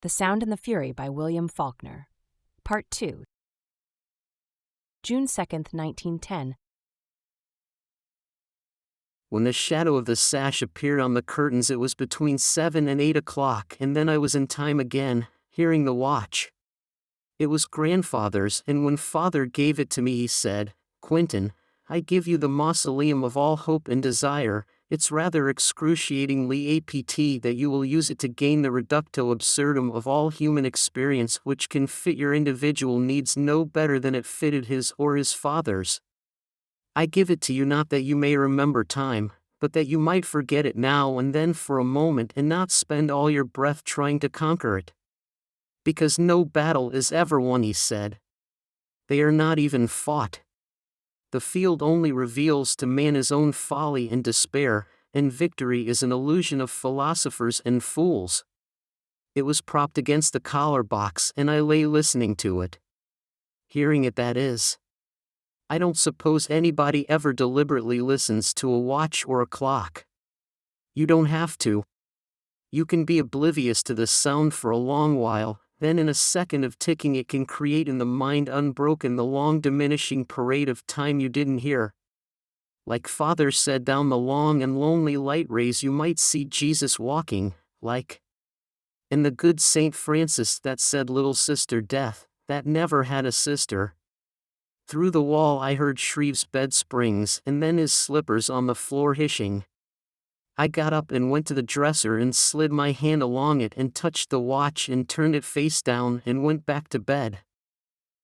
The Sound and the Fury by William Faulkner. Part 2. June 2nd, 1910. When the shadow of the sash appeared on the curtains, it was between 7 and 8 o'clock, and then I was in time again, hearing the watch. It was grandfather's, and when father gave it to me he said, "Quentin, I give you the mausoleum of all hope and desire. It's rather excruciatingly apt that you will use it to gain the reductio absurdum of all human experience, which can fit your individual needs no better than it fitted his or his father's. I give it to you not that you may remember time, but that you might forget it now and then for a moment and not spend all your breath trying to conquer it. Because no battle is ever won," he said. "They are not even fought. The field only reveals to man his own folly and despair, and victory is an illusion of philosophers and fools." It was propped against the collar box and I lay listening to it. Hearing it, that is. I don't suppose anybody ever deliberately listens to a watch or a clock. You don't have to. You can be oblivious to the sound for a long while, then in a second of ticking it can create in the mind unbroken the long diminishing parade of time you didn't hear. Like father said, down the long and lonely light rays you might see Jesus walking, like. And the good Saint Francis that said little sister Death, that never had a sister. Through the wall I heard Shreve's bed springs and then his slippers on the floor hishing. I got up and went to the dresser and slid my hand along it and touched the watch and turned it face down and went back to bed.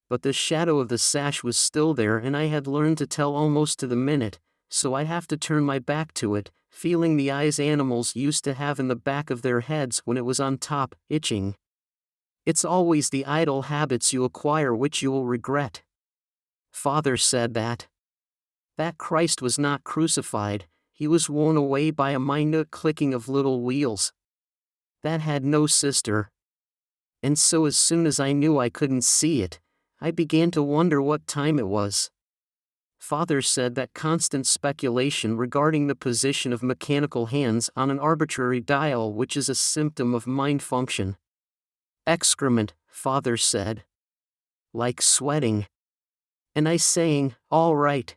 But the shadow of the sash was still there and I had learned to tell almost to the minute, so I'd have to turn my back to it, feeling the eyes animals used to have in the back of their heads when it was on top, itching. It's always the idle habits you acquire which you will regret. Father said that Christ was not crucified, he was worn away by a minute clicking of little wheels. That had no sister. And so as soon as I knew I couldn't see it, I began to wonder what time it was. Father said that constant speculation regarding the position of mechanical hands on an arbitrary dial, which is a symptom of mind function. Excrement, father said. Like sweating. And I saying, all right.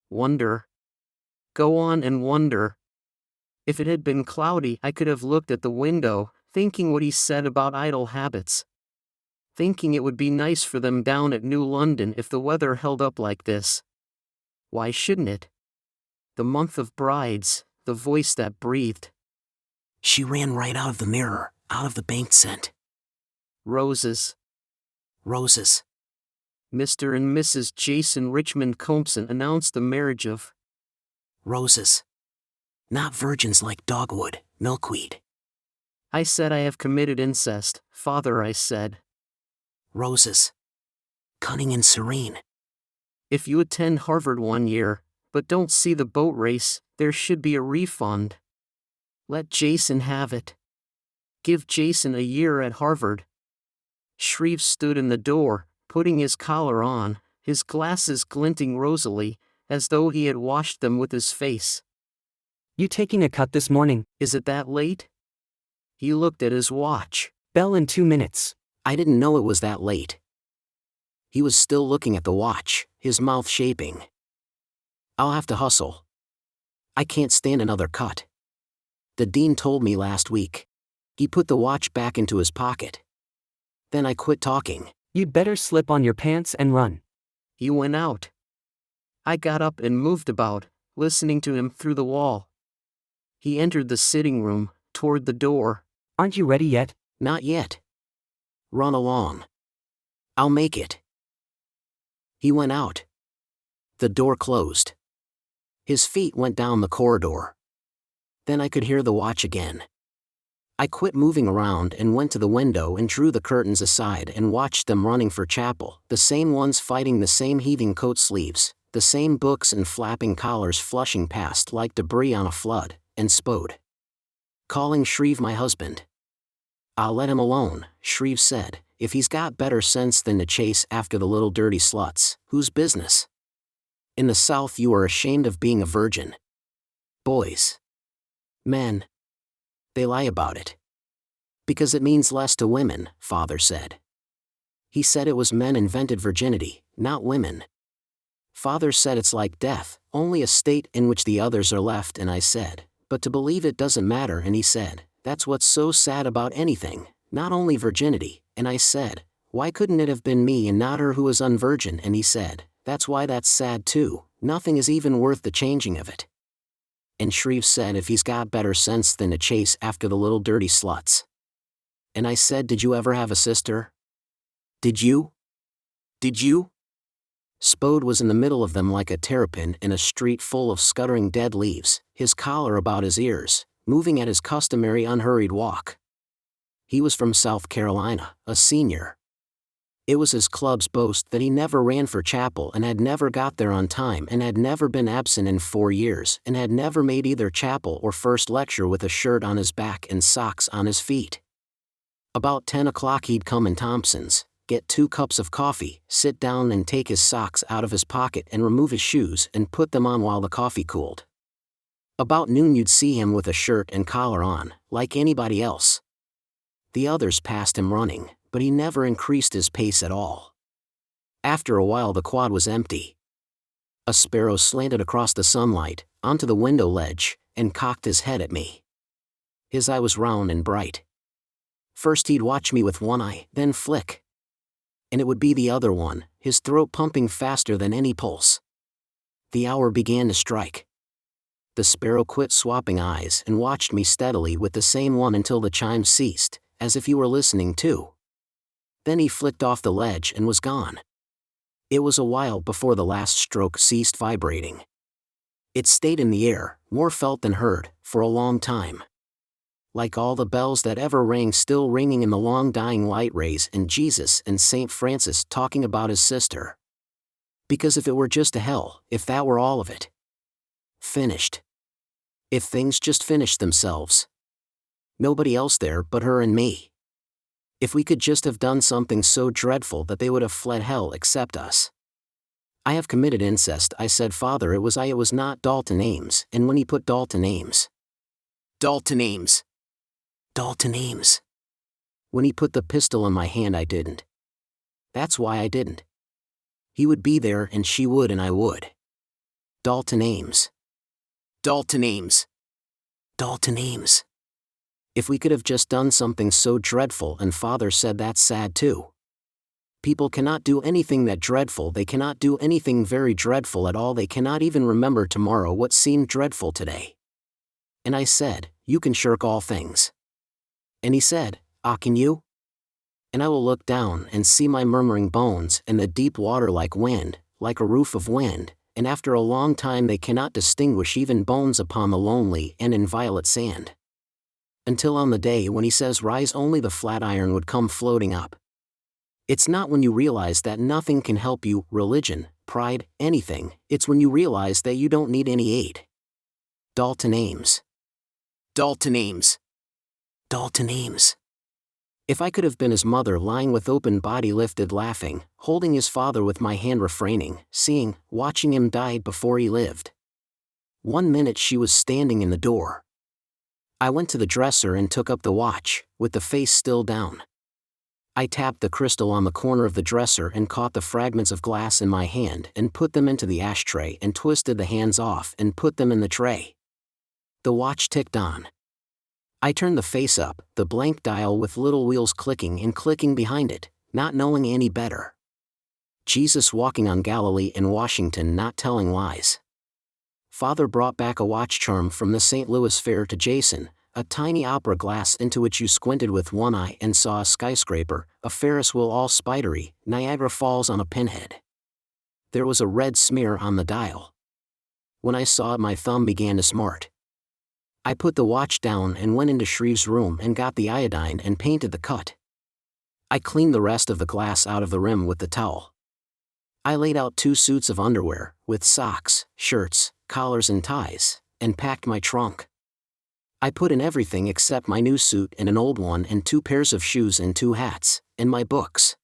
Wonder. Go on and wonder. If it had been cloudy, I could have looked at the window, thinking what he said about idle habits. Thinking it would be nice for them down at New London if the weather held up like this. Why shouldn't it? The month of brides, the voice that breathed. She ran right out of the mirror, out of the bank scent. Roses. Roses. Mr. and Mrs. Jason Richmond Compson announced the marriage of roses. Not virgins like dogwood, milkweed. I said, I have committed incest, father, I said. Roses. Cunning and serene. If you attend Harvard 1 year, but don't see the boat race, there should be a refund. Let Jason have it. Give Jason a year at Harvard. Shreve stood in the door, putting his collar on, his glasses glinting rosily, as though he had washed them with his face. You taking a cut this morning? Is it that late? He looked at his watch. Bell in 2 minutes. I didn't know it was that late. He was still looking at the watch, his mouth shaping. I'll have to hustle. I can't stand another cut. The dean told me last week. He put the watch back into his pocket. Then I quit talking. You'd better slip on your pants and run. He went out. I got up and moved about, listening to him through the wall. He entered the sitting room, toward the door. Aren't you ready yet? Not yet. Run along. I'll make it. He went out. The door closed. His feet went down the corridor. Then I could hear the watch again. I quit moving around and went to the window and drew the curtains aside and watched them running for chapel, the same ones fighting the same heaving coat sleeves, the same books and flapping collars flushing past like debris on a flood, and spode. Calling Shreve my husband. I'll let him alone, Shreve said, if he's got better sense than to chase after the little dirty sluts, whose business? In the South you are ashamed of being a virgin. Boys. Men. They lie about it. Because it means less to women, Father said. He said it was men invented virginity, not women. Father said it's like death, only a state in which the others are left, and I said, but to believe it doesn't matter, and he said, that's what's so sad about anything, not only virginity, and I said, why couldn't it have been me and not her who was unvirgin, and he said, that's why that's sad too, nothing is even worth the changing of it. And Shreve said if he's got better sense than to chase after the little dirty sluts. And I said, did you ever have a sister? Did you? Did you? Spode was in the middle of them like a terrapin in a street full of scuttering dead leaves, his collar about his ears, moving at his customary unhurried walk. He was from South Carolina, a senior. It was his club's boast that he never ran for chapel and had never got there on time and had never been absent in 4 years and had never made either chapel or first lecture with a shirt on his back and socks on his feet. About 10 o'clock he'd come in Thompson's, get 2 cups of coffee, sit down and take his socks out of his pocket and remove his shoes and put them on while the coffee cooled. About noon you'd see him with a shirt and collar on, like anybody else. The others passed him running, but he never increased his pace at all. After a while the quad was empty. A sparrow slanted across the sunlight, onto the window ledge, and cocked his head at me. His eye was round and bright. First he'd watch me with one eye, then flick. And it would be the other one, his throat pumping faster than any pulse. The hour began to strike. The sparrow quit swapping eyes and watched me steadily with the same one until the chimes ceased, as if he were listening too. Then he flicked off the ledge and was gone. It was a while before the last stroke ceased vibrating. It stayed in the air, more felt than heard, for a long time. Like all the bells that ever rang still ringing in the long dying light rays and Jesus and St. Francis talking about his sister. Because if it were just a hell, if that were all of it. Finished. If things just finished themselves. Nobody else there but her and me. If we could just have done something so dreadful that they would have fled hell except us. I have committed incest, I said. Father, it was I, it was not Dalton Ames, and when he put Dalton Ames. Dalton Ames. Dalton Ames. When he put the pistol in my hand I didn't. That's why I didn't. He would be there and she would and I would. Dalton Ames. Dalton Ames. Dalton Ames. If we could have just done something so dreadful, and Father said that's sad too. People cannot do anything that dreadful, they cannot do anything very dreadful at all, they cannot even remember tomorrow what seemed dreadful today. And I said, you can shirk all things. And he said, can you? And I will look down and see my murmuring bones and the deep water like wind, like a roof of wind, and after a long time they cannot distinguish even bones upon the lonely and inviolate sand. Until on the day when he says rise only the flatiron would come floating up. It's not when you realize that nothing can help you, religion, pride, anything, it's when you realize that you don't need any aid. Dalton Ames. Dalton Ames. Dalton Ames. If I could have been his mother lying with open body lifted laughing, holding his father with my hand refraining, seeing, watching him die before he lived. 1 minute she was standing in the door. I went to the dresser and took up the watch, with the face still down. I tapped the crystal on the corner of the dresser and caught the fragments of glass in my hand and put them into the ashtray and twisted the hands off and put them in the tray. The watch ticked on. I turned the face up, the blank dial with little wheels clicking and clicking behind it, not knowing any better. Jesus walking on Galilee and Washington, not telling lies. Father brought back a watch charm from the St. Louis Fair to Jason, a tiny opera glass into which you squinted with one eye and saw a skyscraper, a Ferris wheel all spidery, Niagara Falls on a pinhead. There was a red smear on the dial. When I saw it my thumb began to smart. I put the watch down and went into Shreve's room and got the iodine and painted the cut. I cleaned the rest of the glass out of the rim with the towel. I laid out 2 suits of underwear, with socks, shirts, collars and ties, and packed my trunk. I put in everything except my new suit and an old one and 2 pairs of shoes and 2 hats, and my books.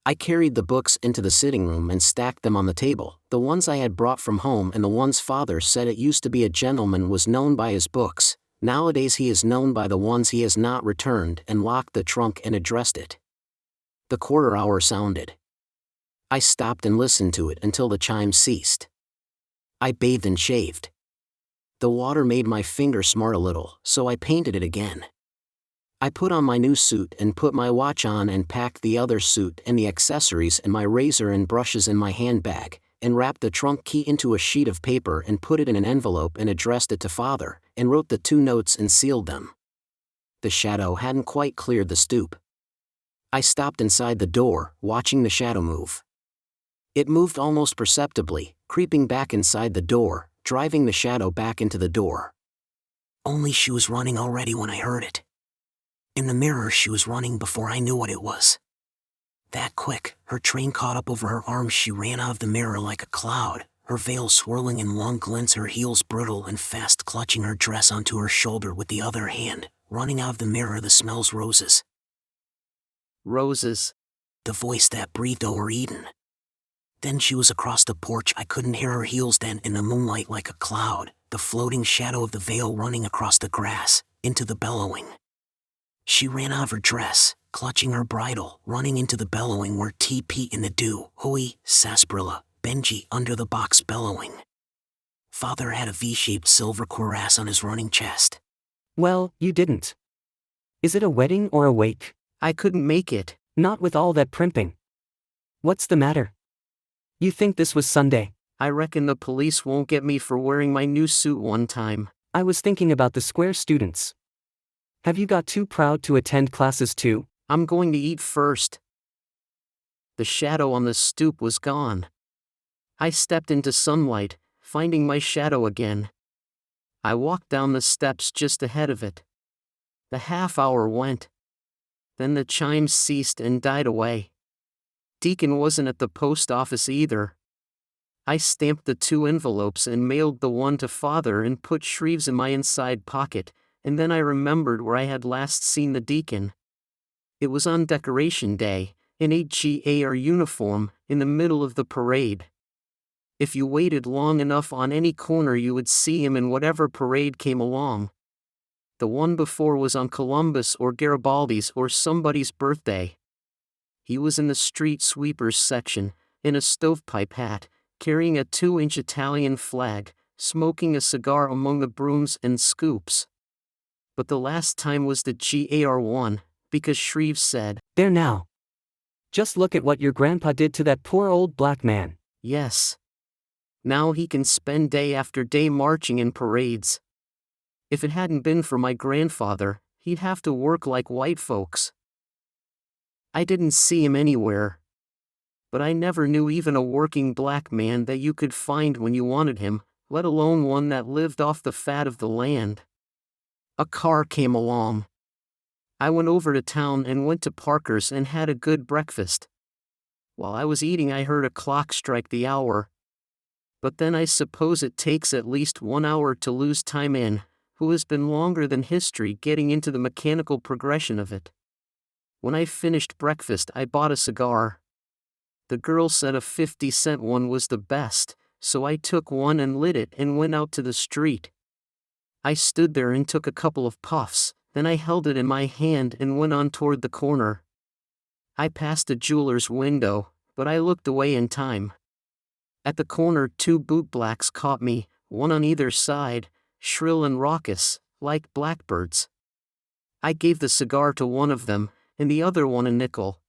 I carried the books into the sitting room and stacked them on the table, the ones I had brought from home and the ones Father said it used to be a gentleman was known by his books, Nowadays he is known by the ones he has not returned and locked the trunk and addressed it. The quarter hour sounded. I stopped and listened to it until the chimes ceased. I bathed and shaved. The water made my finger smart a little, so I painted it again. I put on my new suit and put my watch on and packed the other suit and the accessories and my razor and brushes in my handbag, and wrapped the trunk key into a sheet of paper and put it in an envelope and addressed it to Father, and wrote the 2 notes and sealed them. The shadow hadn't quite cleared the stoop. I stopped inside the door, watching the shadow move. It moved almost perceptibly, creeping back inside the door, driving the shadow back into the door. Only she was running already when I heard it. In the mirror she was running before I knew what it was. That quick, her train caught up over her arms, she ran out of the mirror like a cloud, her veil swirling in long glints, her heels brittle and fast, clutching her dress onto her shoulder with the other hand, running out of the mirror the smells roses. Roses. The voice that breathed over Eden. Then she was across the porch, I couldn't hear her heels then, in the moonlight like a cloud, the floating shadow of the veil running across the grass, into the bellowing. She ran out of her dress, clutching her bridle, running into the bellowing where TP in the dew, Hui, Sarsaparilla, Benji under the box bellowing. Father had a V-shaped silver cuirass on his running chest. Well, you didn't. Is it a wedding or a wake? I couldn't make it. Not with all that primping. What's the matter? You think this was Sunday? I reckon the police won't get me for wearing my new suit one time. I was thinking about the square students. Have you got too proud to attend classes too? I'm going to eat first. The shadow on the stoop was gone. I stepped into sunlight, finding my shadow again. I walked down the steps just ahead of it. The half hour went. Then the chimes ceased and died away. Deacon wasn't at the post office either. I stamped the 2 envelopes and mailed the one to Father and put Shreves in my inside pocket, and then I remembered where I had last seen the deacon. It was on Decoration Day, in a GAR uniform, in the middle of the parade. If you waited long enough on any corner you would see him in whatever parade came along. The one before was on Columbus or Garibaldi's or somebody's birthday. He was in the street sweepers section, in a stovepipe hat, carrying a 2-inch Italian flag, smoking a cigar among the brooms and scoops. But the last time was the GAR one, because Shreves said, "There now. Just look at what your grandpa did to that poor old black man." Yes. Now he can spend day after day marching in parades. If it hadn't been for my grandfather, he'd have to work like white folks. I didn't see him anywhere. But I never knew even a working black man that you could find when you wanted him, let alone one that lived off the fat of the land. A car came along. I went over to town and went to Parker's and had a good breakfast. While I was eating I heard a clock strike the hour. But then I suppose it takes at least 1 hour to lose time in, who has been longer than history getting into the mechanical progression of it. When I finished breakfast I bought a cigar. The girl said a 50-cent one was the best, so I took one and lit it and went out to the street. I stood there and took a couple of puffs, then I held it in my hand and went on toward the corner. I passed a jeweler's window, but I looked away in time. At the corner 2 bootblacks caught me, one on either side, shrill and raucous, like blackbirds. I gave the cigar to one of them, and the other one a nickel.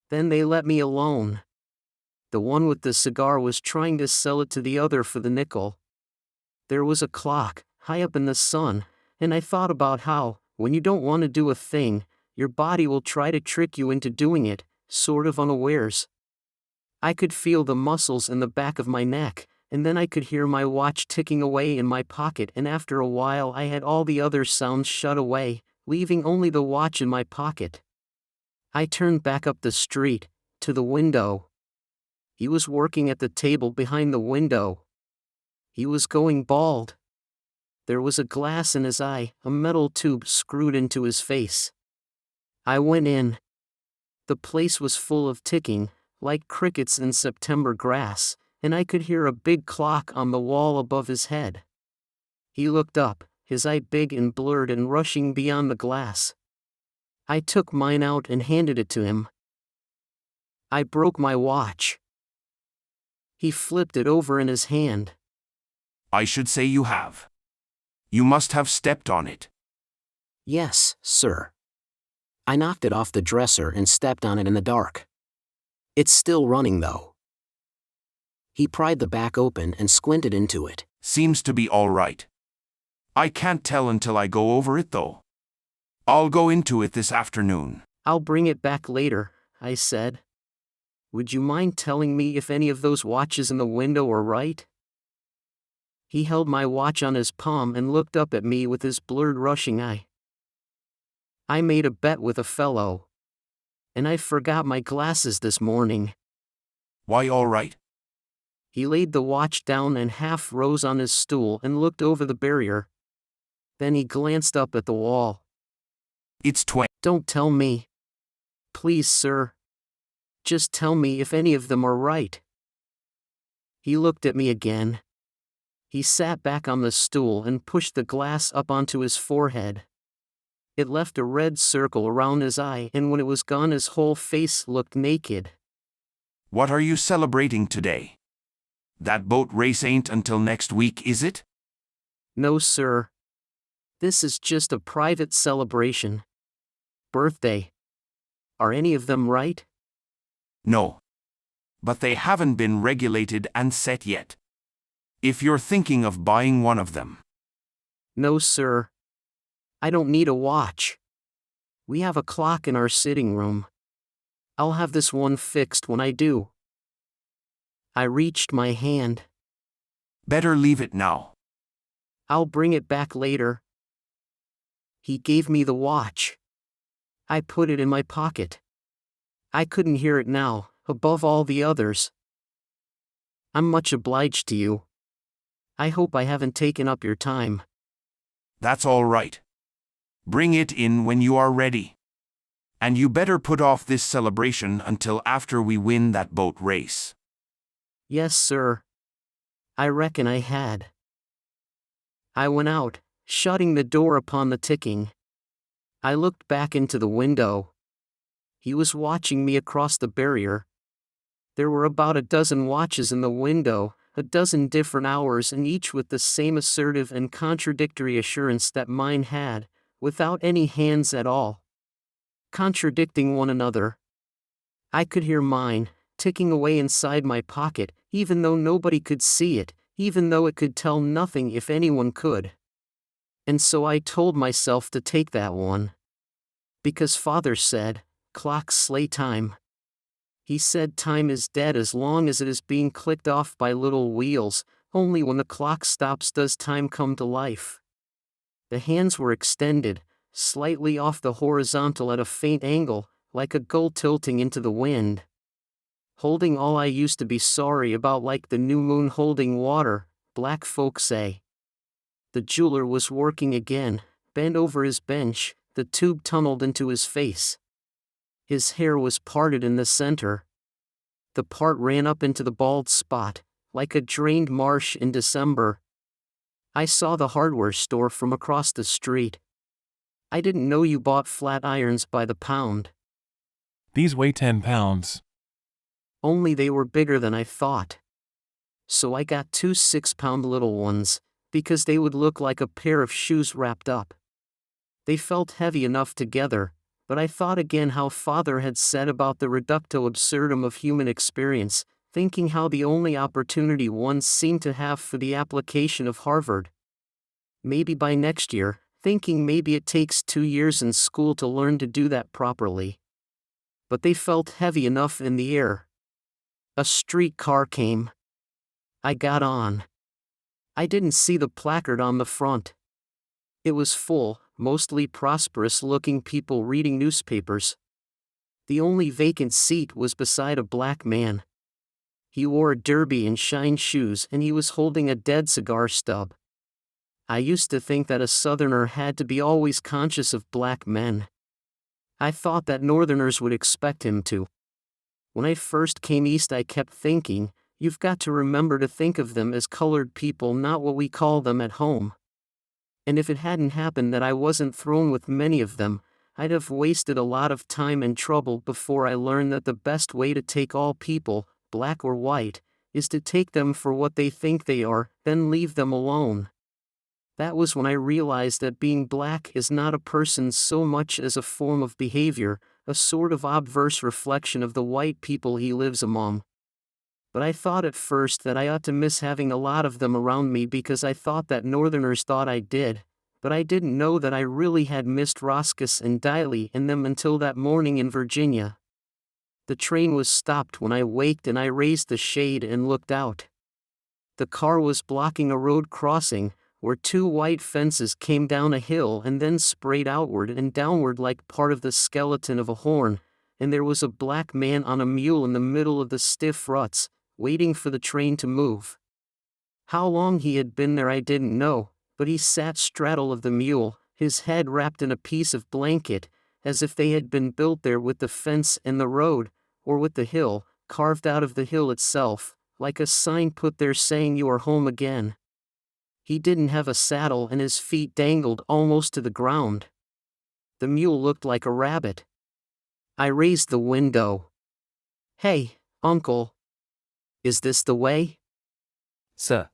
Then they let me alone. The one with the cigar was trying to sell it to the other for the nickel. There was a clock, high up in the sun, and I thought about how, when you don't want to do a thing, your body will try to trick you into doing it, sort of unawares. I could feel the muscles in the back of my neck, and then I could hear my watch ticking away in my pocket, and after a while I had all the other sounds shut away, leaving only the watch in my pocket. I turned back up the street, to the window. He was working at the table behind the window. He was going bald. There was a glass in his eye, a metal tube screwed into his face. I went in. The place was full of ticking, like crickets in September grass, and I could hear a big clock on the wall above his head. He looked up, his eye big and blurred and rushing beyond the glass. I took mine out and handed it to him. I broke my watch. He flipped it over in his hand. I should say you have. You must have stepped on it. Yes, sir. I knocked it off the dresser and stepped on it in the dark. It's still running though. He pried the back open and squinted into it. Seems to be all right. I can't tell until I go over it though. I'll go into it this afternoon. I'll bring it back later, I said. Would you mind telling me if any of those watches in the window are right? He held my watch on his palm and looked up at me with his blurred rushing eye. I made a bet with a fellow. And I forgot my glasses this morning. Why, all right? He laid the watch down and half rose on his stool and looked over the barrier. Then he glanced up at the wall. It's 20. Don't tell me. Please, sir. Just tell me if any of them are right. He looked at me again. He sat back on the stool and pushed the glass up onto his forehead. It left a red circle around his eye, and when it was gone his whole face looked naked. What are you celebrating today? That boat race ain't until next week, is it? No, sir. This is just a private celebration. Birthday. Are any of them right? No. But they haven't been regulated and set yet. If you're thinking of buying one of them. No, sir. I don't need a watch. We have a clock in our sitting room. I'll have this one fixed when I do. I reached my hand. Better leave it now. I'll bring it back later. He gave me the watch. I put it in my pocket. I couldn't hear it now, above all the others. I'm much obliged to you. I hope I haven't taken up your time. That's all right. Bring it in when you are ready. And you better put off this celebration until after we win that boat race. Yes, sir. I reckon I had. I went out, shutting the door upon the ticking. I looked back into the window. He was watching me across the barrier. There were about a dozen watches in the window, a dozen different hours, and each with the same assertive and contradictory assurance that mine had, without any hands at all. Contradicting one another. I could hear mine, ticking away inside my pocket, even though nobody could see it, even though it could tell nothing if anyone could. And so I told myself to take that one. Because Father said, clocks slay time. He said time is dead as long as it is being clicked off by little wheels, only when the clock stops does time come to life. The hands were extended, slightly off the horizontal at a faint angle, like a gull tilting into the wind. Holding all I used to be sorry about, like the new moon holding water, black folk say. The jeweler was working again, bent over his bench, the tube tunneled into his face. His hair was parted in the center. The part ran up into the bald spot, like a drained marsh in December. I saw the hardware store from across the street. I didn't know you bought flat irons by the pound. These weigh 10 pounds. Only they were bigger than I thought. So I got 2 6-pound little ones, because they would look like a pair of shoes wrapped up. They felt heavy enough together, but I thought again how Father had said about the reductio absurdum of human experience, thinking how the only opportunity one seemed to have for the application of Harvard. Maybe by next year, thinking maybe it takes 2 years in school to learn to do that properly. But they felt heavy enough in the air. A streetcar came. I got on. I didn't see the placard on the front. It was full, mostly prosperous-looking people reading newspapers. The only vacant seat was beside a black man. He wore a derby and shine shoes, and he was holding a dead cigar stub. I used to think that a Southerner had to be always conscious of black men. I thought that Northerners would expect him to. When I first came east I kept thinking, you've got to remember to think of them as colored people, not what we call them at home. And if it hadn't happened that I wasn't thrown with many of them, I'd have wasted a lot of time and trouble before I learned that the best way to take all people, black or white, is to take them for what they think they are, then leave them alone. That was when I realized that being black is not a person so much as a form of behavior, a sort of obverse reflection of the white people he lives among. But I thought at first that I ought to miss having a lot of them around me because I thought that Northerners thought I did, but I didn't know that I really had missed Roscus and Diley and them until that morning in Virginia. The train was stopped when I waked and I raised the shade and looked out. The car was blocking a road crossing, where two white fences came down a hill and then sprayed outward and downward like part of the skeleton of a horn, and there was a black man on a mule in the middle of the stiff ruts, waiting for the train to move. How long he had been there I didn't know, but he sat straddle of the mule, his head wrapped in a piece of blanket, as if they had been built there with the fence and the road, or with the hill, carved out of the hill itself, like a sign put there saying you are home again. He didn't have a saddle and his feet dangled almost to the ground. The mule looked like a rabbit. I raised the window. "Hey, uncle. Is this the way?" Sir.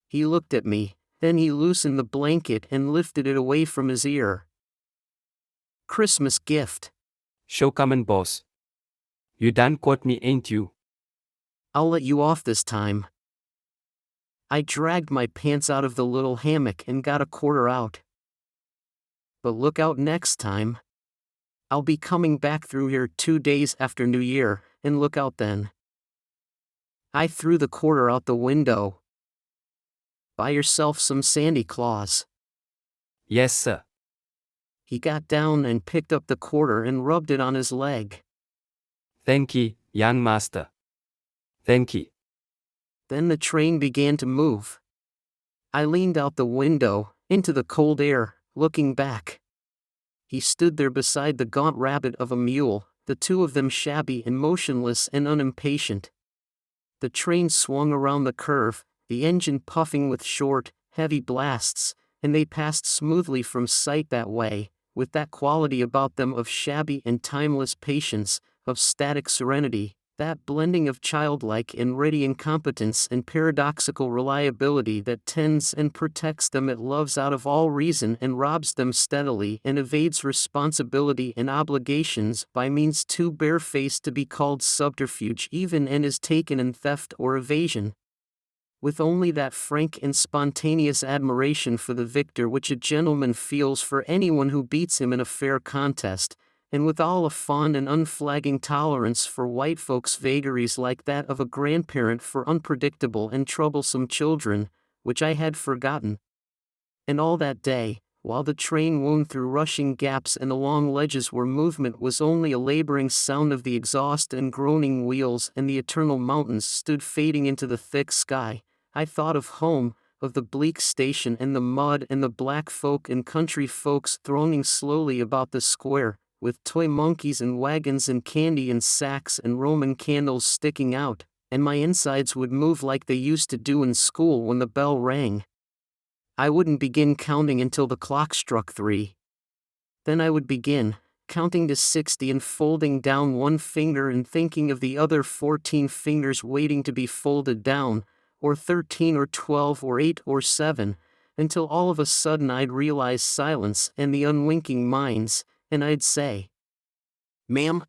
He looked at me, then he loosened the blanket and lifted it away from his ear. "Christmas gift." Show coming, boss. You done caught me, ain't you? "I'll let you off this time." I dragged my pants out of the little hammock and got a quarter out. "But look out next time. I'll be coming back through here 2 days after New Year, and look out then." I threw the quarter out the window. "Buy yourself some Sandy Claus." Yes, sir. He got down and picked up the quarter and rubbed it on his leg. Thank ye, young master. Thank ye. Then the train began to move. I leaned out the window, into the cold air, looking back. He stood there beside the gaunt rabbit of a mule, the two of them shabby and motionless and unimpatient. The train swung around the curve, the engine puffing with short, heavy blasts, and they passed smoothly from sight that way, with that quality about them of shabby and timeless patience, of static serenity, that blending of childlike and ready incompetence and paradoxical reliability that tends and protects them it loves out of all reason and robs them steadily and evades responsibility and obligations by means too barefaced to be called subterfuge even and is taken in theft or evasion. With only that frank and spontaneous admiration for the victor which a gentleman feels for anyone who beats him in a fair contest, and with all a fond and unflagging tolerance for white folks' vagaries like that of a grandparent for unpredictable and troublesome children, which I had forgotten. And all that day, while the train wound through rushing gaps and along ledges where movement was only a laboring sound of the exhaust and groaning wheels and the eternal mountains stood fading into the thick sky, I thought of home, of the bleak station and the mud and the black folk and country folks thronging slowly about the square, with toy monkeys and wagons and candy in sacks and Roman candles sticking out, and my insides would move like they used to do in school when the bell rang. I wouldn't begin counting until the clock struck 3. Then I would begin, counting to 60 and folding down one finger and thinking of the other 14 fingers waiting to be folded down, or 13 or 12 or 8 or 7, until all of a sudden I'd realize silence and the unwinking minds, and I'd say, "Ma'am?"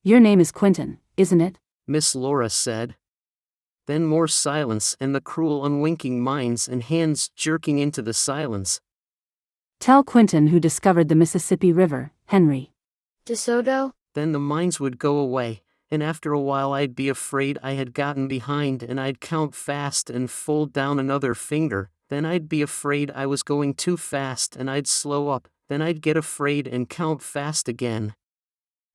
Your name is Quentin, isn't it? Miss Laura said. Then more silence and the cruel unwinking minds and hands jerking into the silence. Tell Quentin who discovered the Mississippi River, Henry. DeSoto? Then the minds would go away, and after a while I'd be afraid I had gotten behind and I'd count fast and fold down another finger, then I'd be afraid I was going too fast and I'd slow up, then I'd get afraid and count fast again.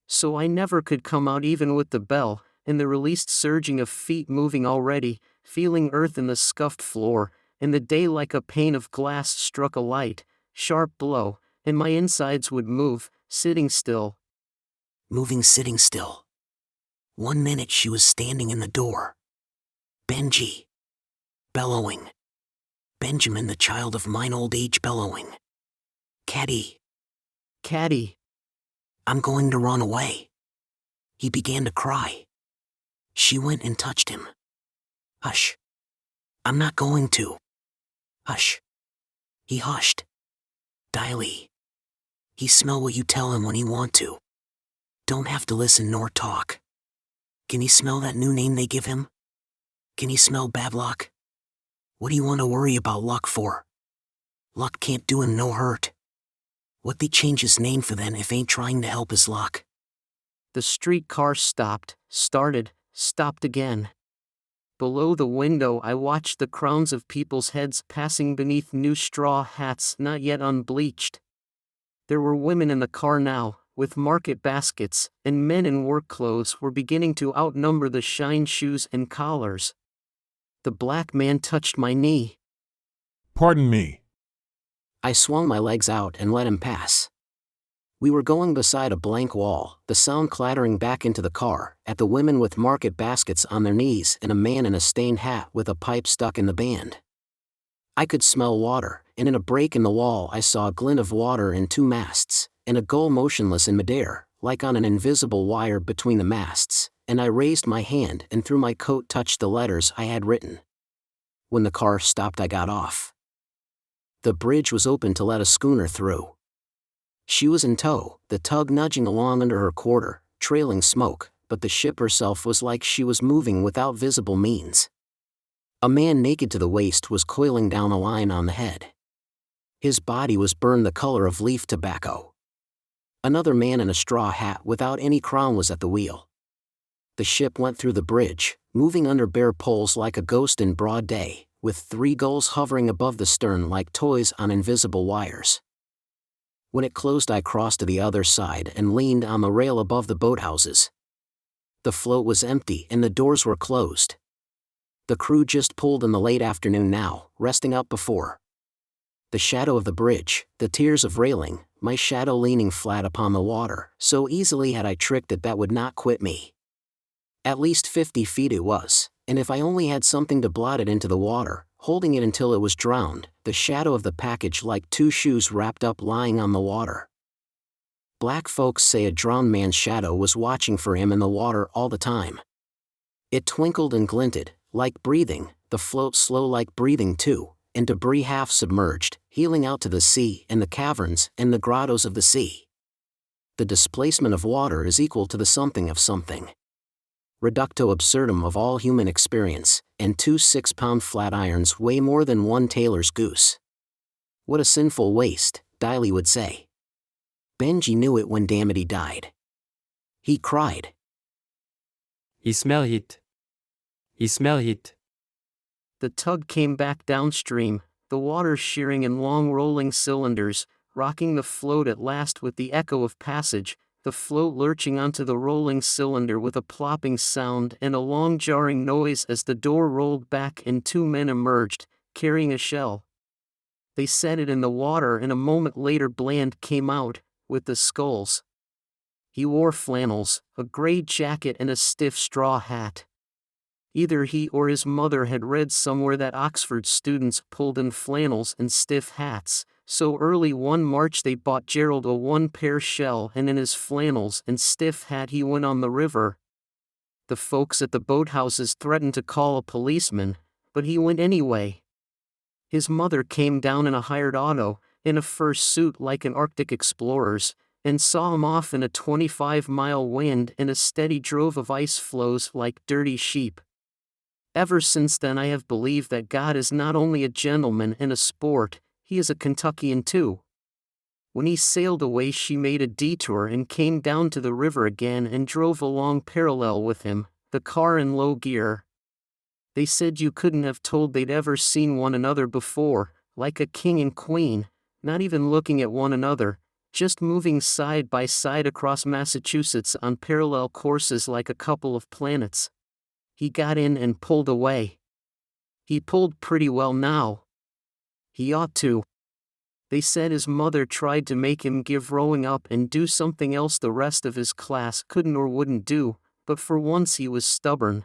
So I never could come out even with the bell, and the released surging of feet moving already, feeling earth in the scuffed floor, and the day like a pane of glass struck a light, sharp blow, and my insides would move, sitting still. Moving, sitting still. 1 minute she was standing in the door. Benji. Bellowing. Benjamin, the child of mine old age, bellowing. Caddy, Caddy, I'm going to run away. He began to cry. She went and touched him. Hush. I'm not going to. Hush. He hushed. Diley. He smell what you tell him when he want to. Don't have to listen nor talk. Can he smell that new name they give him? Can he smell bad luck? What do you want to worry about luck for? Luck can't do him no hurt. What they change his name for then if ain't trying to help his luck? The streetcar stopped, started, stopped again. Below the window I watched the crowns of people's heads passing beneath new straw hats not yet unbleached. There were women in the car now, with market baskets, and men in work clothes were beginning to outnumber the shine shoes and collars. The black man touched my knee. Pardon me. I swung my legs out and let him pass. We were going beside a blank wall, the sound clattering back into the car, at the women with market baskets on their knees and a man in a stained hat with a pipe stuck in the band. I could smell water, and in a break in the wall I saw a glint of water and two masts, and a gull motionless in midair, like on an invisible wire between the masts, and I raised my hand and through my coat touched the letters I had written. When the car stopped I got off. The bridge was open to let a schooner through. She was in tow, the tug nudging along under her quarter, trailing smoke, but the ship herself was like she was moving without visible means. A man naked to the waist was coiling down a line on the head. His body was burned the color of leaf tobacco. Another man in a straw hat without any crown was at the wheel. The ship went through the bridge, moving under bare poles like a ghost in broad day, with 3 gulls hovering above the stern like toys on invisible wires. When it closed I crossed to the other side and leaned on the rail above the boathouses. The float was empty and the doors were closed. The crew just pulled in the late afternoon now, resting up before. The shadow of the bridge, the tiers of railing, my shadow leaning flat upon the water, so easily had I tricked it that would not quit me. At least 50 feet it was, and if I only had something to blot it into the water, holding it until it was drowned, the shadow of the package like 2 shoes wrapped up lying on the water. Black folks say a drowned man's shadow was watching for him in the water all the time. It twinkled and glinted, like breathing, the float slow like breathing too, and debris half submerged, heeling out to the sea and the caverns and the grottos of the sea. The displacement of water is equal to the something of something. Reducto absurdum of all human experience, and 2 6-pound flat irons weigh more than 1 tailor's goose. What a sinful waste, Diley would say. Benji knew it when Damity died. He cried. He smell it. He smell it. The tug came back downstream, the water shearing in long rolling cylinders, rocking the float at last with the echo of passage, the float lurching onto the rolling cylinder with a plopping sound and a long jarring noise as the door rolled back and 2 men emerged, carrying a shell. They set it in the water and a moment later Bland came out, with the sculls. He wore flannels, a gray jacket and a stiff straw hat. Either he or his mother had read somewhere that Oxford students pulled in flannels and stiff hats, so early one March they bought Gerald a 1-pair shell and in his flannels and stiff hat he went on the river. The folks at the boathouses threatened to call a policeman, but he went anyway. His mother came down in a hired auto, in a fur suit like an Arctic explorer's, and saw him off in a 25-mile wind and a steady drove of ice floes like dirty sheep. Ever since then I have believed that God is not only a gentleman and a sport, he is a Kentuckian too. When he sailed away she made a detour and came down to the river again and drove along parallel with him, the car in low gear. They said you couldn't have told they'd ever seen one another before, like a king and queen, not even looking at one another, just moving side by side across Massachusetts on parallel courses like a couple of planets. He got in and pulled away. He pulled pretty well now. He ought to. They said his mother tried to make him give rowing up and do something else the rest of his class couldn't or wouldn't do, but for once he was stubborn.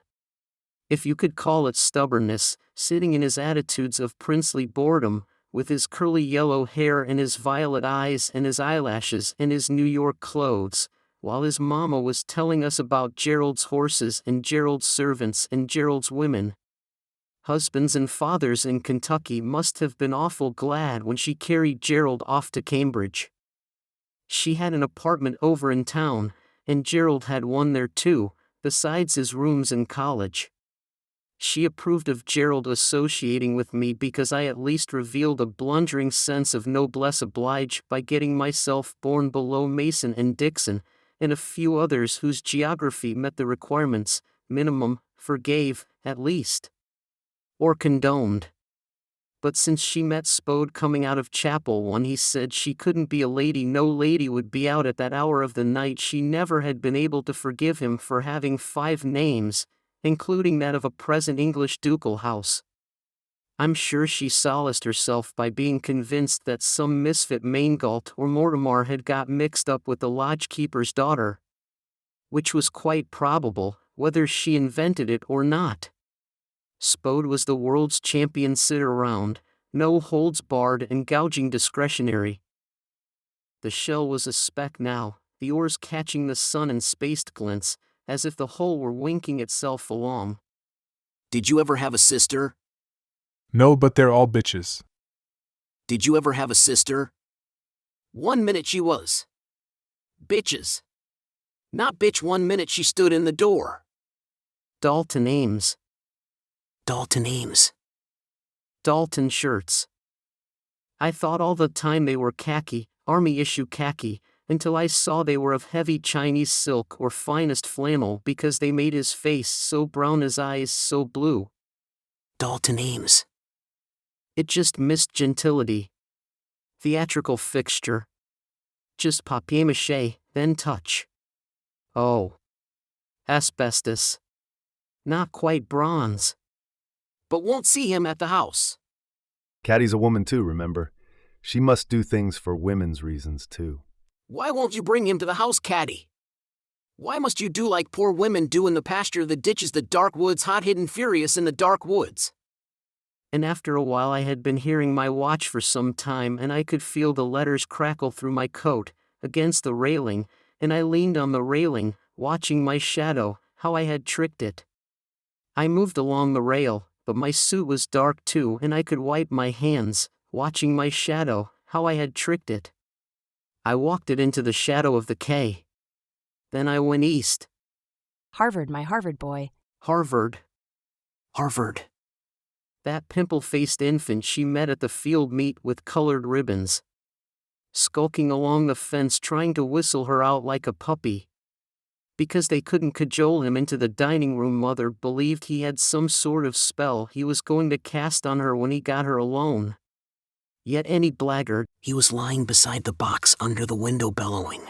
if you could call it stubbornness, sitting in his attitudes of princely boredom, with his curly yellow hair and his violet eyes and his eyelashes and his New York clothes, while his mama was telling us about Gerald's horses and Gerald's servants and Gerald's women. Husbands and fathers in Kentucky must have been awful glad when she carried Gerald off to Cambridge. She had an apartment over in town, and Gerald had one there too, besides his rooms in college. She approved of Gerald associating with me because I at least revealed a blundering sense of noblesse oblige by getting myself born below Mason and Dixon, and a few others whose geography met the requirements, minimum, forgave, at least. Or condoned. But since she met Spode coming out of chapel when he said she couldn't be a lady, no lady would be out at that hour of the night, she never had been able to forgive him for having 5 names, including that of a present English ducal house. I'm sure she solaced herself by being convinced that some misfit Maingalt or Mortimer had got mixed up with the lodgekeeper's daughter. Which was quite probable, whether she invented it or not. Spode was the world's champion sit-around, no holds barred and gouging discretionary. The shell was a speck now, the oars catching the sun in spaced glints, as if the hull were winking itself along. Did you ever have a sister? No, but they're all bitches. Did you ever have a sister? 1 minute she was. Bitches. Not bitch 1 minute she stood in the door. Dalton Ames. Dalton Ames. Dalton shirts. I thought all the time they were khaki, army-issue khaki, until I saw they were of heavy Chinese silk or finest flannel because they made his face so brown, his eyes so blue. Dalton Ames. It just missed gentility. Theatrical fixture. Just papier-mâché, then touch. Oh. Asbestos. Not quite bronze. But won't see him at the house. Cattie's a woman too, remember? She must do things for women's reasons too. Why won't you bring him to the house, Caddy? Why must you do like poor women do in the pasture that ditches the dark woods, hot hidden furious in the dark woods? And after a while I had been hearing my watch for some time, and I could feel the letters crackle through my coat, against the railing, and I leaned on the railing, watching my shadow, how I had tricked it. I moved along the rail, but my suit was dark too, and I could wipe my hands, watching my shadow, how I had tricked it. I walked it into the shadow of the quay. Then I went east. Harvard, my Harvard boy. Harvard. Harvard. That pimple-faced infant she met at the field meet with colored ribbons. Skulking along the fence trying to whistle her out like a puppy. Because they couldn't cajole him into the dining room, mother believed he had some sort of spell he was going to cast on her when he got her alone. Yet any blackguard, He was lying beside the box under the window bellowing.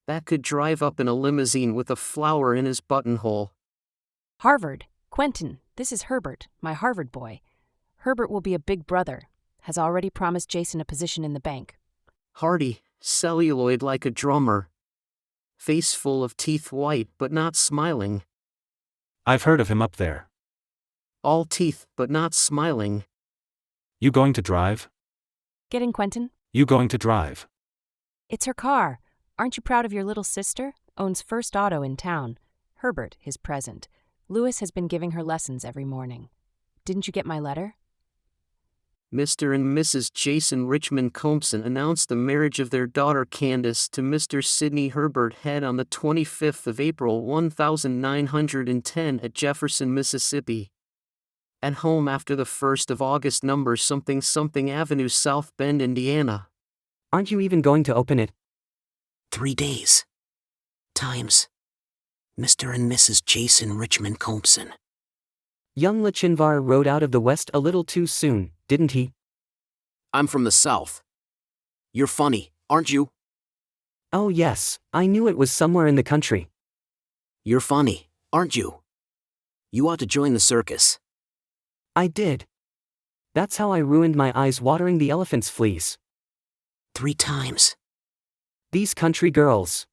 that could drive up in a limousine with a flower in his buttonhole. Harvard. Quentin, this is Herbert, my Harvard boy. Herbert will be a big brother. Has already promised Jason a position in the bank. Hardy, celluloid like a drummer. Face full of teeth, white but not smiling. I've heard of him up there. All teeth but not smiling. You going to drive? Getting Quentin? You going to drive? It's her car. Aren't you proud of your little sister? Owns first auto in town. Herbert, his present. Lewis has been giving her lessons every morning. Didn't you get my letter? Mr. and Mrs. Jason Richmond Compson announced the marriage of their daughter Candace to Mr. Sidney Herbert Head on the 25th of April 1910 at Jefferson, Mississippi. At home after the 1st of August, number something something Avenue, South Bend, Indiana. Aren't you even going to open it? 3 days. Times. Mr. and Mrs. Jason Richmond Compson. Young Lachinvar rode out of the West a little too soon, didn't he? I'm from the South. You're funny, aren't you? Oh yes, I knew it was somewhere in the country. You're funny, aren't you? You ought to join the circus. I did. That's how I ruined my eyes watering the elephant's fleas. 3 times. These country girls.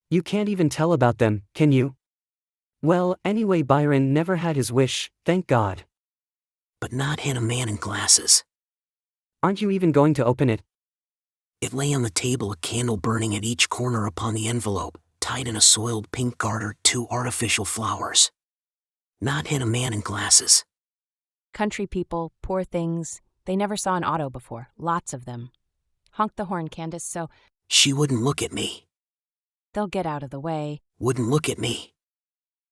You can't even tell about them, can you? Well, anyway, Byron never had his wish, thank God. But not hit a man in glasses. Aren't you even going to open it? It lay on the table, a candle burning at each corner upon the envelope, tied in a soiled pink garter, 2 artificial flowers. Not hit a man in glasses. Country people, poor things, they never saw an auto before, lots of them. Honk the horn, Candace, so She wouldn't look at me. they'll get out of the way. Wouldn't look at me.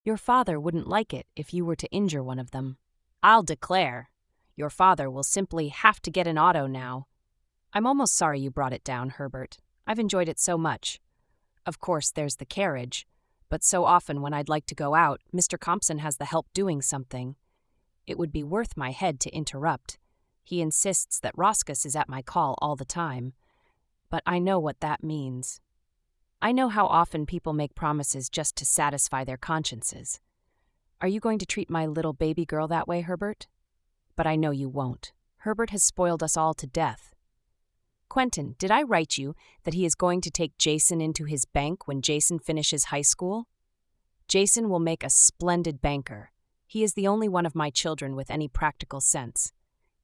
Your father wouldn't like it if you were to injure one of them. I'll declare. Your father will simply have to get an auto now. I'm almost sorry you brought it down, Herbert. I've enjoyed it so much. Of course, there's the carriage, but so often when I'd like to go out, Mr. Compson has the help doing something. It would be worth my head to interrupt. He insists that Roscus is at my call all the time. But I know what that means. I know how often people make promises just to satisfy their consciences. Are you going to treat my little baby girl that way, Herbert? But I know you won't. Herbert has spoiled us all to death. Quentin, did I write you that he is going to take Jason into his bank when Jason finishes high school? Jason will make a splendid banker. He is the only one of my children with any practical sense.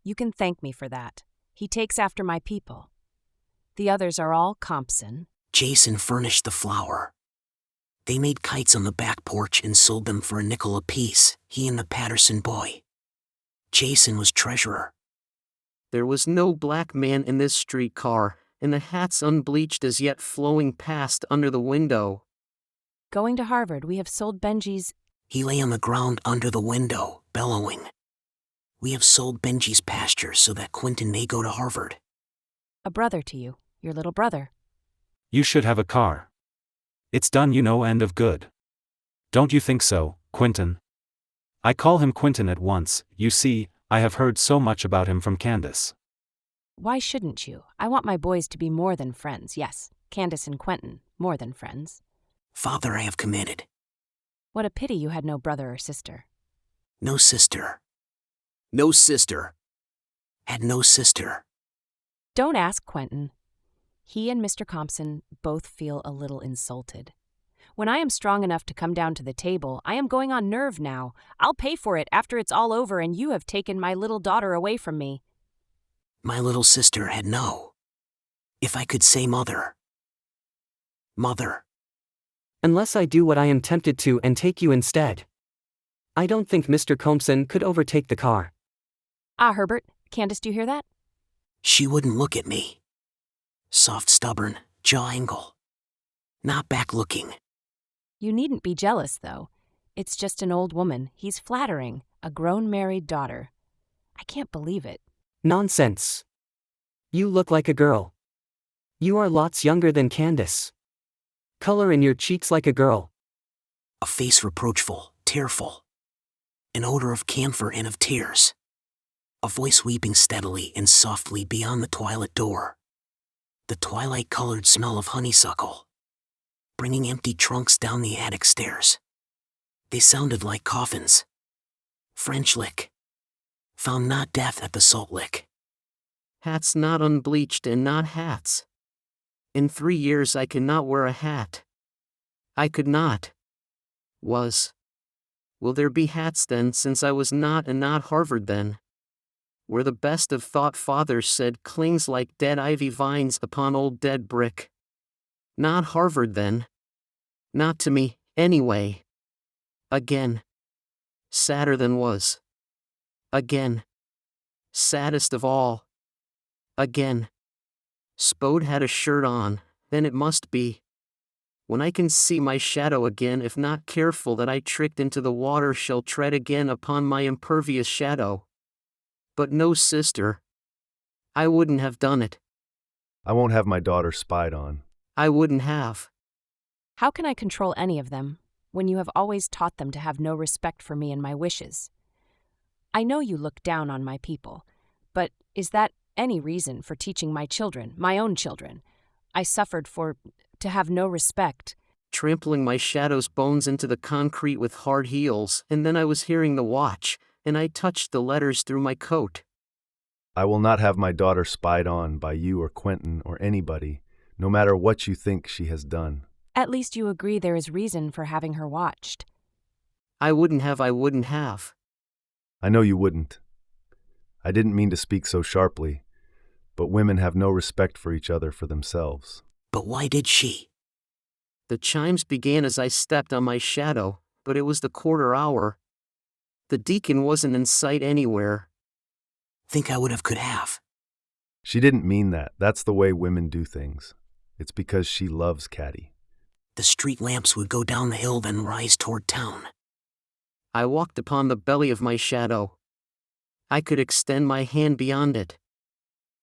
You can thank me for that. He takes after my people. The others are all Compson. Jason furnished the flour. They made kites on the back porch and sold them for a nickel apiece, he and the Patterson boy. Jason was treasurer. There was no black man in this streetcar, and the hats unbleached as yet flowing past under the window. Going to Harvard, we have sold Benji's. He lay on the ground under the window, bellowing. We have sold Benji's pasture so that Quentin may go to Harvard. A brother to you, your little brother. You should have a car. It's done, you know, and of good. Don't you think so, Quentin? I call him Quentin at once, you see, I have heard so much about him from Candace. Why shouldn't you? I want my boys to be more than friends, yes. Candace and Quentin, more than friends. Father, I have committed. What a pity you had no brother or sister. No sister. No sister. Had no sister. Don't ask Quentin. He and Mr. Compson both feel a little insulted. When I am strong enough to come down to the table, I am going on nerve now. I'll pay for it after it's all over and you have taken my little daughter away from me. My little sister had no. If I could say mother. Mother. Unless I do what I am tempted to and take you instead. I don't think Mr. Compson could overtake the car. Ah, Herbert, Candace, do you hear that? She wouldn't look at me. Soft, stubborn, jaw angle. Not back looking. You needn't be jealous, though. It's just an old woman. He's flattering. A grown married daughter. I can't believe it. Nonsense. You look like a girl. You are lots younger than Candace. Color in your cheeks like a girl. A face reproachful, tearful. An odor of camphor and of tears. A voice weeping steadily and softly beyond the twilight door. The twilight-colored smell of honeysuckle. Bringing empty trunks down the attic stairs. They sounded like coffins. French lick. Found not death at the salt lick. Hats not unbleached and not hats. In 3 years I cannot wear a hat. I could not. Was. Will there be hats then, since I was not and not Harvard then? Where the best of thought fathers said clings like dead ivy vines upon old dead brick. Not Harvard then. Not to me, anyway. Again. Sadder than was. Again. Saddest of all. Again. Spode had a shirt on, then it must be. When I can see my shadow again, if not careful that I tricked into the water shall tread again upon my impervious shadow. But no sister. I wouldn't have done it. I won't have my daughter spied on. I wouldn't have. How can I control any of them, when you have always taught them to have no respect for me and my wishes? I know you look down on my people, but is that any reason for teaching my children, my own children? I suffered to have no respect. Trampling my shadow's bones into the concrete with hard heels, and then I was hearing the watch, and I touched the letters through my coat. I will not have my daughter spied on by you or Quentin or anybody, no matter what you think she has done. At least you agree there is reason for having her watched. I wouldn't have. I know you wouldn't. I didn't mean to speak so sharply, but women have no respect for each other for themselves. But why did she? The chimes began as I stepped on my shadow, but it was the quarter hour. The deacon wasn't in sight anywhere. Think I could have. She didn't mean that. That's the way women do things. It's because she loves Caddy. The street lamps would go down the hill then rise toward town. I walked upon the belly of my shadow. I could extend my hand beyond it.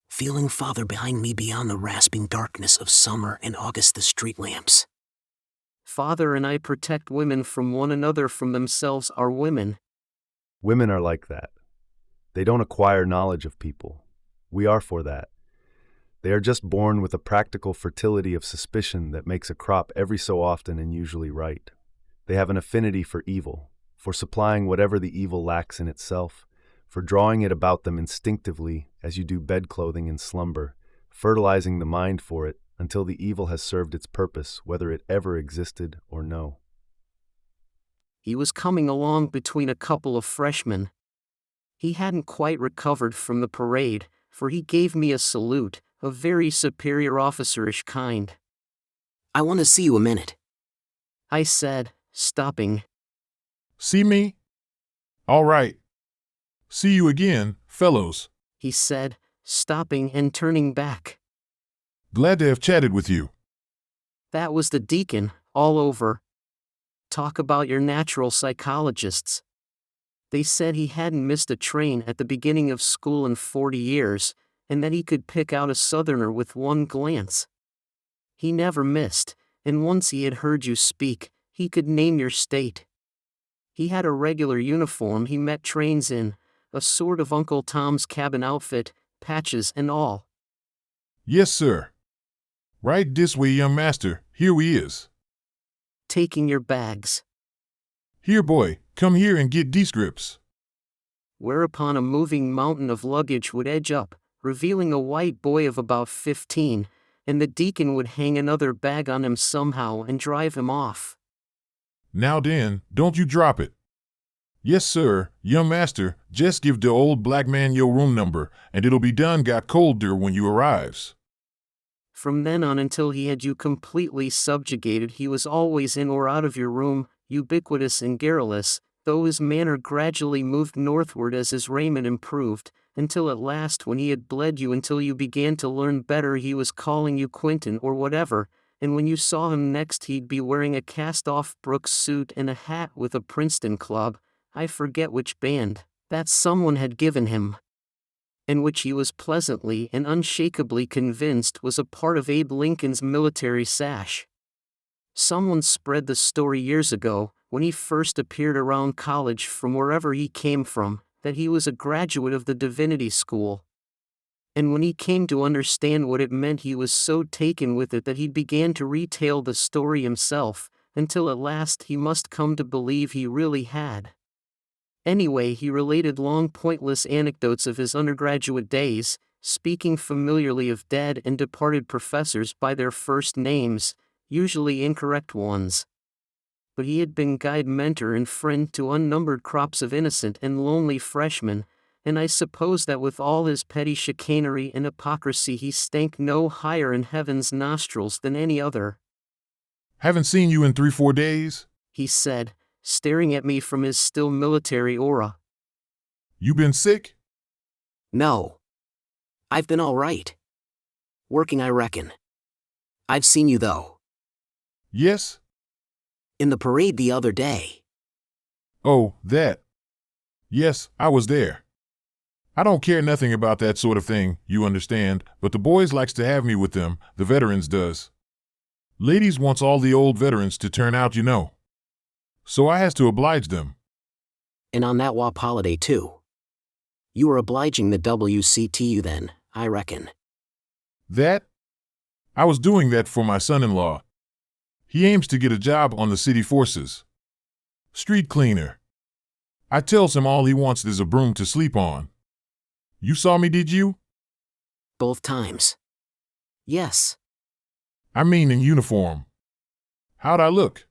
Feeling Father behind me beyond the rasping darkness of summer and August the street lamps. Father and I protect women from one another, from themselves are women. Women are like that. They don't acquire knowledge of people. We are for that. They are just born with a practical fertility of suspicion that makes a crop every so often and usually right. They have an affinity for evil, for supplying whatever the evil lacks in itself, for drawing it about them instinctively as you do bedclothing in slumber, fertilizing the mind for it until the evil has served its purpose, whether it ever existed or no. He was coming along between a couple of freshmen. He hadn't quite recovered from the parade, for he gave me a salute, a very superior officerish kind. I want to see you a minute, I said, stopping. See me? All right. See you again, fellows, he said, stopping and turning back. Glad to have chatted with you. That was the deacon, all over. Talk about your natural psychologists. They said he hadn't missed a train at the beginning of school in 40 years, and that he could pick out a Southerner with one glance. He never missed, and once he had heard you speak, he could name your state. He had a regular uniform he met trains in, a sort of Uncle Tom's Cabin outfit, patches and all. Yes, sir. Right this way, young master, here we is. Taking your bags. Here, boy, come here and get descripts. Whereupon a moving mountain of luggage would edge up, revealing a white boy of about 15, and the deacon would hang another bag on him somehow and drive him off. Now then, don't you drop it. Yes, sir, young master, just give the old black man your room number, and it'll be done got colder when you arrives. From then on until he had you completely subjugated, he was always in or out of your room, ubiquitous and garrulous, though his manner gradually moved northward as his raiment improved, until at last when he had bled you until you began to learn better he was calling you Quentin or whatever, and when you saw him next he'd be wearing a cast-off Brooks suit and a hat with a Princeton club, I forget which band, that someone had given him, and which he was pleasantly and unshakably convinced was a part of Abe Lincoln's military sash. Someone spread the story years ago, when he first appeared around college from wherever he came from, that he was a graduate of the divinity school. And when he came to understand what it meant he was so taken with it that he began to retell the story himself, until at last he must come to believe he really had. Anyway, he related long pointless anecdotes of his undergraduate days, speaking familiarly of dead and departed professors by their first names, usually incorrect ones. But he had been guide, mentor and friend to unnumbered crops of innocent and lonely freshmen, and I suppose that with all his petty chicanery and hypocrisy he stank no higher in heaven's nostrils than any other. Haven't seen you in 3-4 days? He said, staring at me from his still military aura. You been sick? No. I've been all right. Working, I reckon. I've seen you, though. Yes? In the parade the other day. Oh, that. Yes, I was there. I don't care nothing about that sort of thing, you understand, but the boys likes to have me with them, the veterans does. Ladies wants all the old veterans to turn out, you know. So I has to oblige them. And on that WAP holiday, too. You were obliging the WCTU then, I reckon. That? I was doing that for my son-in-law. He aims to get a job on the city forces. Street cleaner. I tells him all he wants is a broom to sleep on. You saw me, did you? Both times. Yes. I mean in uniform. How'd I look?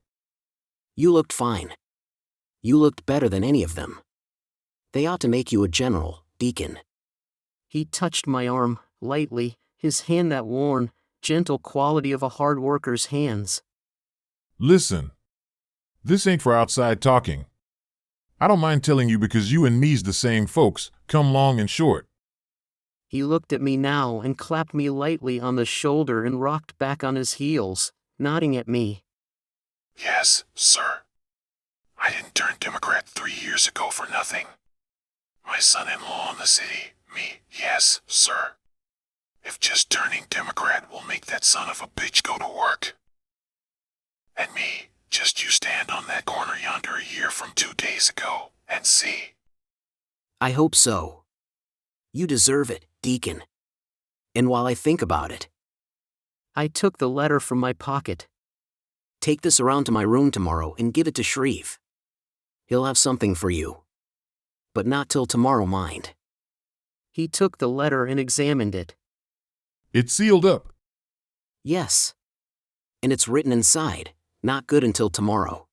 You looked fine. You looked better than any of them. They ought to make you a general, Deacon. He touched my arm, lightly, his hand that worn, gentle quality of a hard worker's hands. Listen. This ain't for outside talking. I don't mind telling you because you and me's the same folks, come long and short. He looked at me now and clapped me lightly on the shoulder and rocked back on his heels, nodding at me. Yes, sir. I didn't turn Democrat 3 years ago for nothing. My son-in-law in the city, me, yes, sir. If just turning Democrat will make that son of a bitch go to work. And me, just you stand on that corner yonder a year from 2 days ago, and see. I hope so. You deserve it, Deacon. And while I think about it, I took the letter from my pocket. Take this around to my room tomorrow and give it to Shreve. He'll have something for you. But not till tomorrow, mind. He took the letter and examined it. It's sealed up. Yes. And it's written inside, not good until tomorrow.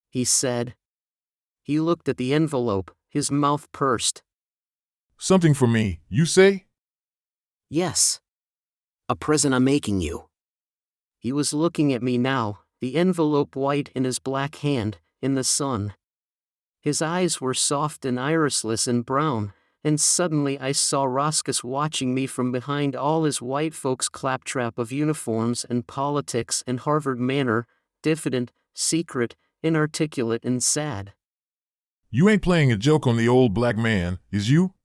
He said. He looked at the envelope, his mouth pursed. Something for me, you say? Yes. A present I'm making you. He was looking at me now, the envelope white in his black hand, in the sun. His eyes were soft and irisless and brown, and suddenly I saw Roscus watching me from behind all his white folks' claptrap of uniforms and politics and Harvard manner, diffident, secret, inarticulate and sad. You ain't playing a joke on the old black man, is you?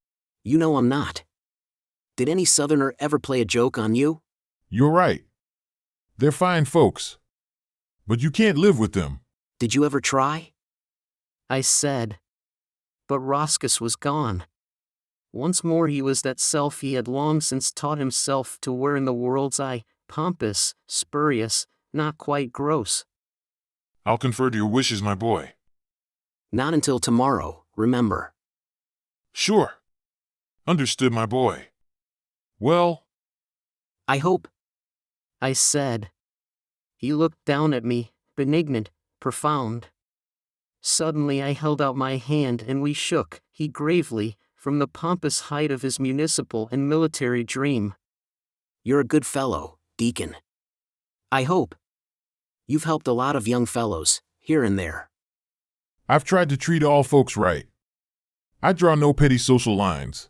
You know I'm not. Did any Southerner ever play a joke on you? You're right. They're fine folks. But you can't live with them. Did you ever try? I said. But Roscus was gone. Once more he was that self he had long since taught himself to wear in the world's eye, pompous, spurious, not quite gross. I'll confer to your wishes, my boy. Not until tomorrow, remember. Sure. Understood, my boy. Well, I hope. I said. He looked down at me, benignant, profound. Suddenly I held out my hand and we shook, he gravely, from the pompous height of his municipal and military dream. You're a good fellow, Deacon. I hope. You've helped a lot of young fellows, here and there. I've tried to treat all folks right. I draw no petty social lines.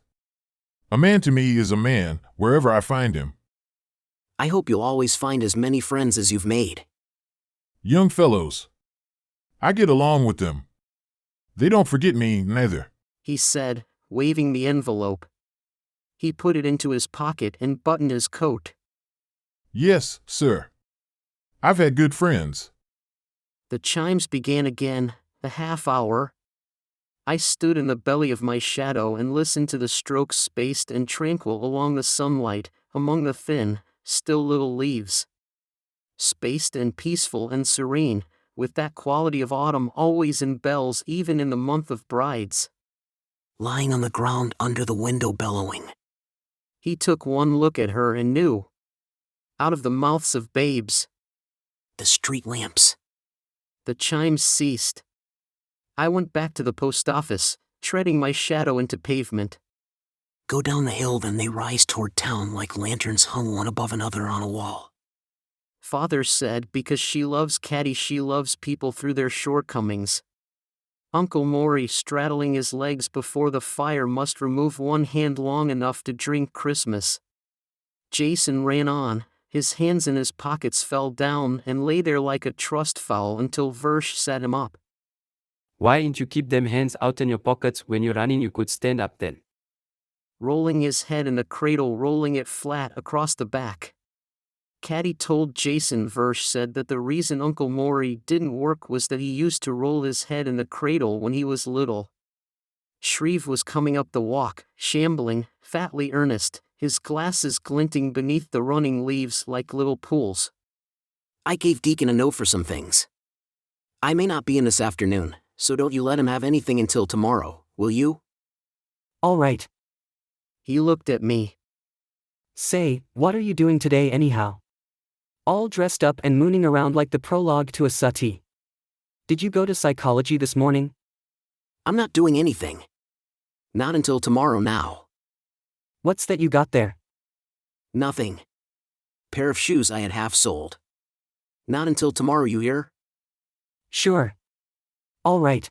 A man to me is a man, wherever I find him. I hope you'll always find as many friends as you've made. Young fellows. I get along with them. They don't forget me, neither. He said, waving the envelope. He put it into his pocket and buttoned his coat. Yes, sir. I've had good friends. The chimes began again, the half hour. I stood in the belly of my shadow and listened to the strokes spaced and tranquil along the sunlight, among the thin, still little leaves. Spaced and peaceful and serene, with that quality of autumn always in bells even in the month of brides. Lying on the ground under the window bellowing. He took one look at her and knew. Out of the mouths of babes. The street lamps. The chimes ceased. I went back to the post office, treading my shadow into pavement. Go down the hill, then they rise toward town like lanterns hung one above another on a wall. Father said because she loves Caddy, she loves people through their shortcomings. Uncle Maury, straddling his legs before the fire, must remove one hand long enough to drink Christmas. Jason ran on, his hands in his pockets fell down and lay there like a trust fowl until Versh sat him up. Why didn't you keep them hands out in your pockets when you're running? You could stand up then. Rolling his head in the cradle, rolling it flat across the back. Caddy told Jason. Versh said that the reason Uncle Maury didn't work was that he used to roll his head in the cradle when he was little. Shreve was coming up the walk, shambling, fatly earnest, his glasses glinting beneath the running leaves like little pools. I gave Deacon a note for some things. I may not be in this afternoon, so don't you let him have anything until tomorrow, will you? All right. He looked at me. Say, what are you doing today anyhow? All dressed up and mooning around like the prologue to a suttee. Did you go to psychology this morning? I'm not doing anything. Not until tomorrow now. What's that you got there? Nothing. Pair of shoes I had half sold. Not until tomorrow, you hear? Sure. All right.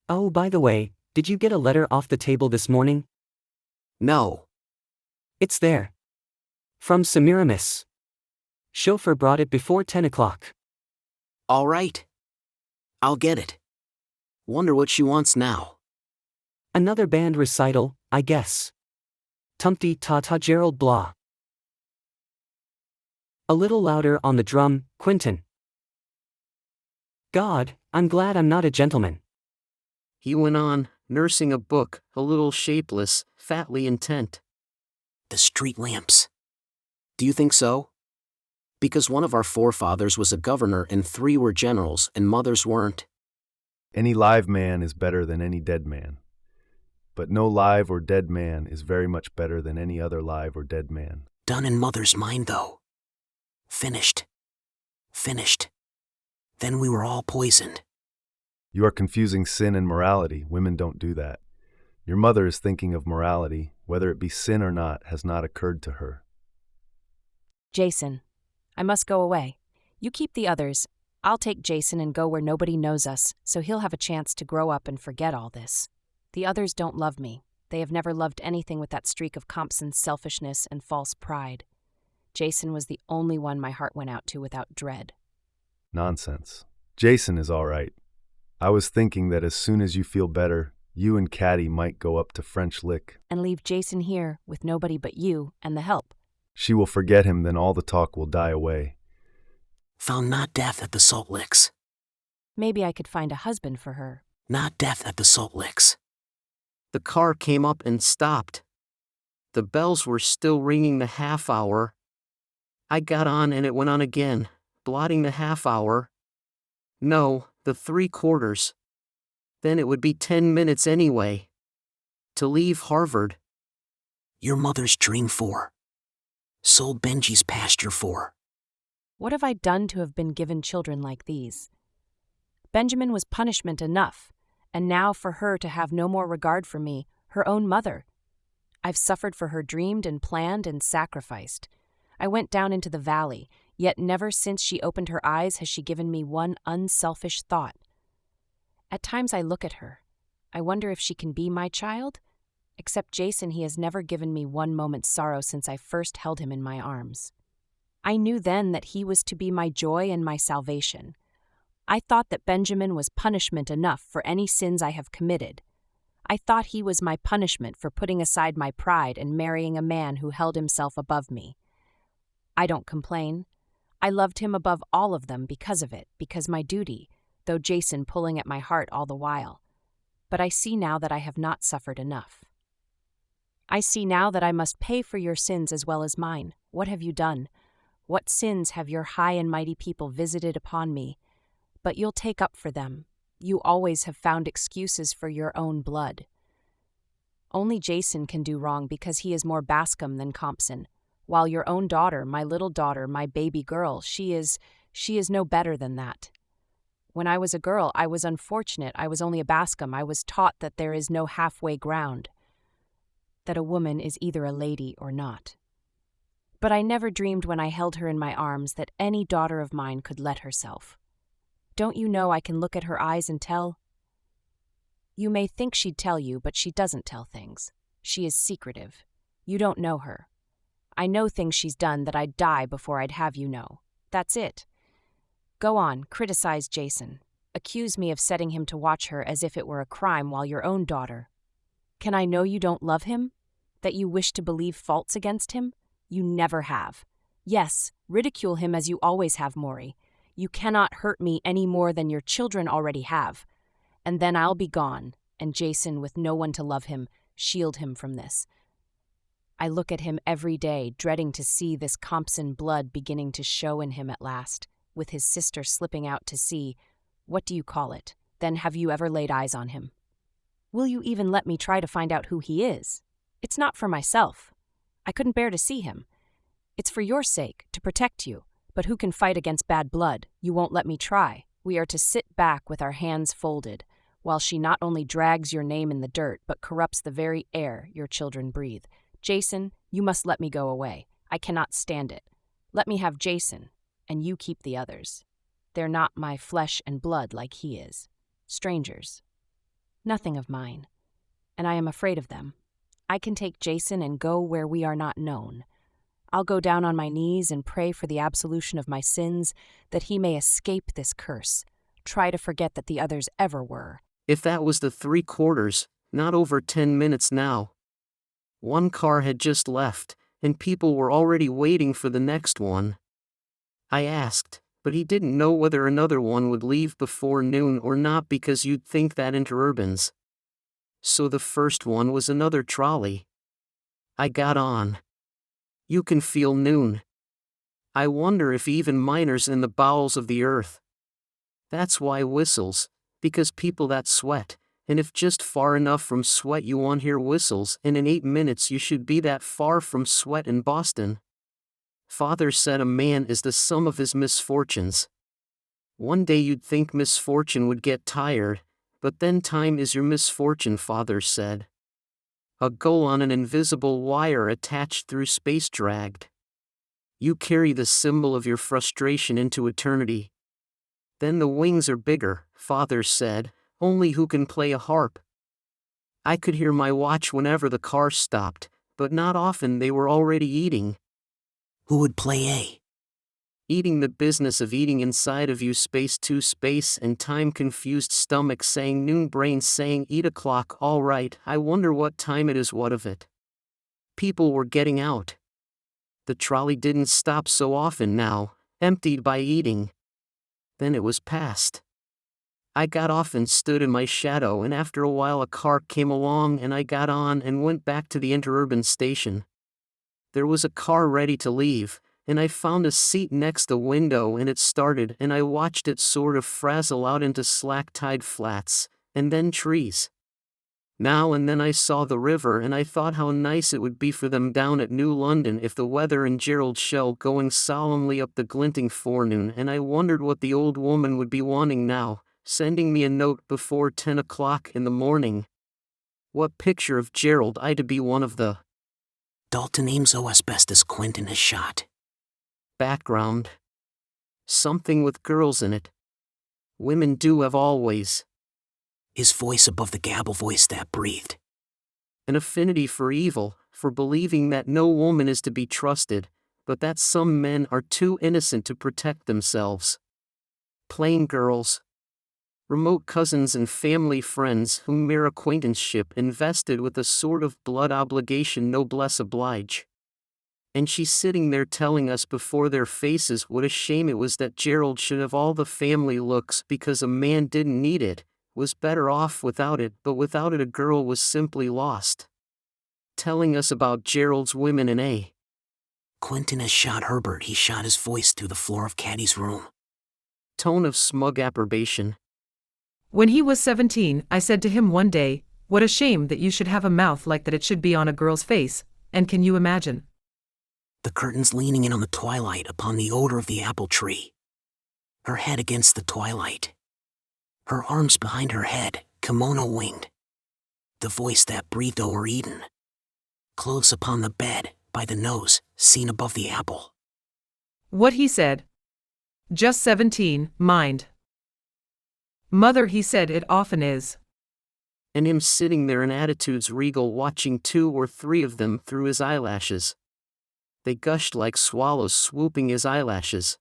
Oh, by the way, did you get a letter off the table this morning? No. It's there. From Semiramis. Chauffeur brought it before 10 o'clock. All right. I'll get it. Wonder what she wants now. Another band recital, I guess. Tumpty ta-ta Gerald blah. A little louder on the drum, Quentin. God, I'm glad I'm not a gentleman. He went on, nursing a book, a little shapeless, fatly intent. The street lamps. Do you think so? Because one of our forefathers was a governor and 3 were generals and mothers weren't. Any live man is better than any dead man. But no live or dead man is very much better than any other live or dead man. Done in mother's mind, though. Finished. Finished. Then we were all poisoned. You are confusing sin and morality. Women don't do that. Your mother is thinking of morality. Whether it be sin or not has not occurred to her. Jason, I must go away. You keep the others. I'll take Jason and go where nobody knows us, so he'll have a chance to grow up and forget all this. The others don't love me. They have never loved anything with that streak of Compson's selfishness and false pride. Jason was the only one my heart went out to without dread. Nonsense. Jason is all right. I was thinking that as soon as you feel better, you and Caddy might go up to French Lick. And leave Jason here with nobody but you and the help. She will forget him, then all the talk will die away. Found not death at the Salt Licks. Maybe I could find a husband for her. Not death at the Salt Licks. The car came up and stopped. The bells were still ringing the half hour. I got on and it went on again, blotting the half hour. No, the 3/4. Then it would be 10 minutes anyway. To leave Harvard. Your mother's dream for. Sold Benji's pasture for. What have I done to have been given children like these? Benjamin was punishment enough, and now for her to have no more regard for me, her own mother. I've suffered for her, dreamed and planned and sacrificed. I went down into the valley, yet never since she opened her eyes has she given me one unselfish thought. At times I look at her. I wonder if she can be my child? Except Jason, he has never given me one moment's sorrow since I first held him in my arms. I knew then that he was to be my joy and my salvation. I thought that Benjamin was punishment enough for any sins I have committed. I thought he was my punishment for putting aside my pride and marrying a man who held himself above me. I don't complain. I loved him above all of them because of it, because my duty, though Jason pulling at my heart all the while. But I see now that I have not suffered enough. I see now that I must pay for your sins as well as mine. What have you done? What sins have your high and mighty people visited upon me? But you'll take up for them. You always have found excuses for your own blood. Only Jason can do wrong because he is more Bascom than Compson, while your own daughter, my little daughter, my baby girl, she is no better than that. When I was a girl, I was unfortunate. I was only a Bascom. I was taught that there is no halfway ground, that a woman is either a lady or not. But I never dreamed when I held her in my arms that any daughter of mine could let herself. Don't you know I can look at her eyes and tell? You may think she'd tell you, but she doesn't tell things. She is secretive. You don't know her. I know things she's done that I'd die before I'd have you know. That's it. Go on, criticize Jason. Accuse me of setting him to watch her as if it were a crime while your own daughter. Can I know you don't love him? That you wish to believe faults against him? You never have. Yes, ridicule him as you always have, Maury. You cannot hurt me any more than your children already have. And then I'll be gone, and Jason, with no one to love him, shield him from this. I look at him every day, dreading to see this Compson blood beginning to show in him at last, with his sister slipping out to sea. What do you call it? Then have you ever laid eyes on him? Will you even let me try to find out who he is? It's not for myself. I couldn't bear to see him. It's for your sake, to protect you. But who can fight against bad blood? You won't let me try. We are to sit back with our hands folded, while she not only drags your name in the dirt, but corrupts the very air your children breathe. Jason, you must let me go away. I cannot stand it. Let me have Jason, and you keep the others. They're not my flesh and blood like he is. Strangers. Nothing of mine. And I am afraid of them. I can take Jason and go where we are not known. I'll go down on my knees and pray for the absolution of my sins, that he may escape this curse. Try to forget that the others ever were. If that was the 3/4, not over 10 minutes now. One car had just left, and people were already waiting for the next one. I asked, but he didn't know whether another one would leave before noon or not, because you'd think that interurbans. So the first one was another trolley. I got on. You can feel noon. I wonder if even miners in the bowels of the earth. That's why whistles, because people that sweat, and if just far enough from sweat you won't hear whistles, and in 8 minutes you should be that far from sweat in Boston. Father said a man is the sum of his misfortunes. One day you'd think misfortune would get tired, but then time is your misfortune, Father said. A goal on an invisible wire attached through space dragged. You carry the symbol of your frustration into eternity. Then the wings are bigger, Father said, only who can play a harp. I could hear my watch whenever the car stopped, but not often. They were already eating. Who would play A? Eating, the business of eating inside of you, space to space and time, confused stomach saying noon, brain saying 8 o'clock, all right, I wonder what time it is, what of it? People were getting out. The trolley didn't stop so often now, emptied by eating. Then it was past. I got off and stood in my shadow, and after a while a car came along and I got on and went back to the interurban station. There was a car ready to leave, and I found a seat next the window, and it started, and I watched it sort of frazzle out into slack-tide flats, and then trees. Now and then I saw the river, and I thought how nice it would be for them down at New London if the weather and Gerald Shell going solemnly up the glinting forenoon, and I wondered what the old woman would be wanting now, sending me a note before 10 o'clock in the morning. What picture of Gerald I to be one of the Dalton Ames asbestos Quentin has shot. Background. Something with girls in it. Women do have always. His voice above the gabble voice that breathed. An affinity for evil, for believing that no woman is to be trusted, but that some men are too innocent to protect themselves. Plain girls. Remote cousins and family friends whom mere acquaintanceship invested with a sort of blood obligation, noblesse oblige. And she's sitting there telling us before their faces what a shame it was that Gerald should have all the family looks because a man didn't need it, was better off without it, but without it a girl was simply lost. Telling us about Gerald's women in A. Quentin has shot Herbert. He shot his voice through the floor of Caddy's room. Tone of smug approbation. When he was 17, I said to him one day, "What a shame that you should have a mouth like that. It should be on a girl's face." And can you imagine? The curtains leaning in on the twilight upon the odor of the apple tree. Her head against the twilight. Her arms behind her head, kimono winged. The voice that breathed o'er Eden. Clothes upon the bed, by the nose, seen above the apple. What he said. Just 17, mind. Mother, he said, it often is. And him sitting there in attitudes regal, watching 2 or 3 of them through his eyelashes. They gushed like swallows swooping his eyelashes.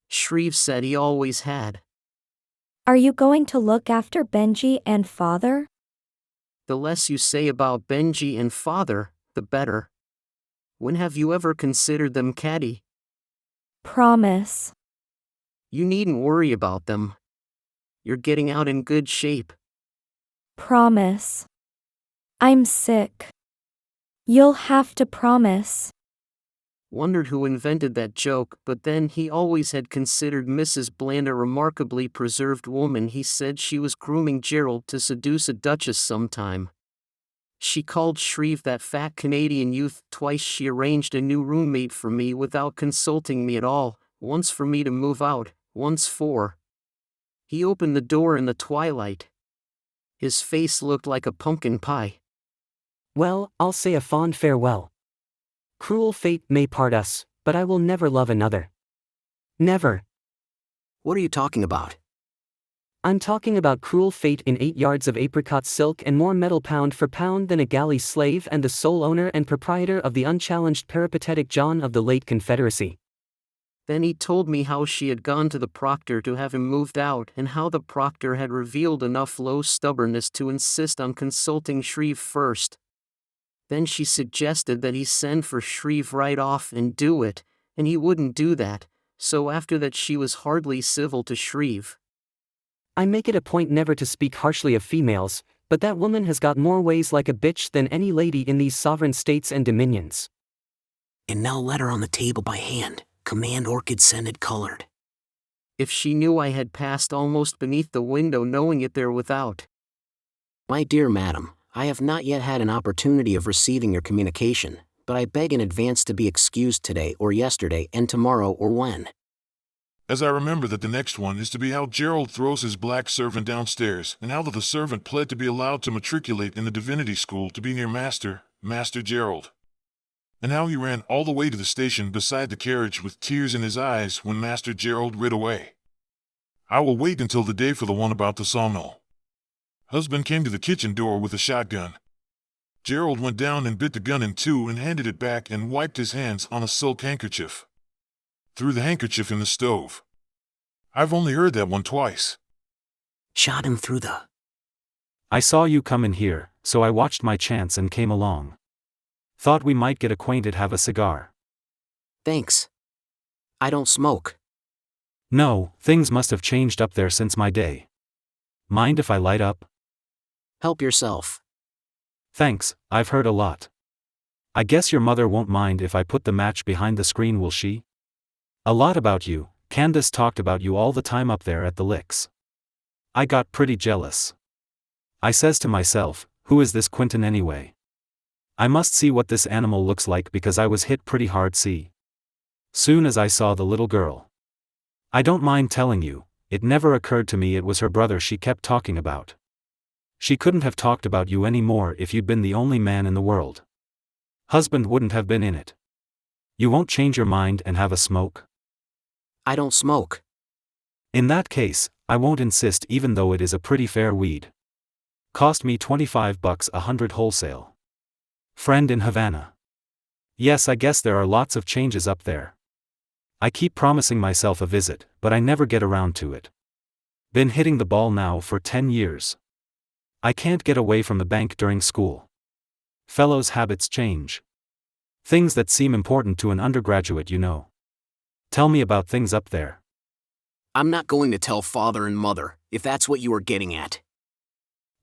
Shreve said he always had. Are you going to look after Benji and Father? The less you say about Benji and Father, the better. When have you ever considered them, Caddy? Promise. You needn't worry about them. You're getting out in good shape. Promise. I'm sick. You'll have to promise. Wondered who invented that joke, but then he always had considered Mrs. Bland a remarkably preserved woman. He said she was grooming Gerald to seduce a duchess sometime. She called Shreve that fat Canadian youth. Twice she arranged a new roommate for me without consulting me at all, once for me to move out, once for He opened the door in the twilight. His face looked like a pumpkin pie. Well, I'll say a fond farewell. Cruel fate may part us, but I will never love another. Never. What are you talking about? I'm talking about cruel fate in 8 yards of apricot silk and more metal pound for pound than a galley slave and the sole owner and proprietor of the unchallenged peripatetic John of the late Confederacy. Then he told me how she had gone to the proctor to have him moved out and how the proctor had revealed enough low stubbornness to insist on consulting Shreve first. Then she suggested that he send for Shreve right off and do it, and he wouldn't do that, so after that she was hardly civil to Shreve. I make it a point never to speak harshly of females, but that woman has got more ways like a bitch than any lady in these sovereign states and dominions. And now letter on the table by hand. Command orchid scented colored. If she knew I had passed almost beneath the window knowing it there without. My dear madam, I have not yet had an opportunity of receiving your communication, but I beg in advance to be excused today or yesterday and tomorrow or when. As I remember that the next one is to be how Gerald throws his black servant downstairs, and how that the servant pled to be allowed to matriculate in the divinity school to be near Master Gerald. And how he ran all the way to the station beside the carriage with tears in his eyes when Master Gerald rid away. I will wait until the day for the one about the sawmill. Husband came to the kitchen door with a shotgun. Gerald went down and bit the gun in two and handed it back and wiped his hands on a silk handkerchief. Threw the handkerchief in the stove. I've only heard that one twice. Shot him through the... I saw you come in here, so I watched my chance and came along. Thought we might get acquainted, have a cigar. Thanks. I don't smoke. No, things must have changed up there since my day. Mind if I light up? Help yourself. Thanks, I've heard a lot. I guess your mother won't mind if I put the match behind the screen, will she? A lot about you. Candace talked about you all the time up there at the Licks. I got pretty jealous. I says to myself, who is this Quentin anyway? I must see what this animal looks like because I was hit pretty hard. Soon as I saw the little girl. I don't mind telling you, it never occurred to me it was her brother she kept talking about. She couldn't have talked about you any more if you'd been the only man in the world. Husband wouldn't have been in it. You won't change your mind and have a smoke? I don't smoke. In that case, I won't insist even though it is a pretty fair weed. Cost me $25 100 wholesale. Friend in Havana. Yes, I guess there are lots of changes up there. I keep promising myself a visit, but I never get around to it. Been hitting the ball now for 10 years. I can't get away from the bank during school. Fellows' habits change. Things that seem important to an undergraduate, you know. Tell me about things up there. I'm not going to tell father and mother, if that's what you are getting at.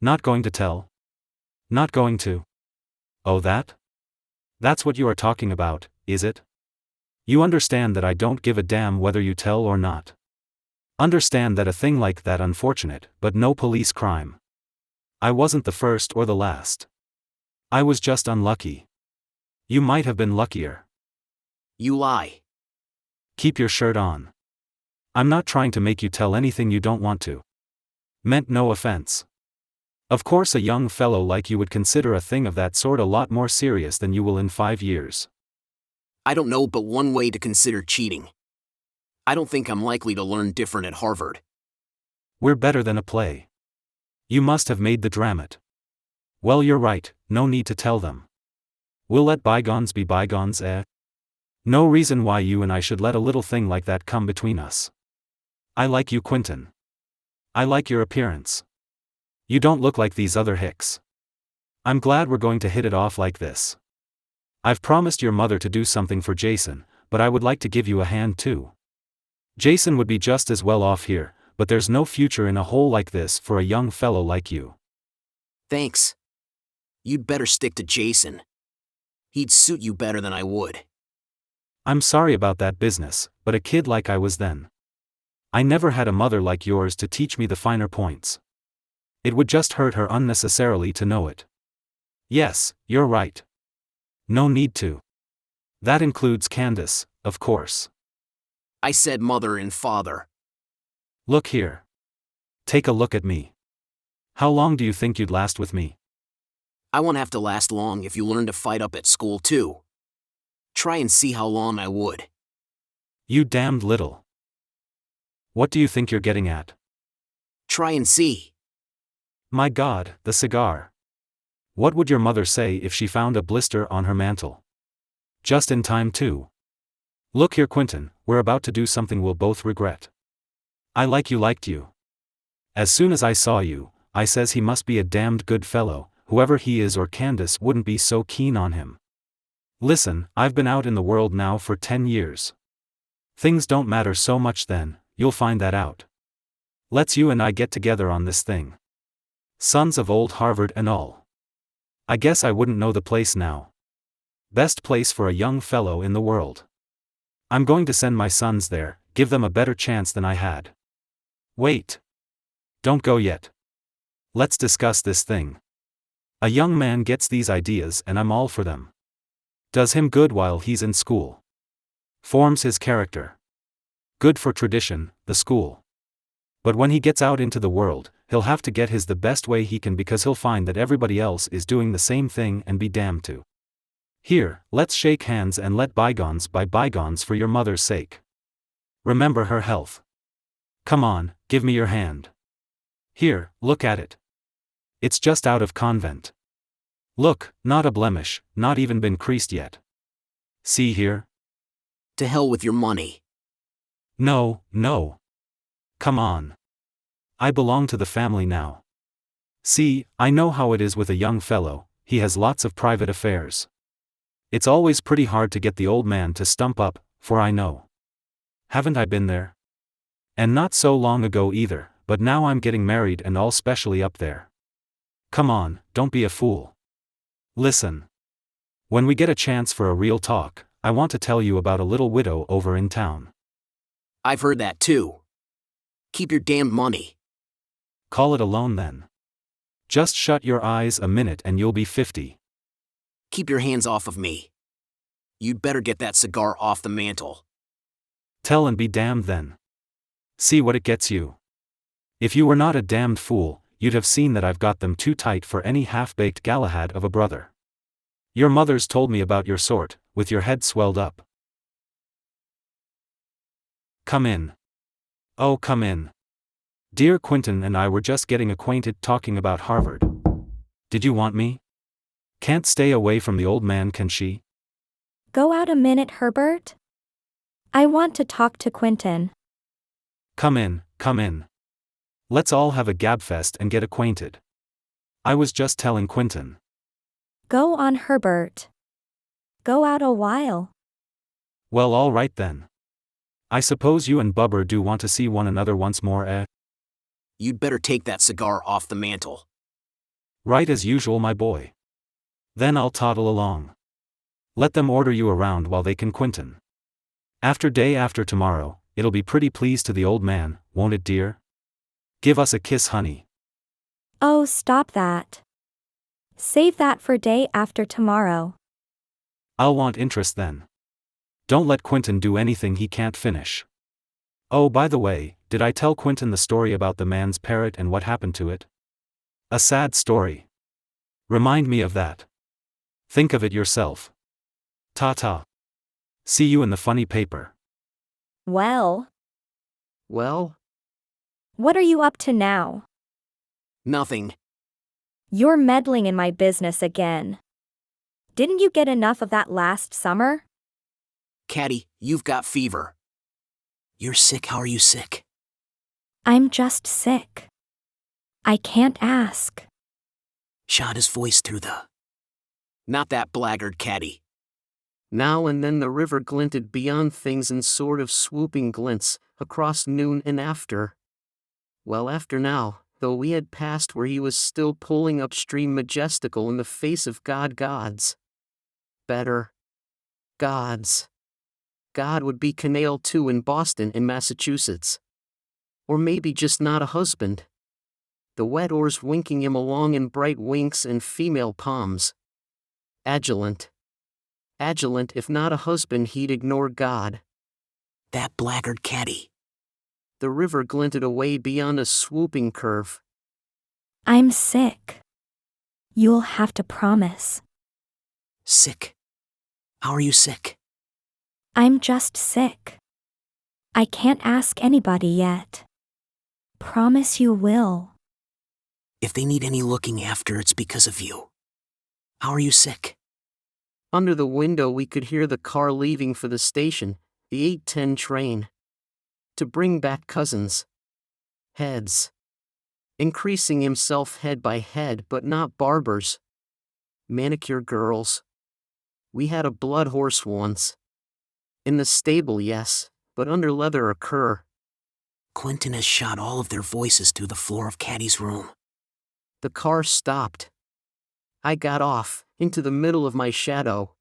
Not going to tell? Not going to? Oh, that? That's what you are talking about, is it? You understand that I don't give a damn whether you tell or not. Understand that a thing like that unfortunate, but no police crime. I wasn't the first or the last. I was just unlucky. You might have been luckier. You lie. Keep your shirt on. I'm not trying to make you tell anything you don't want to. Meant no offense. Of course a young fellow like you would consider a thing of that sort a lot more serious than you will in 5 years. I don't know but one way to consider cheating. I don't think I'm likely to learn different at Harvard. We're better than a play. You must have made the dramat. Well, you're right, no need to tell them. We'll let bygones be bygones, eh? No reason why you and I should let a little thing like that come between us. I like you, Quentin. I like your appearance. You don't look like these other hicks. I'm glad we're going to hit it off like this. I've promised your mother to do something for Jason, but I would like to give you a hand too. Jason would be just as well off here, but there's no future in a hole like this for a young fellow like you. Thanks. You'd better stick to Jason. He'd suit you better than I would. I'm sorry about that business, but a kid like I was then. I never had a mother like yours to teach me the finer points. It would just hurt her unnecessarily to know it. Yes, you're right. No need to. That includes Candace, of course. I said mother and father. Look here. Take a look at me. How long do you think you'd last with me? I won't have to last long if you learn to fight up at school too. Try and see how long I would. You damned little. What do you think you're getting at? Try and see. My God, the cigar. What would your mother say if she found a blister on her mantle? Just in time too. Look here, Quentin, we're about to do something we'll both regret. I liked you. As soon as I saw you, I says he must be a damned good fellow, whoever he is, or Candace wouldn't be so keen on him. Listen, I've been out in the world now for 10 years. Things don't matter so much then, you'll find that out. Let's you and I get together on this thing. Sons of old Harvard and all. I guess I wouldn't know the place now. Best place for a young fellow in the world. I'm going to send my sons there, give them a better chance than I had. Wait. Don't go yet. Let's discuss this thing. A young man gets these ideas and I'm all for them. Does him good while he's in school. Forms his character. Good for tradition, the school. But when he gets out into the world, he'll have to get his the best way he can, because he'll find that everybody else is doing the same thing and be damned to. Here, let's shake hands and let bygones be bygones for your mother's sake. Remember her health. Come on, give me your hand. Here, look at it. It's just out of convent. Look, not a blemish, not even been creased yet. See here? To hell with your money. No. Come on. I belong to the family now. See, I know how it is with a young fellow, he has lots of private affairs. It's always pretty hard to get the old man to stump up, for I know. Haven't I been there? And not so long ago either, but now I'm getting married and all specially up there. Come on, don't be a fool. Listen. When we get a chance for a real talk, I want to tell you about a little widow over in town. I've heard that too. Keep your damned money. Call it a loan then. Just shut your eyes a minute and you'll be 50. Keep your hands off of me. You'd better get that cigar off the mantle. Tell and be damned then. See what it gets you. If you were not a damned fool, you'd have seen that I've got them too tight for any half-baked Galahad of a brother. Your mother's told me about your sort, with your head swelled up. Come in. Oh, come in. Dear Quentin and I were just getting acquainted talking about Harvard. Did you want me? Can't stay away from the old man, can she? Go out a minute, Herbert. I want to talk to Quentin. Come in. Let's all have a gabfest and get acquainted. I was just telling Quentin. Go on, Herbert. Go out a while. Well, all right then. I suppose you and Bubber do want to see one another once more, eh? You'd better take that cigar off the mantle. Right as usual, my boy. Then I'll toddle along. Let them order you around while they can, Quentin. Day after tomorrow, it'll be pretty pleased to the old man, won't it, dear? Give us a kiss, honey. Oh, stop that. Save that for day after tomorrow. I'll want interest then. Don't let Quentin do anything he can't finish. Oh, by the way, did I tell Quentin the story about the man's parrot and what happened to it? A sad story. Remind me of that. Think of it yourself. Ta-ta. See you in the funny paper. Well? What are you up to now? Nothing. You're meddling in my business again. Didn't you get enough of that last summer? Caddy, you've got fever. You're sick. How are you sick? I'm just sick. I can't ask. Shot his voice through the... Not that blackguard, Caddy. Now and then the river glinted beyond things in sort of swooping glints, across noon and after. Well, after now, though we had passed where he was still pulling upstream majestical in the face of gods. Better. Gods. God would be canal too in Boston and Massachusetts. Or maybe just not a husband. The wet oars winking him along in bright winks and female palms. Agilant, if not a husband he'd ignore God. That blackguard Caddy. The river glinted away beyond a swooping curve. I'm sick. You'll have to promise. Sick? How are you sick? I'm just sick. I can't ask anybody yet. Promise you will. If they need any looking after, it's because of you. How are you sick? Under the window we could hear the car leaving for the station, the 8:10 train. To bring back cousins. Heads. Increasing himself head by head, but not barbers. Manicure girls. We had a blood horse once. In the stable, yes, but under leather a cur. Quentin has shot all of their voices through the floor of Caddy's room. The car stopped. I got off, into the middle of my shadow.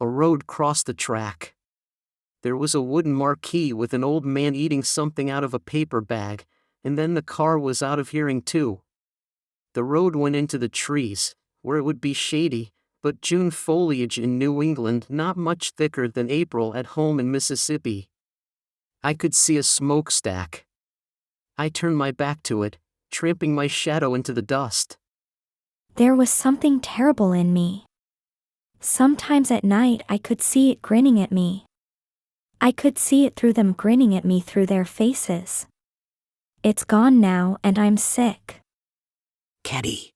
A road crossed the track. There was a wooden marquee with an old man eating something out of a paper bag, and then the car was out of hearing too. The road went into the trees, where it would be shady, but June foliage in New England not much thicker than April at home in Mississippi. I could see a smokestack. I turned my back to it, tramping my shadow into the dust. There was something terrible in me. Sometimes at night I could see it grinning at me. I could see it through them grinning at me through their faces. It's gone now and I'm sick. Caddy.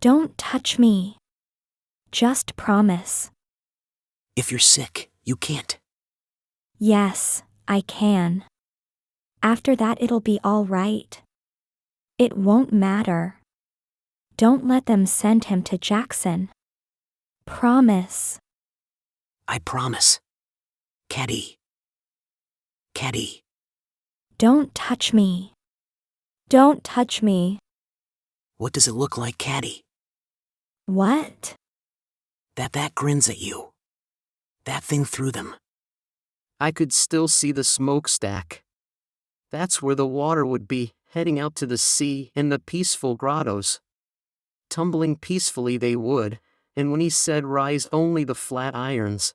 Don't touch me. Just promise. If you're sick, you can't. Yes, I can. After that it'll be all right. It won't matter. Don't let them send him to Jackson. Promise. I promise. Caddy. Caddy. Don't touch me. Don't touch me. What does it look like, Caddy? What? That grins at you. That thing through them. I could still see the smokestack. That's where the water would be, heading out to the sea and the peaceful grottos. Tumbling peacefully they would, and when he said rise only the flat irons.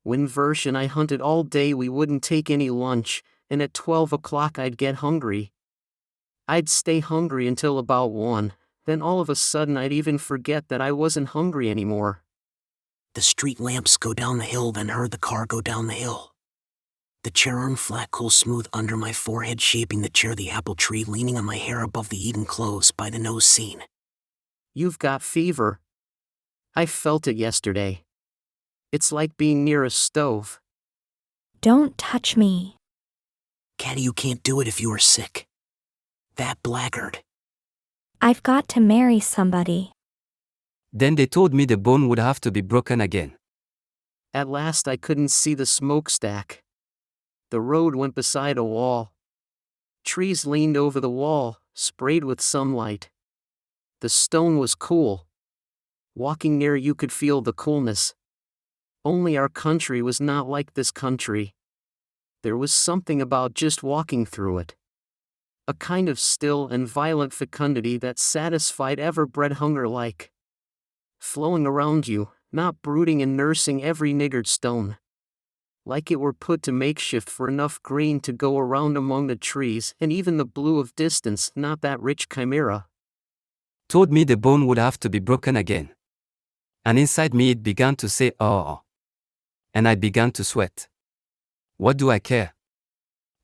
When Versh and I hunted all day we wouldn't take any lunch, and at 12 o'clock I'd get hungry. I'd stay hungry until about 1, then all of a sudden I'd even forget that I wasn't hungry anymore. The street lamps go down the hill, then heard the car go down the hill. The chair arm flat, cool, smooth under my forehead, shaping the chair, the apple tree leaning on my hair above the Eden clothes by the nose scene. You've got fever. I felt it yesterday. It's like being near a stove. Don't touch me. Caddy, you can't do it if you are sick. That blackguard. I've got to marry somebody. Then they told me the bone would have to be broken again. At last I couldn't see the smokestack. The road went beside a wall. Trees leaned over the wall, sprayed with sunlight. The stone was cool. Walking near you could feel the coolness. Only our country was not like this country. There was something about just walking through it. A kind of still and violent fecundity that satisfied ever-bred hunger like. Flowing around you, not brooding and nursing every niggard stone. Like it were put to makeshift for enough green to go around among the trees and even the blue of distance, not that rich chimera. Told me the bone would have to be broken again. And inside me it began to say, oh. And I began to sweat. What do I care?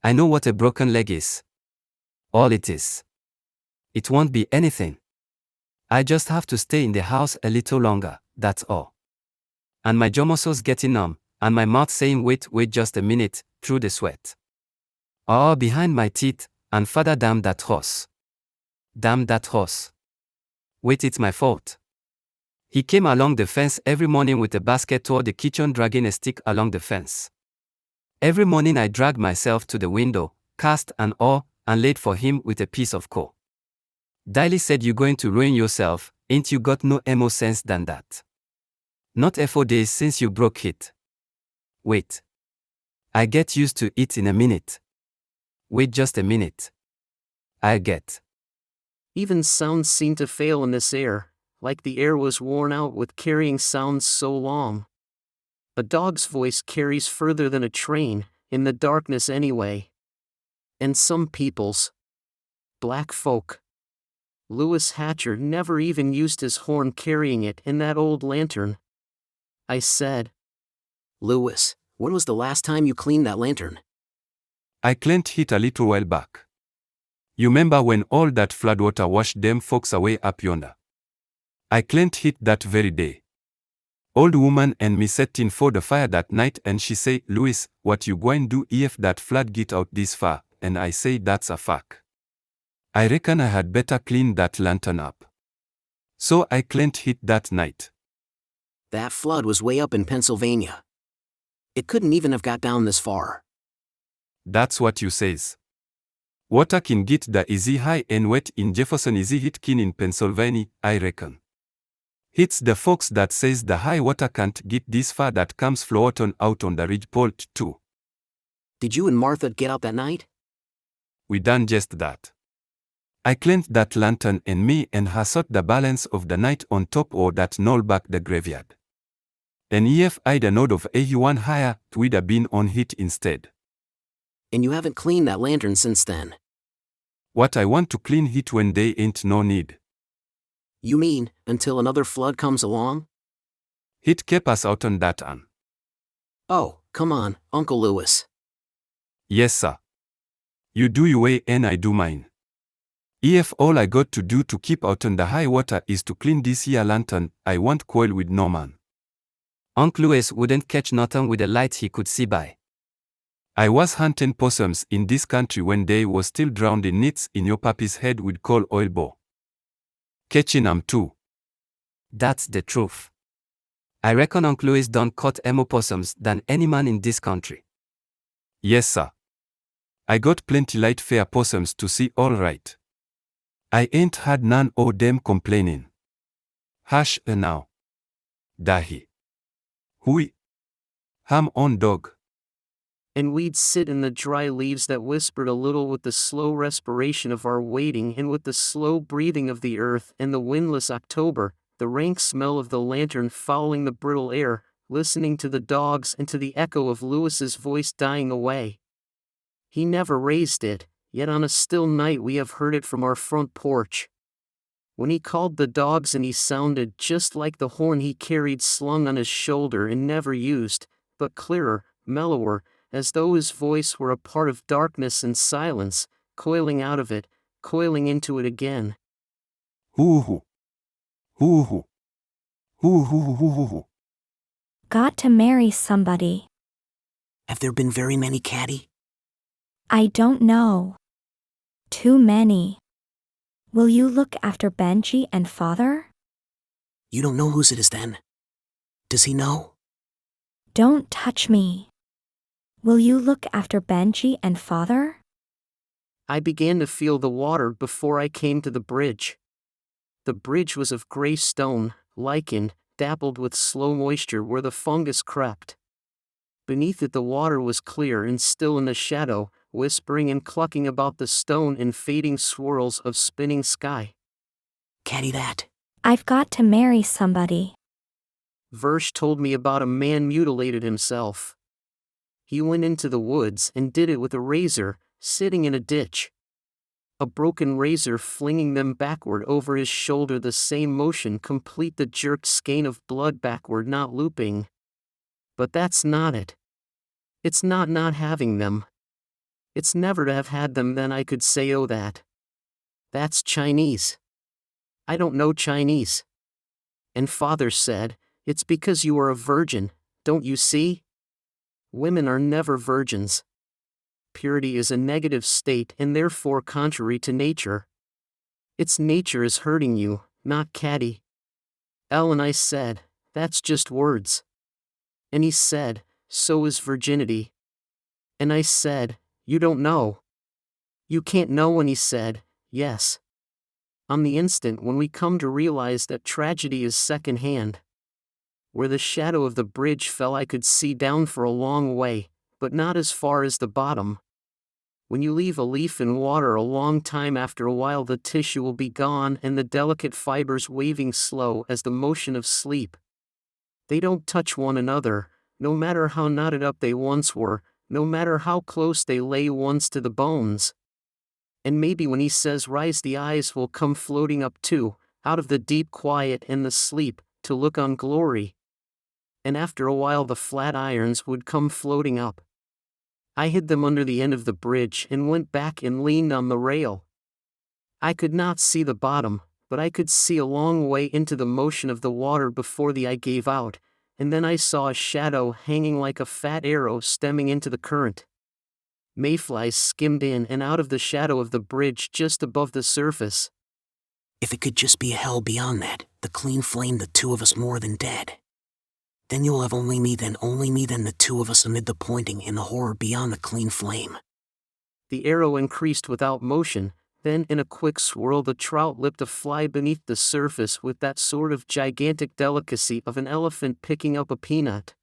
I know what a broken leg is. All it is. It won't be anything. I just have to stay in the house a little longer, that's all. And my jaw muscles getting numb, and my mouth saying wait just a minute, through the sweat. Oh, behind my teeth, and father damn that horse. Damn that horse. Wait, it's my fault. He came along the fence every morning with a basket toward the kitchen, dragging a stick along the fence. Every morning I dragged myself to the window, cast an oar, and laid for him with a piece of coal. Diley said, "You going to ruin yourself, ain't you got no more sense than that? Not a 4 days since you broke it. Wait. I get used to it in a minute. Wait just a minute. I'll get." Even sounds seemed to fail in this air, like the air was worn out with carrying sounds so long. A dog's voice carries further than a train, in the darkness anyway. And some peoples. Black folk. Lewis Hatcher never even used his horn carrying it in that old lantern. I said. Lewis, when was the last time you cleaned that lantern? I cleaned it a little while back. You remember when all that floodwater washed them folks away up yonder? I cleaned it that very day. Old woman and me sat in for the fire that night and she say, Louis, what you going do if that flood get out this far? And I say that's a fact. I reckon I had better clean that lantern up. So I cleaned it that night. That flood was way up in Pennsylvania. It couldn't even have got down this far. That's what you says. Water can get the easy high and wet in Jefferson easy hit kin in Pennsylvania, I reckon. It's the folks that says the high water can't get this far that comes floating out on the ridgepole too. Did you and Martha get out that night? We done just that. I cleaned that lantern and me and her sat the balance of the night on top of that knoll back the graveyard. And if I'd a node of 81 higher, we'd have been on hit instead. And you haven't cleaned that lantern since then? What I want to clean it when they ain't no need. You mean, until another flood comes along? It kept us out on that one. Oh, come on, Uncle Lewis. Yes, sir. You do your way and I do mine. If all I got to do to keep out on the high water is to clean this here lantern, I won't quarrel with no man. Uncle Lewis wouldn't catch nothing with a light he could see by. I was hunting possums in this country when they was still drowned in nits in your pappy's head with coal oil bow. Catching 'em too. That's the truth. I reckon Uncle Lewis done caught more possums than any man in this country. Yes, sir. I got plenty light fair possums to see all right. I ain't had none o' them complaining. Hush now. Dahi. Hui. Ham on dog. And we'd sit in the dry leaves that whispered a little with the slow respiration of our waiting and with the slow breathing of the earth and the windless October, the rank smell of the lantern fouling the brittle air, listening to the dogs and to the echo of Lewis's voice dying away. He never raised it, yet on a still night we have heard it from our front porch. When he called the dogs and he sounded just like the horn he carried slung on his shoulder and never used, but clearer, mellower, as though his voice were a part of darkness and silence, coiling out of it, coiling into it again. Hoo-hoo. Hoo-hoo. Hoo-hoo-hoo-hoo-hoo. Got to marry somebody. Have there been very many, Caddy? I don't know. Too many. Will you look after Benji and Father? You don't know whose it is then? Does he know? Don't touch me. Will you look after Benji and Father? I began to feel the water before I came to the bridge. The bridge was of gray stone, lichened, dappled with slow moisture where the fungus crept. Beneath it the water was clear and still in the shadow, whispering and clucking about the stone in fading swirls of spinning sky. Caddy that. I've got to marry somebody. Versh told me about a man mutilated himself. He went into the woods and did it with a razor, sitting in a ditch. A broken razor flinging them backward over his shoulder, the same motion complete the jerked skein of blood backward, not looping. But that's not it. It's not having them. It's never to have had them, then I could say oh that. That's Chinese. I don't know Chinese. And Father said, it's because you are a virgin, don't you see? Women are never virgins. Purity is a negative state and therefore contrary to nature. Its nature is hurting you, not Caddy. And I said, that's just words. And he said, so is virginity. And I said, you don't know. You can't know. And he said, yes. On the instant when we come to realize that tragedy is second-hand. Where the shadow of the bridge fell I could see down for a long way, but not as far as the bottom. When you leave a leaf in water a long time, after a while the tissue will be gone and the delicate fibers waving slow as the motion of sleep. They don't touch one another, no matter how knotted up they once were, no matter how close they lay once to the bones. And maybe when he says rise, the eyes will come floating up too, out of the deep quiet and the sleep, to look on glory. And after a while the flat irons would come floating up. I hid them under the end of the bridge and went back and leaned on the rail. I could not see the bottom, but I could see a long way into the motion of the water before the eye gave out, and then I saw a shadow hanging like a fat arrow stemming into the current. Mayflies skimmed in and out of the shadow of the bridge just above the surface. If it could just be a hell beyond that, the clean flame, the two of us more than dead. Then you'll have only me, then the two of us amid the pointing in the horror beyond the clean flame. The arrow increased without motion, then in a quick swirl the trout lipped a fly beneath the surface with that sort of gigantic delicacy of an elephant picking up a peanut.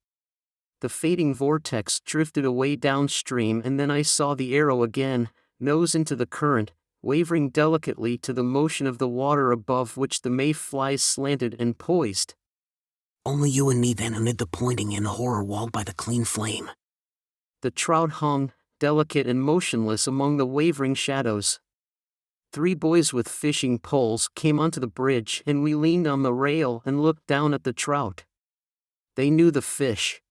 The fading vortex drifted away downstream, and then I saw the arrow again, nose into the current, wavering delicately to the motion of the water above which the mayflies slanted and poised. Only you and me then amid the pointing in the horror walled by the clean flame. The trout hung, delicate and motionless among the wavering shadows. 3 boys with fishing poles came onto the bridge, and we leaned on the rail and looked down at the trout. They knew the fish.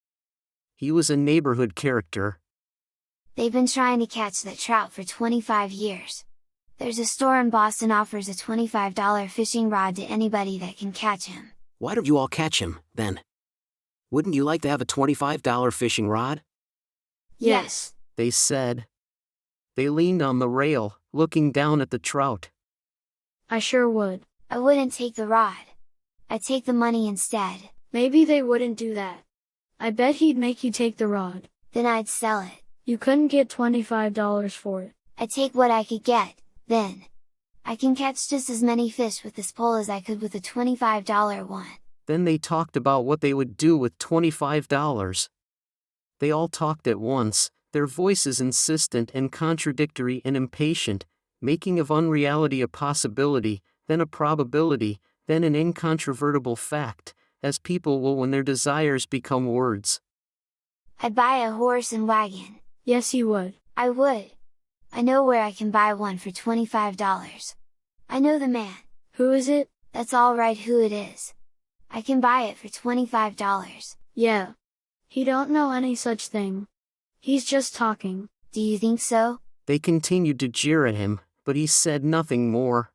He was a neighborhood character. They've been trying to catch that trout for 25 years. There's a store in Boston offers a $25 fishing rod to anybody that can catch him. Why don't you all catch him, then? Wouldn't you like to have a $25 fishing rod? Yes, they said. They leaned on the rail, looking down at the trout. I sure would. I wouldn't take the rod. I'd take the money instead. Maybe they wouldn't do that. I bet he'd make you take the rod. Then I'd sell it. You couldn't get $25 for it. I'd take what I could get, then. I can catch just as many fish with this pole as I could with a $25 one. Then they talked about what they would do with $25. They all talked at once, their voices insistent and contradictory and impatient, making of unreality a possibility, then a probability, then an incontrovertible fact, as people will when their desires become words. I'd buy a horse and wagon. Yes, you would. I would. I know where I can buy one for $25. I know the man. Who is it? That's all right, who it is. I can buy it for $25. Yeah. He don't know any such thing. He's just talking. Do you think so? They continued to jeer at him, but he said nothing more.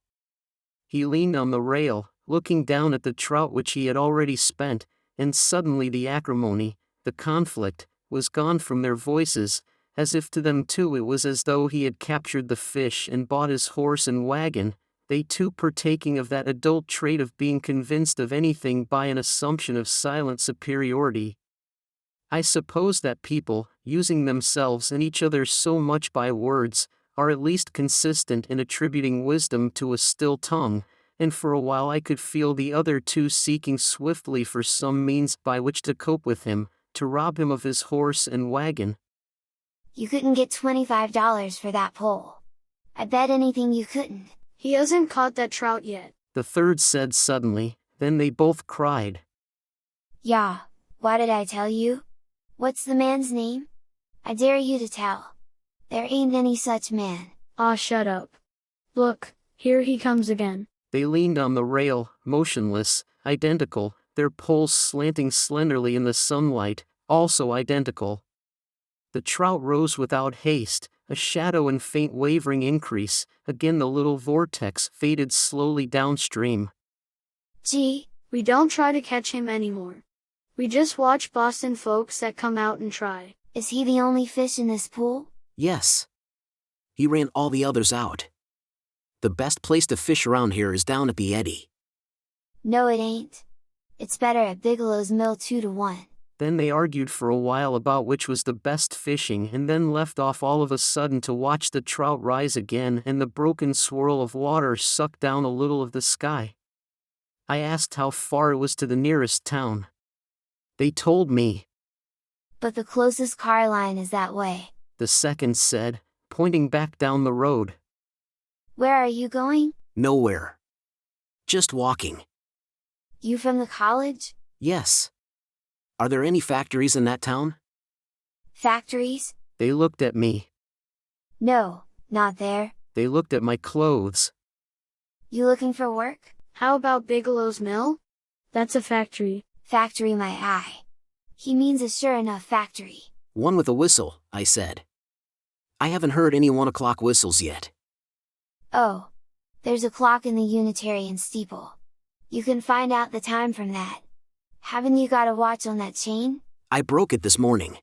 He leaned on the rail, looking down at the trout which he had already spent, and suddenly the acrimony, the conflict, was gone from their voices, as if to them too it was as though he had captured the fish and bought his horse and wagon, they too partaking of that adult trait of being convinced of anything by an assumption of silent superiority. I suppose that people, using themselves and each other so much by words, are at least consistent in attributing wisdom to a still tongue, and for a while I could feel the other two seeking swiftly for some means by which to cope with him, to rob him of his horse and wagon. You couldn't get $25 for that pole. I bet anything you couldn't. He hasn't caught that trout yet. The third said suddenly, then they both cried. Yeah, what did I tell you? What's the man's name? I dare you to tell. There ain't any such man. Ah, shut up. Look, here he comes again. They leaned on the rail, motionless, identical, their poles slanting slenderly in the sunlight, also identical. The trout rose without haste, a shadow and faint wavering increase, again the little vortex faded slowly downstream. Gee, we don't try to catch him anymore. We just watch Boston folks that come out and try. Is he the only fish in this pool? Yes. He ran all the others out. The best place to fish around here is down at the eddy. No, it ain't. It's better at Bigelow's Mill 2-1. Then they argued for a while about which was the best fishing and then left off all of a sudden to watch the trout rise again and the broken swirl of water suck down a little of the sky. I asked how far it was to the nearest town. They told me. But the closest car line is that way, the second said, pointing back down the road. Where are you going? Nowhere. Just walking. You from the college? Yes. Are there any factories in that town? Factories? They looked at me. No, not there. They looked at my clothes. You looking for work? How about Bigelow's Mill? That's a factory. Factory my eye. He means a sure enough factory. One with a whistle, I said. I haven't heard any 1 o'clock whistles yet. Oh. There's a clock in the Unitarian steeple. You can find out the time from that. Haven't you got a watch on that chain? I broke it this morning.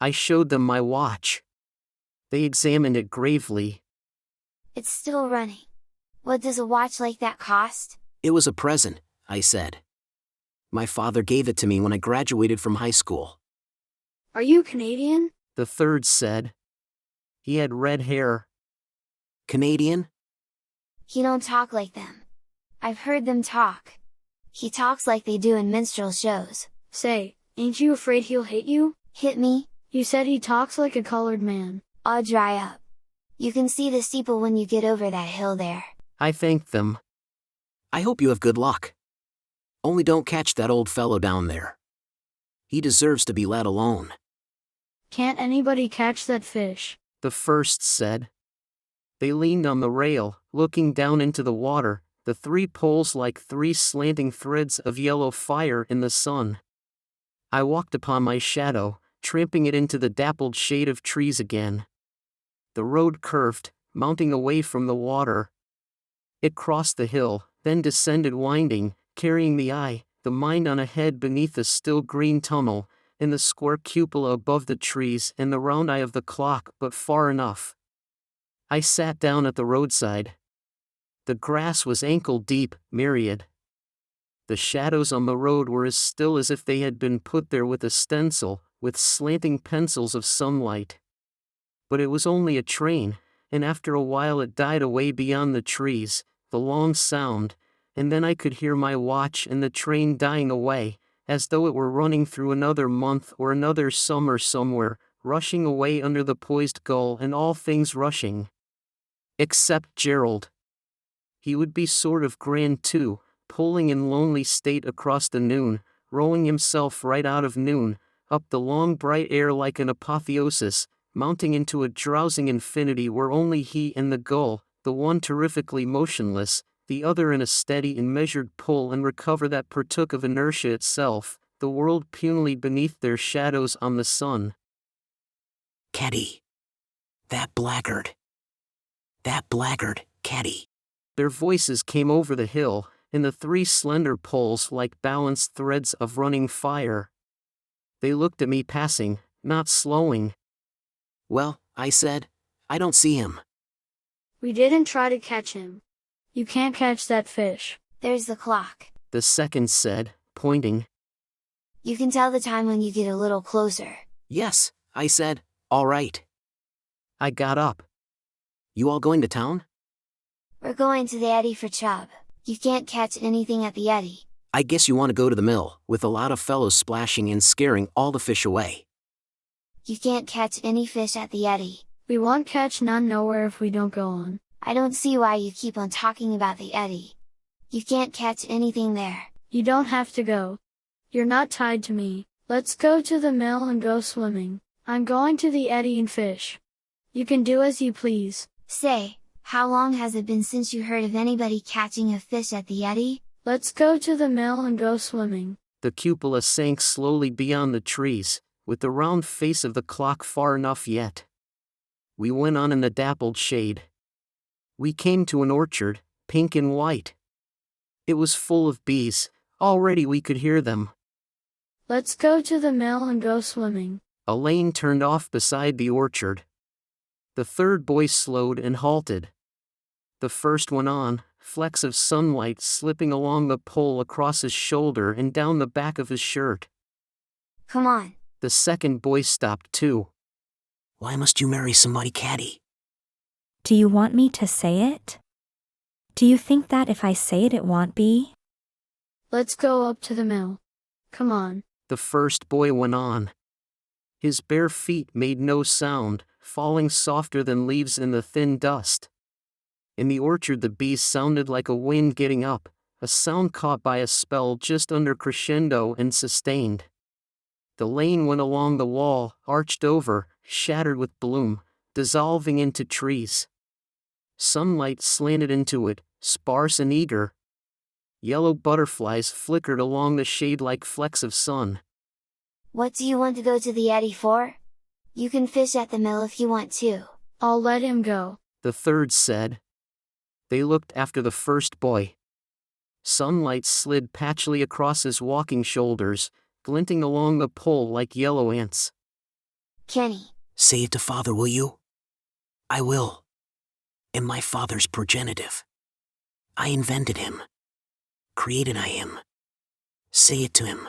I showed them my watch. They examined it gravely. It's still running. What does a watch like that cost? It was a present, I said. My father gave it to me when I graduated from high school. Are you Canadian? The third said. He had red hair. Canadian? He don't talk like them. I've heard them talk. He talks like they do in minstrel shows. Say, ain't you afraid he'll hit you? Hit me? You said he talks like a colored man. I'll dry up. You can see the steeple when you get over that hill there. I thanked them. I hope you have good luck. Only don't catch that old fellow down there. He deserves to be let alone. Can't anybody catch that fish? The first said. They leaned on the rail, looking down into the water, the 3 poles like 3 slanting threads of yellow fire in the sun. I walked upon my shadow, tramping it into the dappled shade of trees again. The road curved, mounting away from the water. It crossed the hill, then descended winding, carrying the eye, the mind on ahead beneath the still green tunnel, in the square cupola above the trees and the round eye of the clock, but far enough. I sat down at the roadside. The grass was ankle-deep, myriad. The shadows on the road were as still as if they had been put there with a stencil, with slanting pencils of sunlight. But it was only a train, and after a while it died away beyond the trees, the long sound, and then I could hear my watch and the train dying away, as though it were running through another month or another summer somewhere, rushing away under the poised gull and all things rushing. Except Gerald. He would be sort of grand too, pulling in lonely state across the noon, rolling himself right out of noon, up the long bright air like an apotheosis, mounting into a drowsing infinity where only he and the gull, the one terrifically motionless, the other in a steady and measured pull and recover that partook of inertia itself, the world punily beneath their shadows on the sun. Caddy. That blackguard, Caddy. Their voices came over the hill, in the 3 slender poles like balanced threads of running fire. They looked at me passing, not slowing. Well, I said, I don't see him. We didn't try to catch him. You can't catch that fish. There's the clock. The second said, pointing. You can tell the time when you get a little closer. Yes, I said, all right. I got up. You all going to town? We're going to the eddy for chub. You can't catch anything at the eddy. I guess you want to go to the mill, with a lot of fellows splashing and scaring all the fish away. You can't catch any fish at the eddy. We won't catch none nowhere if we don't go on. I don't see why you keep on talking about the eddy. You can't catch anything there. You don't have to go. You're not tied to me. Let's go to the mill and go swimming. I'm going to the eddy and fish. You can do as you please. Say, how long has it been since you heard of anybody catching a fish at the eddy? Let's go to the mill and go swimming. The cupola sank slowly beyond the trees, with the round face of the clock far enough yet. We went on in the dappled shade. We came to an orchard, pink and white. It was full of bees, already we could hear them. Let's go to the mill and go swimming. A lane turned off beside the orchard. The third boy slowed and halted. The first went on, flecks of sunlight slipping along the pole across his shoulder and down the back of his shirt. Come on. The second boy stopped too. Why must you marry somebody, Caddy? Do you want me to say it? Do you think that if I say it won't be? Let's go up to the mill. Come on. The first boy went on. His bare feet made no sound, falling softer than leaves in the thin dust. In the orchard the bees sounded like a wind getting up, a sound caught by a spell just under crescendo and sustained. The lane went along the wall, arched over, shattered with bloom, dissolving into trees. Sunlight slanted into it, sparse and eager. Yellow butterflies flickered along the shade like flecks of sun. What do you want to go to the eddy for? You can fish at the mill if you want to. I'll let him go, the third said. They looked after the first boy. Sunlight slid patchily across his walking shoulders, glinting along the pole like yellow ants. Kenny. Say it to father, will you? I will. In my father's progenitive. I invented him. Created I him. Say it to him.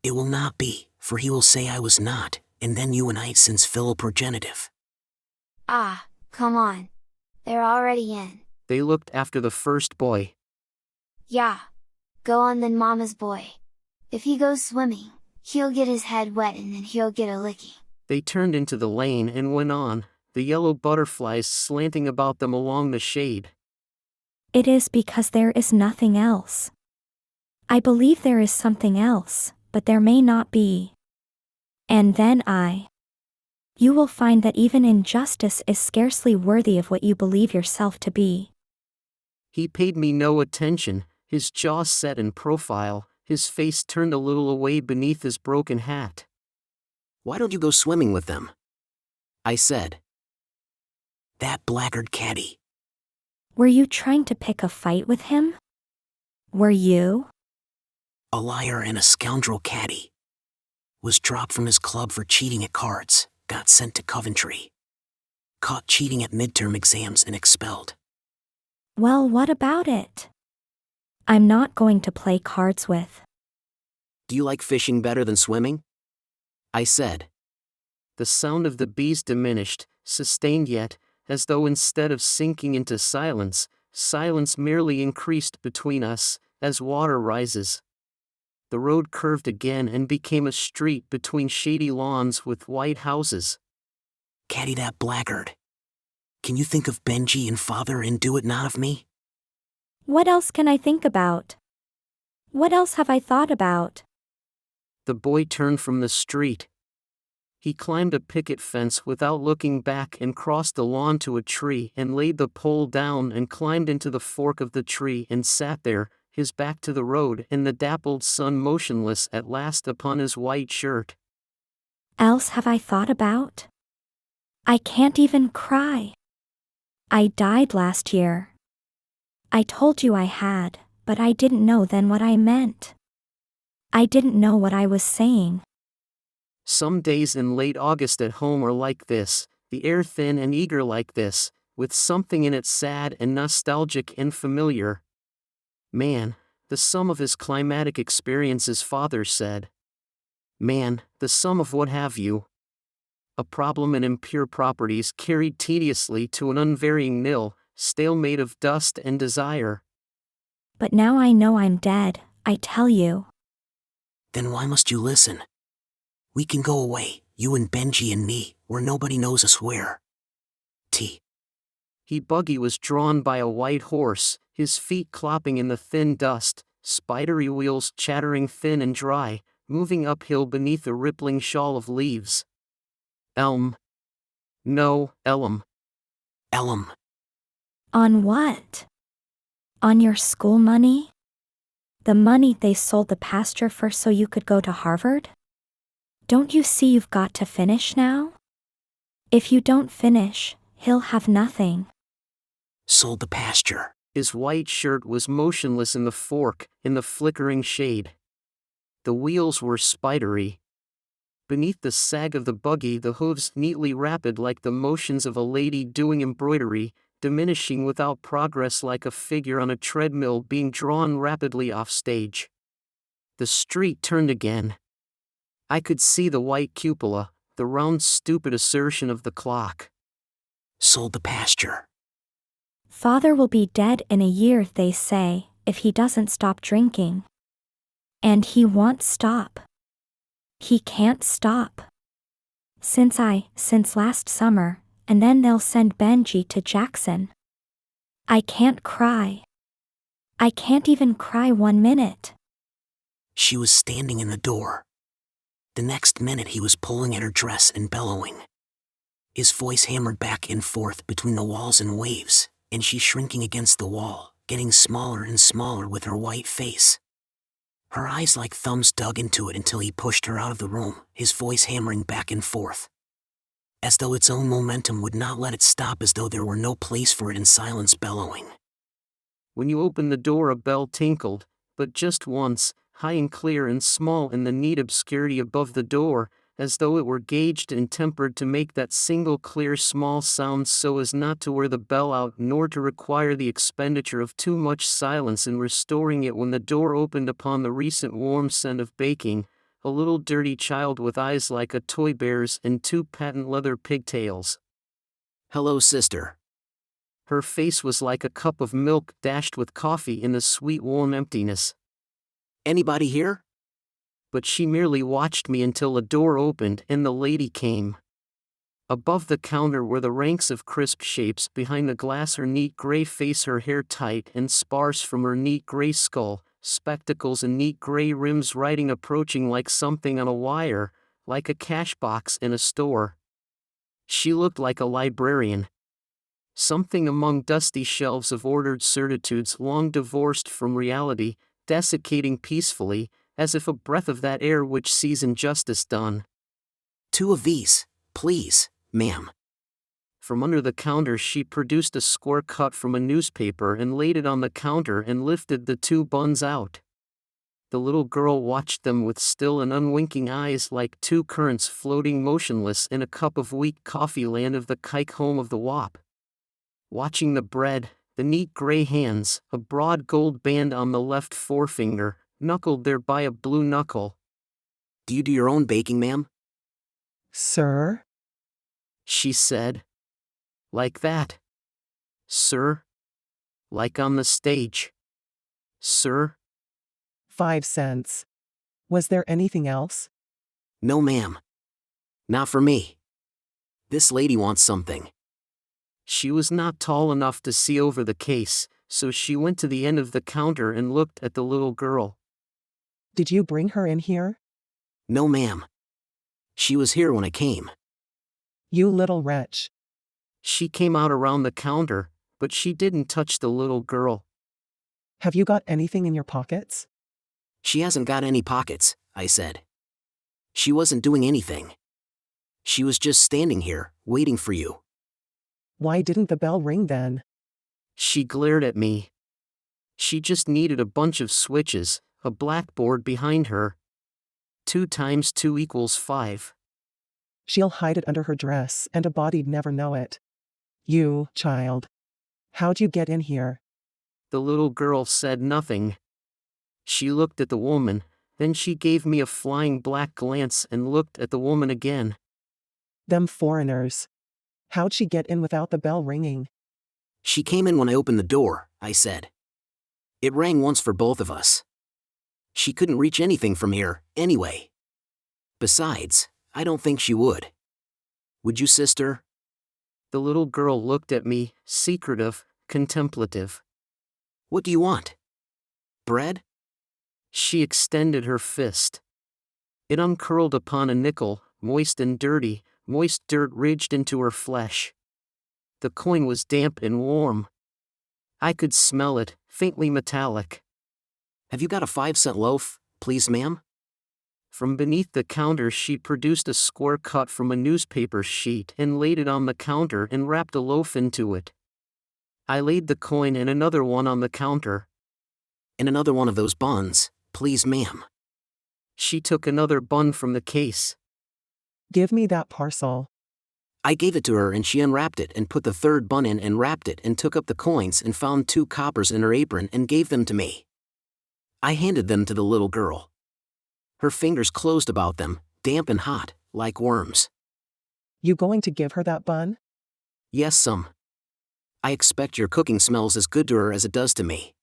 It will not be, for he will say I was not, and then you and I since philoprogenitive. Ah, come on. They're already in. They looked after the first boy. Yeah. Go on then, mama's boy. If he goes swimming, he'll get his head wet and then he'll get a licking. They turned into the lane and went on, the yellow butterflies slanting about them along the shade. It is because there is nothing else. I believe there is something else, but there may not be. And then you will find that even injustice is scarcely worthy of what you believe yourself to be. He paid me no attention, his jaw set in profile, his face turned a little away beneath his broken hat. Why don't you go swimming with them? I said. That blackguard caddy. Were you trying to pick a fight with him? Were you? A liar and a scoundrel caddy. Was dropped from his club for cheating at cards, got sent to Coventry. Caught cheating at midterm exams and expelled. Well, what about it? I'm not going to play cards with. Do you like fishing better than swimming? I said. The sound of the bees diminished, sustained yet, as though instead of sinking into silence, silence merely increased between us, as water rises. The road curved again and became a street between shady lawns with white houses. Caddy, that blackguard. Can you think of Benji and father and do it not of me? What else can I think about? What else have I thought about? The boy turned from the street. He climbed a picket fence without looking back and crossed the lawn to a tree and laid the pole down and climbed into the fork of the tree and sat there, his back to the road and the dappled sun motionless at last upon his white shirt. Else have I thought about? I can't even cry. I died last year. I told you I had, but I didn't know then what I meant. I didn't know what I was saying. Some days in late August at home are like this, the air thin and eager like this, with something in it sad and nostalgic and familiar. Man, the sum of his climatic experiences, father said. Man, the sum of what have you. A problem in impure properties carried tediously to an unvarying nil, stalemate of dust and desire. But now I know I'm dead, I tell you. Then why must you listen? We can go away, you and Benji and me, where nobody knows us where. He buggy was drawn by a white horse, his feet clopping in the thin dust, spidery wheels chattering thin and dry, moving uphill beneath a rippling shawl of leaves. Elm. No, Ellum. Ellum. On what? On your school money? The money they sold the pasture for so you could go to Harvard? Don't you see you've got to finish now? If you don't finish, he'll have nothing. Sold the pasture. His white shirt was motionless in the fork, in the flickering shade. The wheels were spidery. Beneath the sag of the buggy, the hooves neatly rapid like the motions of a lady doing embroidery, diminishing without progress like a figure on a treadmill being drawn rapidly off stage. The street turned again. I could see the white cupola, the round stupid assertion of the clock. Sold the pasture. Father will be dead in a year, they say, if he doesn't stop drinking. And he won't stop. He can't stop. Since last summer, and then they'll send Benji to Jackson. I can't cry. I can't even cry 1 minute. She was standing in the door. The next minute he was pulling at her dress and bellowing. His voice hammered back and forth between the walls and waves, and she shrinking against the wall, getting smaller and smaller with her white face. Her eyes like thumbs dug into it until he pushed her out of the room, his voice hammering back and forth. As though its own momentum would not let it stop, as though there were no place for it in silence bellowing. When you opened the door, a bell tinkled, but just once, high and clear and small in the neat obscurity above the door, as though it were gauged and tempered to make that single clear small sound so as not to wear the bell out nor to require the expenditure of too much silence in restoring it. When the door opened upon the recent warm scent of baking, a little dirty child with eyes like a toy bear's and 2 patent leather pigtails. "Hello, sister." Her face was like a cup of milk dashed with coffee in the sweet warm emptiness. "Anybody here?" But she merely watched me until a door opened and the lady came. Above the counter were the ranks of crisp shapes, behind the glass her neat gray face, her hair tight and sparse from her neat gray skull, spectacles and neat gray rims, writing approaching like something on a wire, like a cash box in a store. She looked like a librarian. Something among dusty shelves of ordered certitudes long divorced from reality, desiccating peacefully, as if a breath of that air which sees injustice done. "2 of these, please, ma'am." From under the counter she produced a square cut from a newspaper and laid it on the counter and lifted the 2 buns out. The little girl watched them with still and unwinking eyes, like 2 currants floating motionless in a cup of weak coffee land of the kike home of the wop. Watching the bread, the neat gray hands, a broad gold band on the left forefinger, knuckled there by a blue knuckle. "Do you do your own baking, ma'am?" "Sir?" she said. "Like that, sir. Like on the stage, sir." 5 cents. Was there anything else? "No, ma'am. Not for me. This lady wants something." She was not tall enough to see over the case, so she went to the end of the counter and looked at the little girl. "Did you bring her in here?" "No, ma'am. She was here when I came." "You little wretch." She came out around the counter, but she didn't touch the little girl. "Have you got anything in your pockets?" "She hasn't got any pockets," I said. "She wasn't doing anything. She was just standing here, waiting for you." "Why didn't the bell ring then?" She glared at me. She just needed a bunch of switches, a blackboard behind her. 2 times 2 equals 5. "She'll hide it under her dress and a body'd never know it. You, child. How'd you get in here?" The little girl said nothing. She looked at the woman, then she gave me a flying black glance and looked at the woman again. "Them foreigners. How'd she get in without the bell ringing?" "She came in when I opened the door," I said. "It rang once for both of us. She couldn't reach anything from here, anyway. Besides, I don't think she would. Would you, sister?" The little girl looked at me, secretive, contemplative. "What do you want? Bread?" She extended her fist. It uncurled upon a nickel, moist and dirty, moist dirt ridged into her flesh. The coin was damp and warm. I could smell it, faintly metallic. "Have you got a 5-cent loaf, please, ma'am?" From beneath the counter she produced a square cut from a newspaper sheet and laid it on the counter and wrapped a loaf into it. I laid the coin and another one on the counter. "And another one of those buns, please, ma'am." She took another bun from the case. "Give me that parcel." I gave it to her and she unwrapped it and put the 3rd bun in and wrapped it and took up the coins and found 2 coppers in her apron and gave them to me. I handed them to the little girl. Her fingers closed about them, damp and hot, like worms. "You going to give her that bun?" "Yes, some. I expect your cooking smells as good to her as it does to me."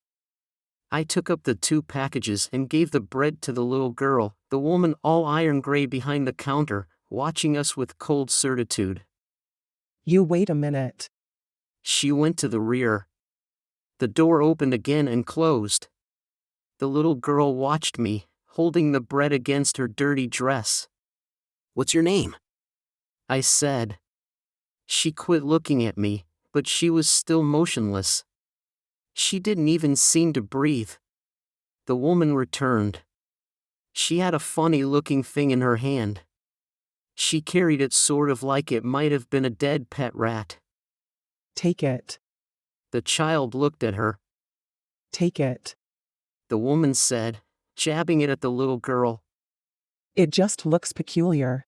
I took up the 2 packages and gave the bread to the little girl, the woman all iron gray behind the counter, watching us with cold certitude. "You wait a minute." She went to the rear. The door opened again and closed. The little girl watched me, holding the bread against her dirty dress. What's your name? I said. She quit looking at me, but she was still motionless. She didn't even seem to breathe. The woman returned. She had a funny-looking thing in her hand. She carried it sort of like it might have been a dead pet rat. Take it. The child looked at her. Take it. The woman said, jabbing it at the little girl. It just looks peculiar.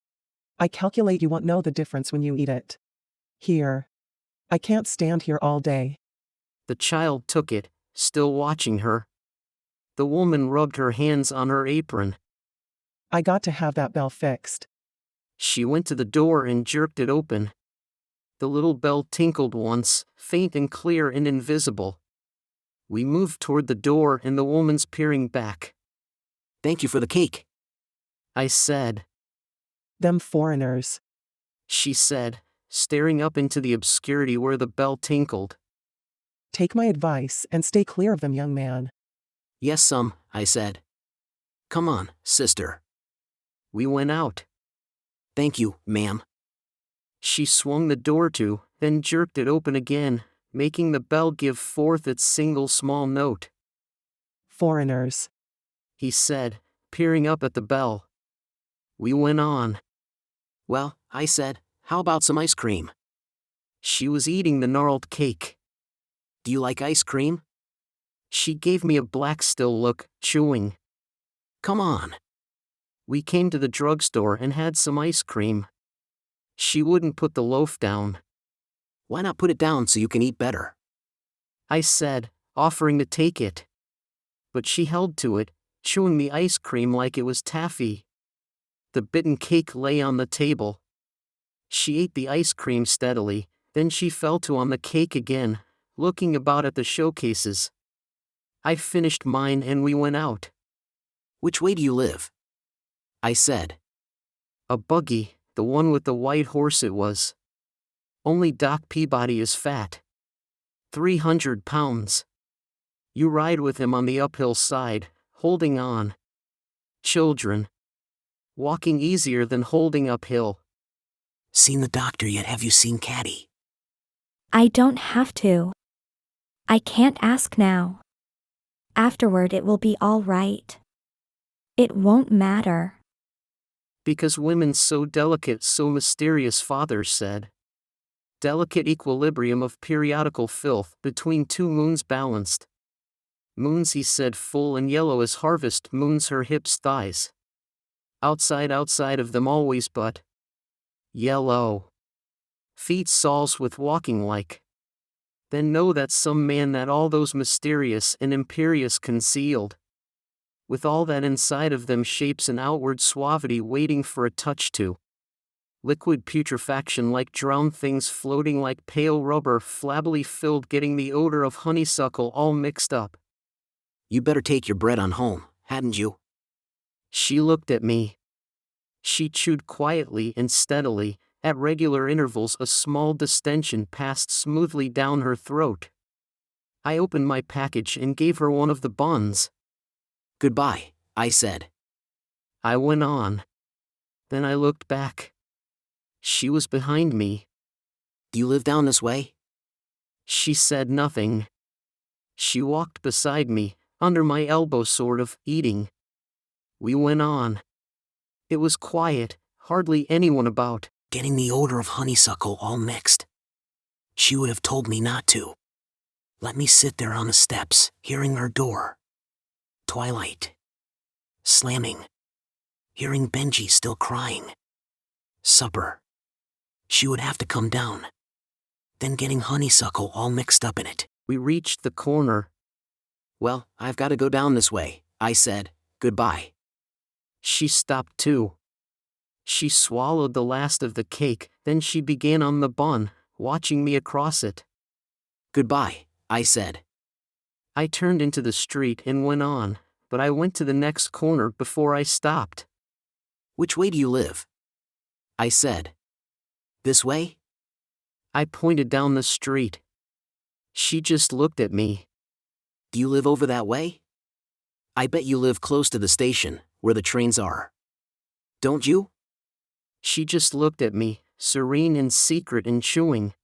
I calculate you won't know the difference when you eat it. Here. I can't stand here all day. The child took it, still watching her. The woman rubbed her hands on her apron. I got to have that bell fixed. She went to the door and jerked it open. The little bell tinkled once, faint and clear and invisible. We moved toward the door and the woman's peering back. Thank you for the cake, I said. Them foreigners, she said, staring up into the obscurity where the bell tinkled. Take my advice and stay clear of them, young man. Yes, I said. Come on, sister. We went out. Thank you, ma'am. She swung the door to, then jerked it open again, making the bell give forth its single small note. Foreigners, he said, peering up at the bell. We went on. Well, I said, how about some ice cream? She was eating the gnarled cake. Do you like ice cream? She gave me a black still look, chewing. Come on. We came to the drugstore and had some ice cream. She wouldn't put the loaf down. Why not put it down so you can eat better? I said, offering to take it. But she held to it, chewing the ice cream like it was taffy. The bitten cake lay on the table. She ate the ice cream steadily, then she fell to on the cake again, looking about at the showcases. I finished mine and we went out. Which way do you live? I said. A buggy, the one with the white horse it was. Only Doc Peabody is fat. 300 pounds. You ride with him on the uphill side, holding on. Children. Walking easier than holding uphill. Seen the doctor yet? Have you seen Caddy? I don't have to. I can't ask now. Afterward it will be all right. It won't matter. Because women's so delicate, so mysterious, father said. Delicate equilibrium of periodical filth between two moons balanced. Moons, he said, full and yellow as harvest moons, her hips, thighs. Outside of them always but yellow. Feet soles with walking like. Then know that some man that all those mysterious and imperious concealed. With all that inside of them shapes an outward suavity waiting for a touch to. Liquid putrefaction like drowned things floating like pale rubber flabbily filled getting the odor of honeysuckle all mixed up. You better take your bread on home, hadn't you? She looked at me. She chewed quietly and steadily, at regular intervals a small distension passed smoothly down her throat. I opened my package and gave her one of the buns. Goodbye, I said. I went on. Then I looked back. She was behind me. Do you live down this way? She said nothing. She walked beside me, under my elbow sort of, eating. We went on. It was quiet, hardly anyone about. Getting the odor of honeysuckle all mixed. She would have told me not to. Let me sit there on the steps, hearing her door. Twilight. Slamming. Hearing Benji still crying. Supper. She would have to come down. Then getting honeysuckle all mixed up in it. We reached the corner. Well, I've got to go down this way, I said. Goodbye. She stopped too. She swallowed the last of the cake, then she began on the bun, watching me across it. Goodbye, I said. I turned into the street and went on, but I went to the next corner before I stopped. Which way do you live? I said. This way? I pointed down the street. She just looked at me. Do you live over that way? I bet you live close to the station, where the trains are. Don't you? She just looked at me, serene and secret and chewing.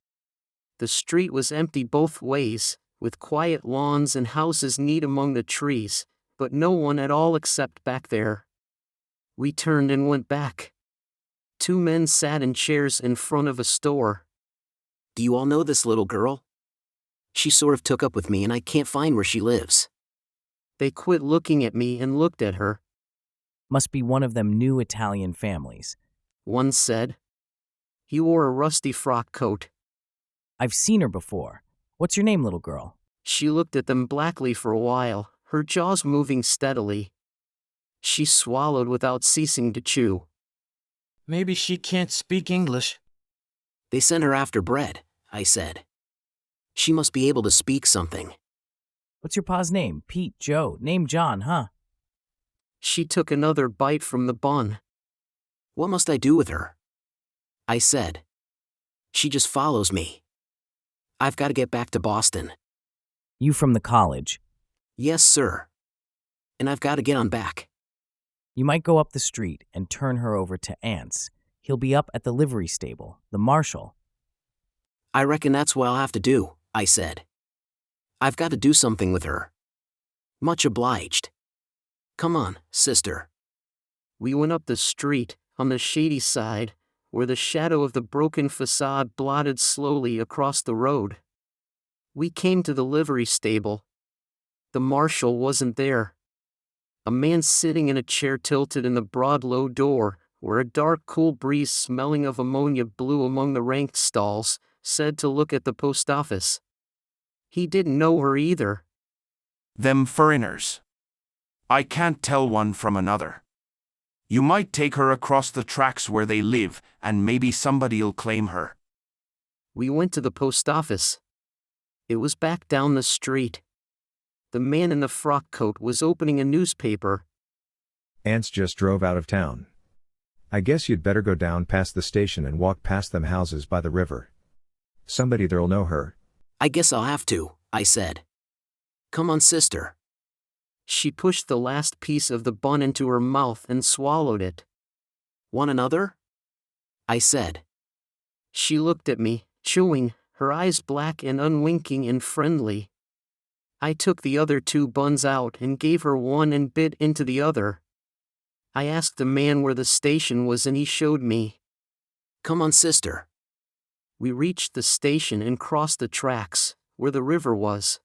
The street was empty both ways, with quiet lawns and houses neat among the trees, but no one at all except back there. We turned and went back. 2 men sat in chairs in front of a store. Do you all know this little girl? She sort of took up with me and I can't find where she lives. They quit looking at me and looked at her. Must be one of them new Italian families, one said. He wore a rusty frock coat. I've seen her before. What's your name, little girl? She looked at them blackly for a while, her jaws moving steadily. She swallowed without ceasing to chew. Maybe she can't speak English. They sent her after bread, I said. She must be able to speak something. What's your pa's name? Pete, Joe, name John, huh? She took another bite from the bun. What must I do with her? I said. She just follows me. I've got to get back to Boston. You from the college? Yes, sir. And I've got to get on back. You might go up the street and turn her over to Ants. He'll be up at the livery stable, the marshal. I reckon that's what I'll have to do, I said. I've got to do something with her. Much obliged. Come on, sister. We went up the street, on the shady side, where the shadow of the broken facade blotted slowly across the road. We came to the livery stable. The marshal wasn't there. A man sitting in a chair tilted in the broad low door, where a dark cool breeze smelling of ammonia blew among the ranked stalls, said to look at the post office. He didn't know her either. Them foreigners. I can't tell one from another. You might take her across the tracks where they live, and maybe somebody'll claim her. We went to the post office. It was back down the street. The man in the frock coat was opening a newspaper. Ants just drove out of town. I guess you'd better go down past the station and walk past them houses by the river. Somebody there'll know her. I guess I'll have to, I said. Come on, sister. She pushed the last piece of the bun into her mouth and swallowed it. Want another? I said. She looked at me, chewing, her eyes black and unwinking and friendly. I took the other 2 buns out and gave her one and bit into the other. I asked the man where the station was and he showed me. Come on, sister. We reached the station and crossed the tracks, where the river was.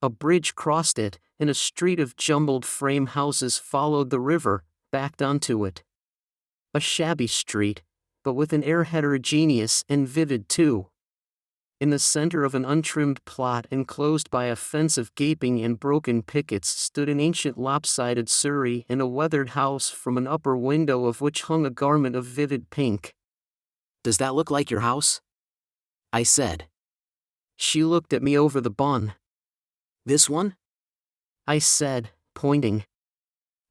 A bridge crossed it, and a street of jumbled frame houses followed the river, backed onto it. A shabby street, but with an air heterogeneous and vivid too. In the center of an untrimmed plot enclosed by a fence of gaping and broken pickets stood an ancient lopsided surrey and a weathered house from an upper window of which hung a garment of vivid pink. Does that look like your house? I said. She looked at me over the bun. This one? I said, pointing.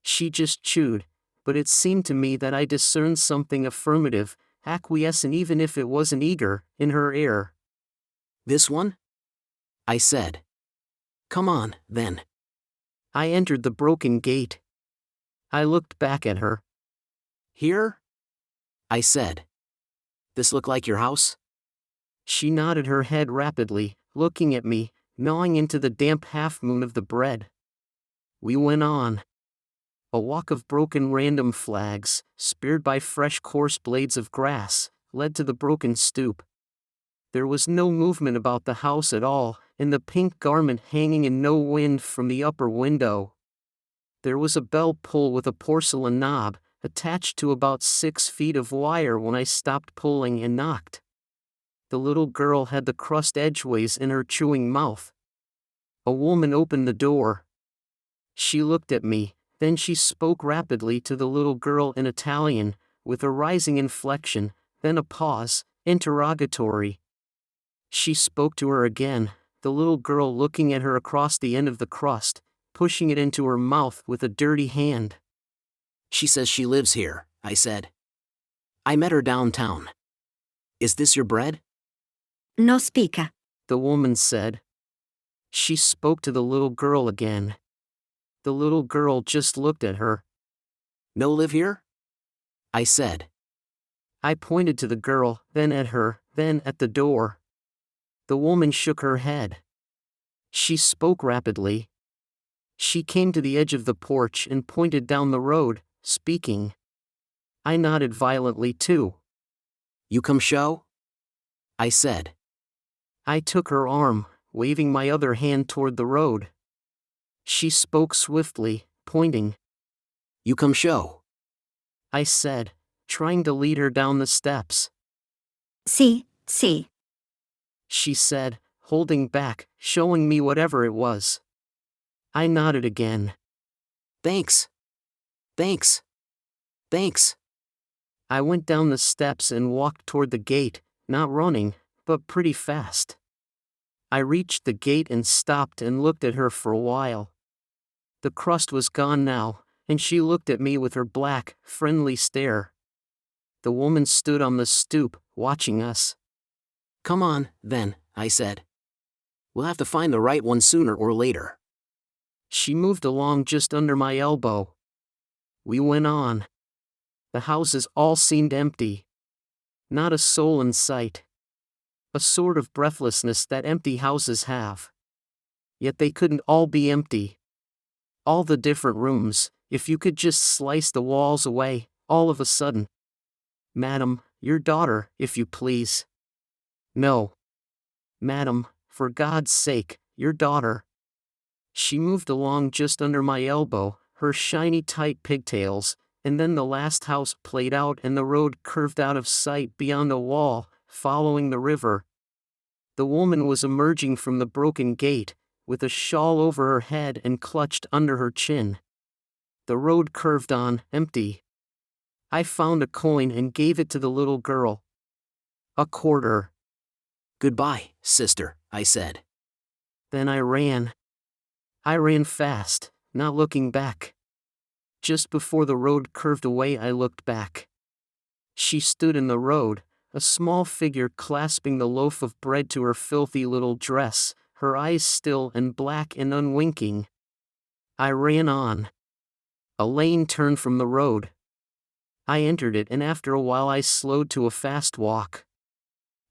She just chewed, but it seemed to me that I discerned something affirmative, acquiescent even if it wasn't eager, in her air. This one? I said. Come on, then. I entered the broken gate. I looked back at her. Here? I said. This look like your house? She nodded her head rapidly, looking at me, gnawing into the damp half-moon of the bread. We went on. A walk of broken random flags, speared by fresh coarse blades of grass, led to the broken stoop. There was no movement about the house at all, and the pink garment hanging in no wind from the upper window. There was a bell pull with a porcelain knob, attached to about 6 feet of wire when I stopped pulling and knocked. The little girl had the crust edgeways in her chewing mouth. A woman opened the door. She looked at me, then she spoke rapidly to the little girl in Italian, with a rising inflection, then a pause, interrogatory. She spoke to her again, the little girl looking at her across the end of the crust, pushing it into her mouth with a dirty hand. She says she lives here, I said. I met her downtown. Is this your bread? No spica, the woman said. She spoke to the little girl again. The little girl just looked at her. No live here? I said. I pointed to the girl, then at her, then at the door. The woman shook her head. She spoke rapidly. She came to the edge of the porch and pointed down the road, speaking. I nodded violently too. You come show? I said. I took her arm, waving my other hand toward the road. She spoke swiftly, pointing. You come show? I said, trying to lead her down the steps. See. She said, holding back, showing me whatever it was. I nodded again. Thanks. I went down the steps and walked toward the gate, not running, but pretty fast. I reached the gate and stopped and looked at her for a while. The crust was gone now, and she looked at me with her black, friendly stare. The woman stood on the stoop, watching us. Come on, then, I said. We'll have to find the right one sooner or later. She moved along just under my elbow. We went on. The houses all seemed empty. Not a soul in sight. A sort of breathlessness that empty houses have. Yet they couldn't all be empty. All the different rooms, if you could just slice the walls away, all of a sudden. Madam, your daughter, if you please. No. Madam, for God's sake, your daughter. She moved along just under my elbow, her shiny tight pigtails, and then the last house played out and the road curved out of sight beyond a wall, following the river. The woman was emerging from the broken gate, with a shawl over her head and clutched under her chin. The road curved on, empty. I found a coin and gave it to the little girl. A quarter. Goodbye, sister, I said. Then I ran. I ran fast, not looking back. Just before the road curved away, I looked back. She stood in the road, a small figure clasping the loaf of bread to her filthy little dress, her eyes still and black and unwinking. I ran on. A lane turned from the road. I entered it, and after a while I slowed to a fast walk.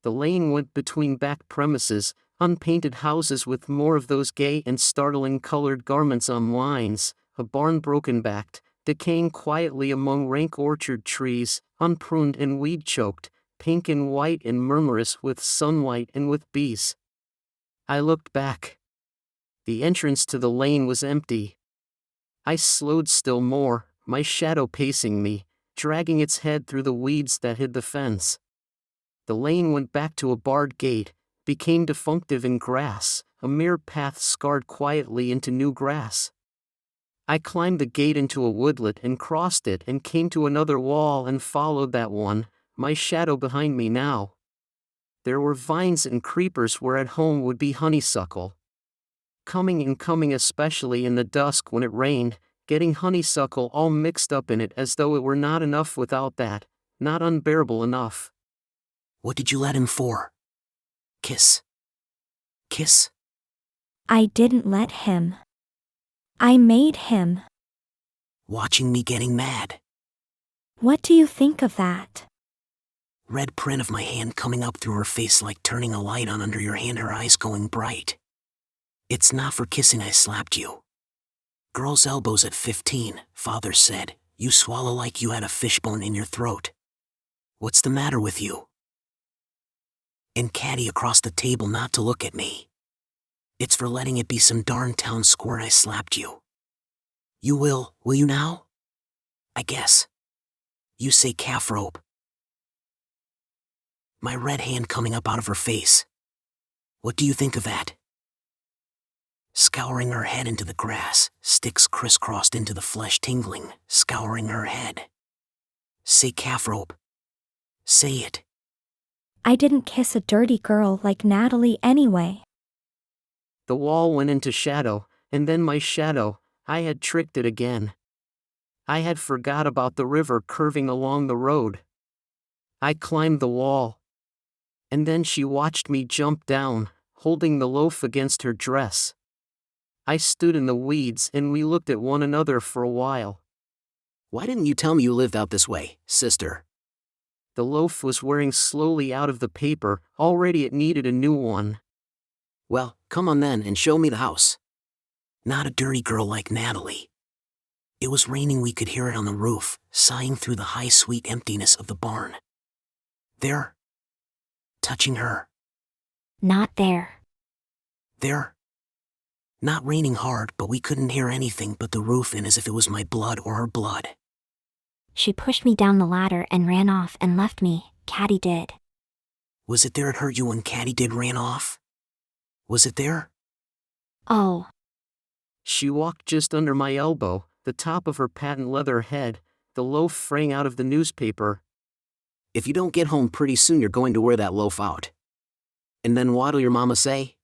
The lane went between back premises, unpainted houses with more of those gay and startling colored garments on lines, a barn broken-backed, decaying quietly among rank orchard trees, unpruned and weed-choked, pink and white and murmurous with sunlight and with bees. I looked back. The entrance to the lane was empty. I slowed still more, my shadow pacing me, dragging its head through the weeds that hid the fence. The lane went back to a barred gate, became defunctive in grass, a mere path scarred quietly into new grass. I climbed the gate into a woodlet and crossed it and came to another wall and followed that one, my shadow behind me now. There were vines and creepers where at home would be honeysuckle. Coming especially in the dusk when it rained, getting honeysuckle all mixed up in it as though it were not enough without that, not unbearable enough. What did you let him for? Kiss. I didn't let him. I made him. Watching me getting mad. What do you think of that? Red print of my hand coming up through her face like turning a light on under your hand, her eyes going bright. It's not for kissing I slapped you. Girl's elbows at 15, father said, you swallow like you had a fishbone in your throat. What's the matter with you? And Caddy across the table not to look at me. It's for letting it be some darn town square I slapped you. You will you now? I guess. You say calf rope. My red hand coming up out of her face. What do you think of that? Scouring her head into the grass, sticks crisscrossed into the flesh tingling, scouring her head. Say calf rope. Say it. I didn't kiss a dirty girl like Natalie anyway. The wall went into shadow, and then my shadow, I had tricked it again. I had forgot about the river curving along the road. I climbed the wall. And then she watched me jump down, holding the loaf against her dress. I stood in the weeds and we looked at one another for a while. Why didn't you tell me you lived out this way, sister? The loaf was wearing slowly out of the paper, already it needed a new one. Well, come on then and show me the house. Not a dirty girl like Natalie. It was raining, we could hear it on the roof, sighing through the high sweet emptiness of the barn. There. Touching her. Not there. There. Not raining hard, but we couldn't hear anything but the roof and as if it was my blood or her blood. She pushed me down the ladder and ran off and left me, Caddy did. Was it there it hurt you when Caddy did ran off? Was it there? Oh. She walked just under my elbow, the top of her patent leather head, the loaf fraying out of the newspaper. If you don't get home pretty soon, you're going to wear that loaf out. And then what'll your mama say?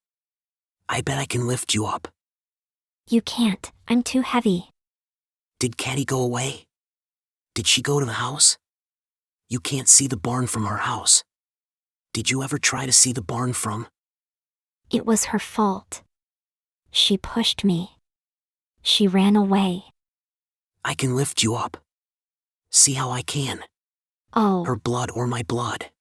I bet I can lift you up. You can't, I'm too heavy. Did Caddy go away? Did she go to the house? You can't see the barn from our house. Did you ever try to see the barn from? It was her fault. She pushed me. She ran away. I can lift you up. See how I can. Oh. Her blood or my blood.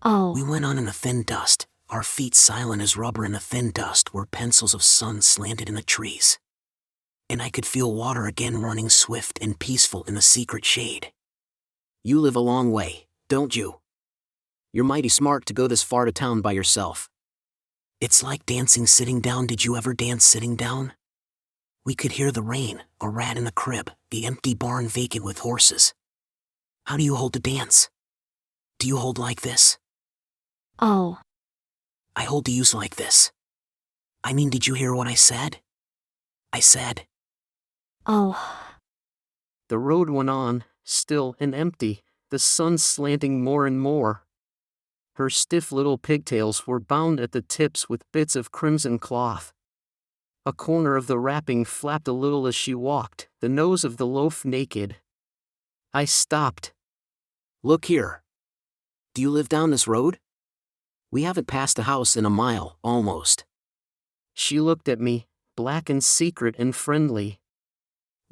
Oh. We went on in the thin dust, our feet silent as rubber in the thin dust where pencils of sun slanted in the trees. And I could feel water again running swift and peaceful in the secret shade. You live a long way, don't you? You're mighty smart to go this far to town by yourself. It's like dancing sitting down. Did you ever dance sitting down? We could hear the rain, a rat in the crib, the empty barn vacant with horses. How do you hold to dance? Do you hold like this? Oh. I hold to use like this. I mean, did you hear what I said? I said. Oh. The road went on, still and empty, the sun slanting more and more. Her stiff little pigtails were bound at the tips with bits of crimson cloth. A corner of the wrapping flapped a little as she walked, the nose of the loaf naked. I stopped. Look here. Do you live down this road? We haven't passed the house in a mile, almost. She looked at me, black and secret and friendly.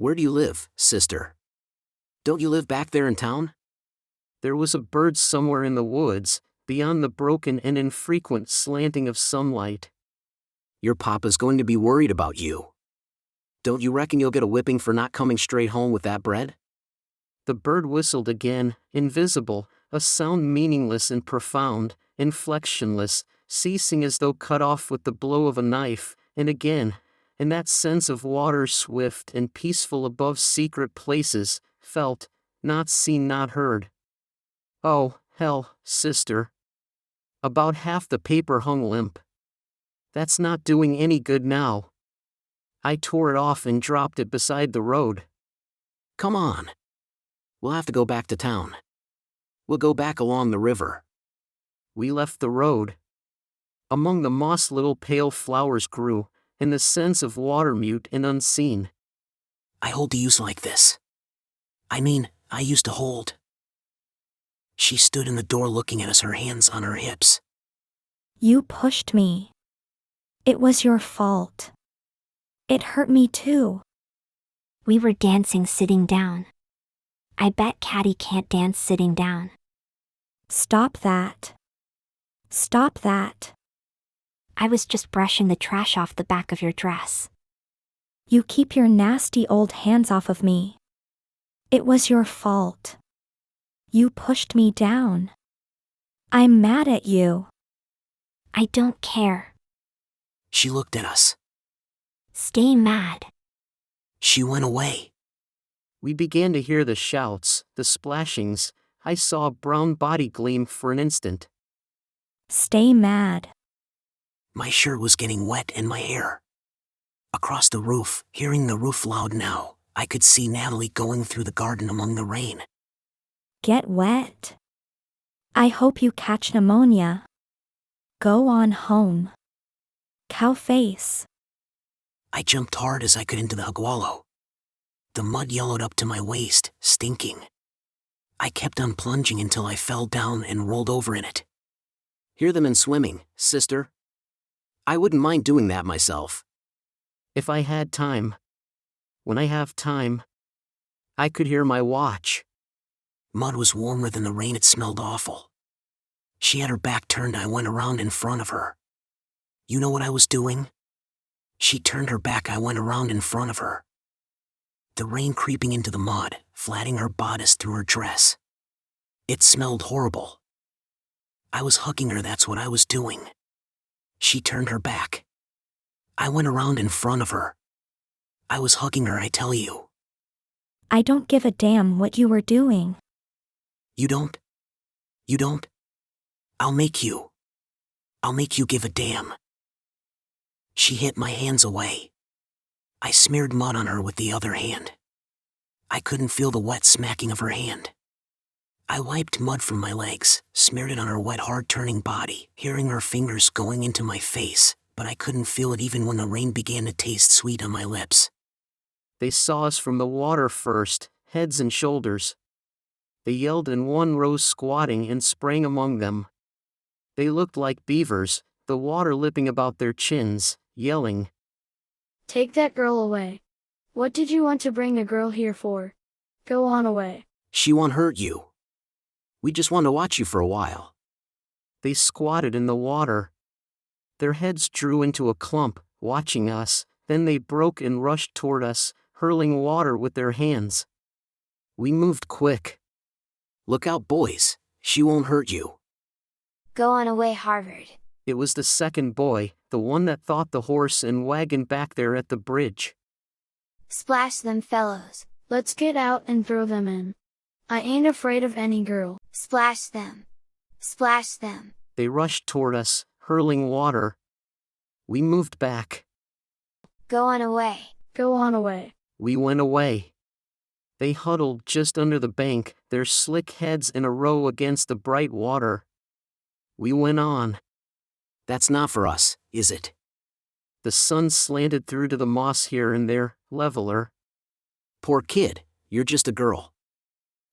Where do you live, sister? Don't you live back there in town? There was a bird somewhere in the woods, beyond the broken and infrequent slanting of sunlight. Your papa's going to be worried about you. Don't you reckon you'll get a whipping for not coming straight home with that bread? The bird whistled again, invisible, a sound meaningless and profound, inflectionless, ceasing as though cut off with the blow of a knife, and again, and that sense of water swift and peaceful above secret places, felt, not seen, not heard. Oh, hell, sister. About half the paper hung limp. That's not doing any good now. I tore it off and dropped it beside the road. Come on. We'll have to go back to town. We'll go back along the river. We left the road. Among the moss little pale flowers grew, and the sense of water mute and unseen. I hold to use like this. I mean, I used to hold. She stood in the door looking at us, her hands on her hips. You pushed me. It was your fault. It hurt me too. We were dancing sitting down. I bet Caddy can't dance sitting down. Stop that. Stop that. I was just brushing the trash off the back of your dress. You keep your nasty old hands off of me. It was your fault. You pushed me down. I'm mad at you. I don't care. She looked at us. Stay mad. She went away. We began to hear the shouts, the splashings. I saw a brown body gleam for an instant. Stay mad. My shirt was getting wet and my hair. Across the roof, hearing the roof loud now, I could see Natalie going through the garden among the rain. Get wet. I hope you catch pneumonia. Go on home. Cow face. I jumped hard as I could into the agualo. The mud yellowed up to my waist, stinking. I kept on plunging until I fell down and rolled over in it. Hear them in swimming, sister? I wouldn't mind doing that myself. If I had time. When I have time. I could hear my watch. Mud was warmer than the rain, it smelled awful. She had her back turned, I went around in front of her. You know what I was doing? She turned her back, I went around in front of her. The rain creeping into the mud, flattening her bodice through her dress. It smelled horrible. I was hugging her, that's what I was doing. She turned her back. I went around in front of her. I was hugging her, I tell you. I don't give a damn what you were doing. You don't? You don't? I'll make you. I'll make you give a damn. She hit my hands away. I smeared mud on her with the other hand. I couldn't feel the wet smacking of her hand. I wiped mud from my legs, smeared it on her wet, hard-turning body, hearing her fingers going into my face, but I couldn't feel it even when the rain began to taste sweet on my lips. They saw us from the water first, heads and shoulders. They yelled and one rose squatting and sprang among them. They looked like beavers, the water lipping about their chins, yelling, Take that girl away. What did you want to bring a girl here for? Go on away. She won't hurt you. We just want to watch you for a while. They squatted in the water. Their heads drew into a clump, watching us, then they broke and rushed toward us, hurling water with their hands. We moved quick. Look out, boys. She won't hurt you. Go on away, Harvard. It was the second boy, the one that thought the horse and wagon back there at the bridge. Splash them fellows. Let's get out and throw them in. I ain't afraid of any girl. Splash them. Splash them. They rushed toward us, hurling water. We moved back. Go on away. Go on away. We went away. They huddled just under the bank, their slick heads in a row against the bright water. We went on. That's not for us, is it? The sun slanted through to the moss here and there, leveler. Poor kid, you're just a girl.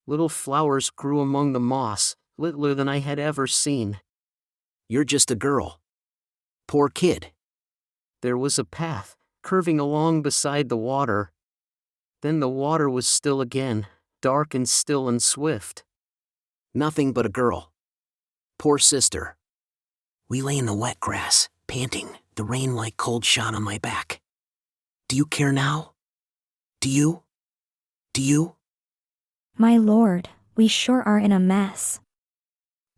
Little flowers grew among the moss, littler than I had ever seen. You're just a girl. Poor kid. There was a path, curving along beside the water. Then the water was still again, dark and still and swift. Nothing but a girl. Poor sister. We lay in the wet grass, panting, the rain like cold shot on my back. Do you care now? Do you? Do you? My lord, we sure are in a mess.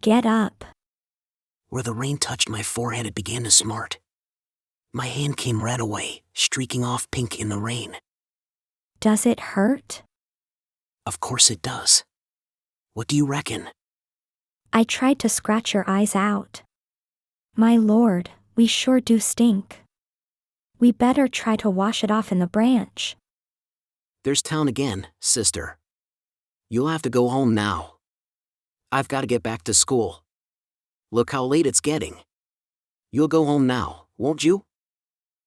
Get up. Where the rain touched my forehead, it began to smart. My hand came red away, streaking off pink in the rain. Does it hurt? Of course it does. What do you reckon? I tried to scratch your eyes out. My lord, we sure do stink. We better try to wash it off in the branch. There's town again, sister. You'll have to go home now. I've got to get back to school. Look how late it's getting. You'll go home now, won't you?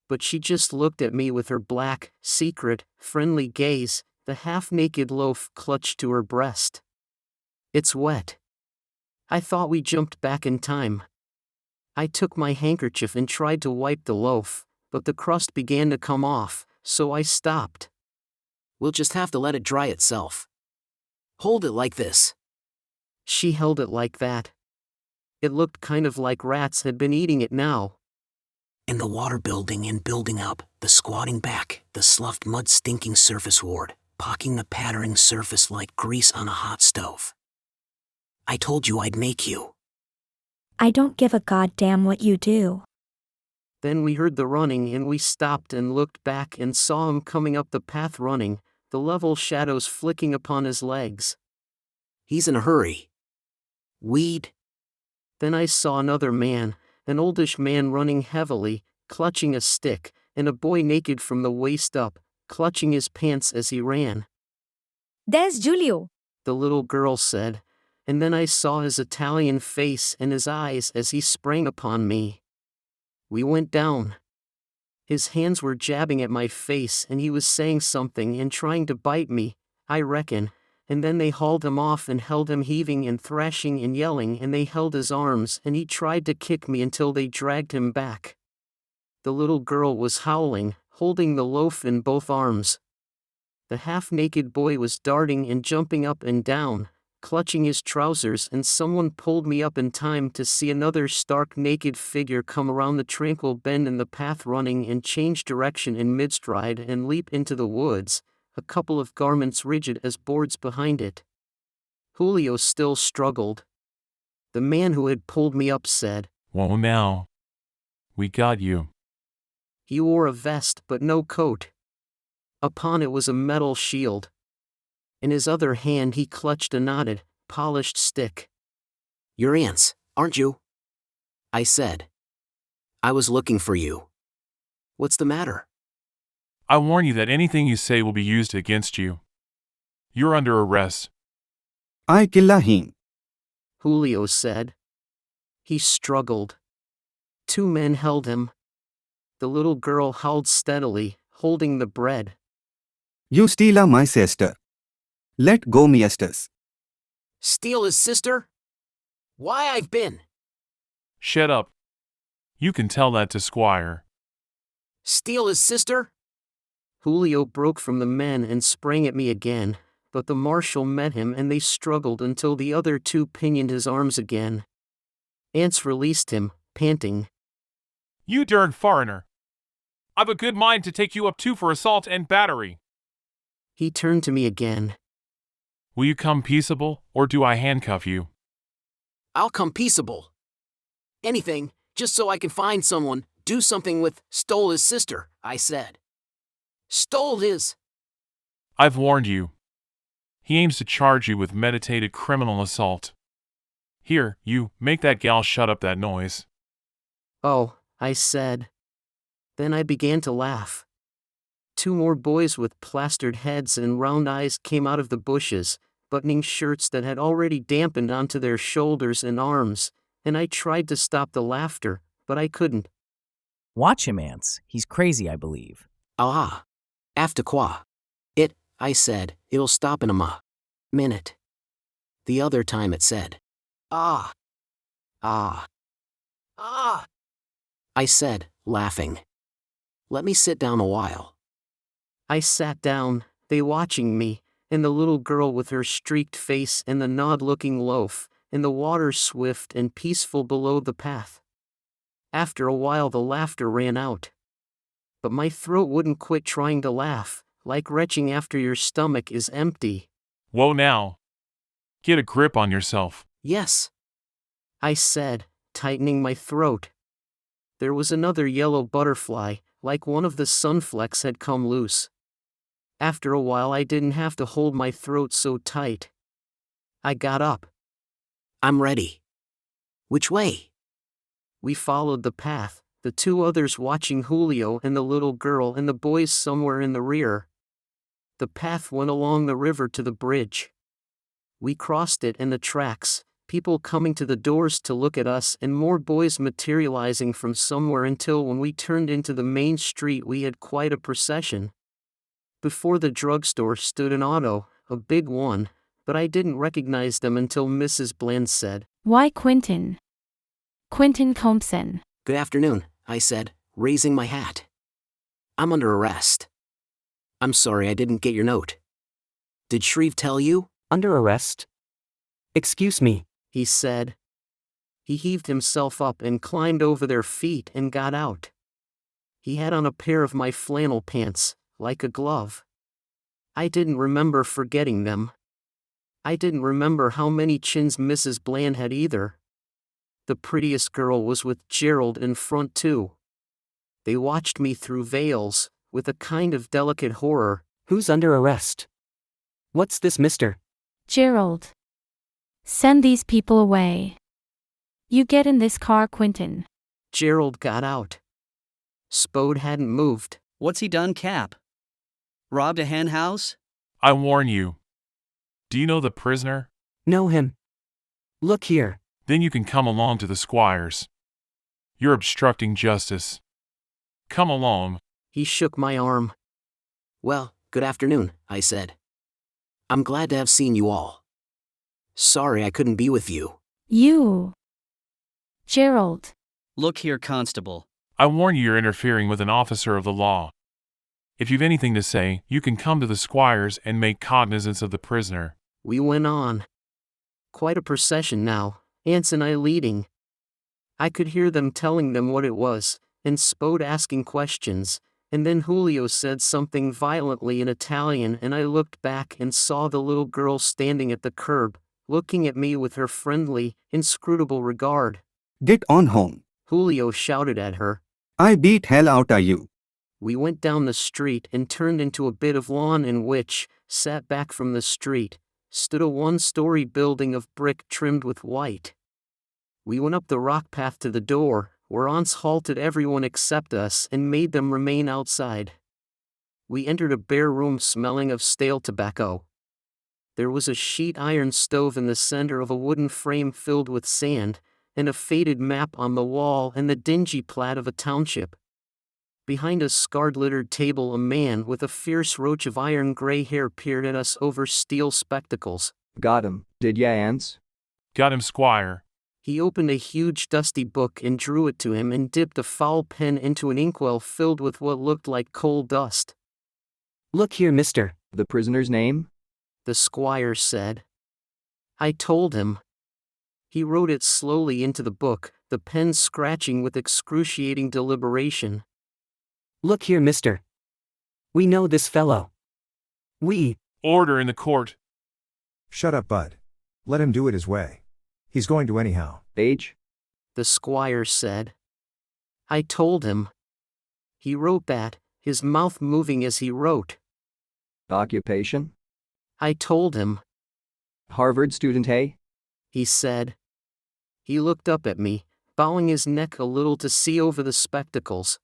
But she just looked at me with her black, secret, friendly gaze, the half-naked loaf clutched to her breast. It's wet. I thought we jumped back in time. I took my handkerchief and tried to wipe the loaf, but the crust began to come off, so I stopped. We'll just have to let it dry itself. Hold it like this. She held it like that. It looked kind of like rats had been eating it now. And the water building and building up, the squatting back, the sloughed mud stinking surface ward, pocking the pattering surface like grease on a hot stove. I told you I'd make you. I don't give a goddamn what you do. Then we heard the running and we stopped and looked back and saw him coming up the path running, the level shadows flicking upon his legs. He's in a hurry. Weed. Then I saw another man, an oldish man running heavily, clutching a stick, and a boy naked from the waist up, clutching his pants as he ran. There's Giulio, the little girl said, and then I saw his Italian face and his eyes as he sprang upon me. We went down. His hands were jabbing at my face and he was saying something and trying to bite me, I reckon, and then they hauled him off and held him heaving and thrashing and yelling and they held his arms and he tried to kick me until they dragged him back. The little girl was howling, holding the loaf in both arms. The half-naked boy was darting and jumping up and down, clutching his trousers, and someone pulled me up in time to see another stark naked figure come around the tranquil bend in the path, running and change direction in mid-stride and leap into the woods, a couple of garments rigid as boards behind it. Julio still struggled. The man who had pulled me up said, "Whoa now. We got you." He wore a vest but no coat. Upon it was a metal shield. In his other hand he clutched a knotted, polished stick. "You're ants, aren't you?" I said. "I was looking for you. What's the matter?" I warn you that anything you say will be used against you. You're under arrest. I killahin, Julio said. He struggled. 2 men held him. The little girl howled steadily, holding the bread. You steal my sister. Let go me estes. Steal his sister? Why I've been? Shut up. You can tell that to Squire. Steal his sister? Julio broke from the men and sprang at me again, but the marshal met him and they struggled until the other 2 pinioned his arms again. Ants released him, panting. You darn foreigner. I've a good mind to take you up too for assault and battery. He turned to me again. Will you come peaceable, or do I handcuff you? I'll come peaceable. Anything, just so I can find someone, do something with, stole his sister, I said. Stole his. I've warned you. He aims to charge you with meditated criminal assault. Here, you, make that gal shut up that noise. Oh, I said. Then I began to laugh. 2 more boys with plastered heads and round eyes came out of the bushes, buttoning shirts that had already dampened onto their shoulders and arms, and I tried to stop the laughter, but I couldn't. Watch him, Ants. He's crazy, I believe. Ah. After qua. I said, it'll stop in a minute. The other time it said, ah. Ah. Ah. I said, laughing. Let me sit down a while. I sat down, they watching me, and the little girl with her streaked face and the gnawed-looking loaf, and the water swift and peaceful below the path. After a while the laughter ran out. But my throat wouldn't quit trying to laugh, like retching after your stomach is empty. Whoa now. Get a grip on yourself. Yes. I said, tightening my throat. There was another yellow butterfly, like one of the sunflecks had come loose. After a while I didn't have to hold my throat so tight. I got up. I'm ready. Which way? We followed the path, the 2 others watching Julio and the little girl and the boys somewhere in the rear. The path went along the river to the bridge. We crossed it and the tracks, people coming to the doors to look at us and more boys materializing from somewhere until when we turned into the main street we had quite a procession. Before the drugstore stood an auto, a big one, but I didn't recognize them until Mrs. Bland said, "Why Quentin? Quentin Compson." Good afternoon, I said, raising my hat. I'm under arrest. I'm sorry I didn't get your note. Did Shreve tell you? Under arrest? Excuse me, he said. He heaved himself up and climbed over their feet and got out. He had on a pair of my flannel pants, like a glove. I didn't remember forgetting them. I didn't remember how many chins Mrs. Bland had either. The prettiest girl was with Gerald in front too. They watched me through veils, with a kind of delicate horror. Who's under arrest? What's this, mister? Gerald. Send these people away. You get in this car, Quentin. Gerald got out. Spode hadn't moved. What's he done, Cap? Robbed a hen house? I warn you. Do you know the prisoner? Know him. Look here. Then you can come along to the Squire's. You're obstructing justice. Come along. He shook my arm. Well, good afternoon, I said. I'm glad to have seen you all. Sorry I couldn't be with you. You. Gerald. Look here, Constable. I warn you, you're interfering with an officer of the law. If you've anything to say, you can come to the Squire's and make cognizance of the prisoner. We went on. Quite a procession now, Ants and I leading. I could hear them telling them what it was, and Spode asking questions, and then Julio said something violently in Italian and I looked back and saw the little girl standing at the curb, looking at me with her friendly, inscrutable regard. Get on home. Julio shouted at her. I beat hell out of you. We went down the street and turned into a bit of lawn in which, set back from the street, stood a one-story building of brick trimmed with white. We went up the rock path to the door, where Aunts halted everyone except us and made them remain outside. We entered a bare room smelling of stale tobacco. There was a sheet iron stove in the center of a wooden frame filled with sand, and a faded map on the wall and the dingy plat of a township. Behind a scarred-littered table a man with a fierce roach of iron-gray hair peered at us over steel spectacles. Got him, did ya, Ants? Got him, Squire. He opened a huge dusty book and drew it to him and dipped a foul pen into an inkwell filled with what looked like coal dust. Look here, mister. The prisoner's name? The squire said. I told him. He wrote it slowly into the book, the pen scratching with excruciating deliberation. Look here, mister. We know this fellow. Order in the court. Shut up, Bud. Let him do it his way. He's going to anyhow. Age? The squire said. I told him. He wrote that, his mouth moving as he wrote. Occupation? I told him. Harvard student, hey? He said. He looked up at me, bowing his neck a little to see over the spectacles.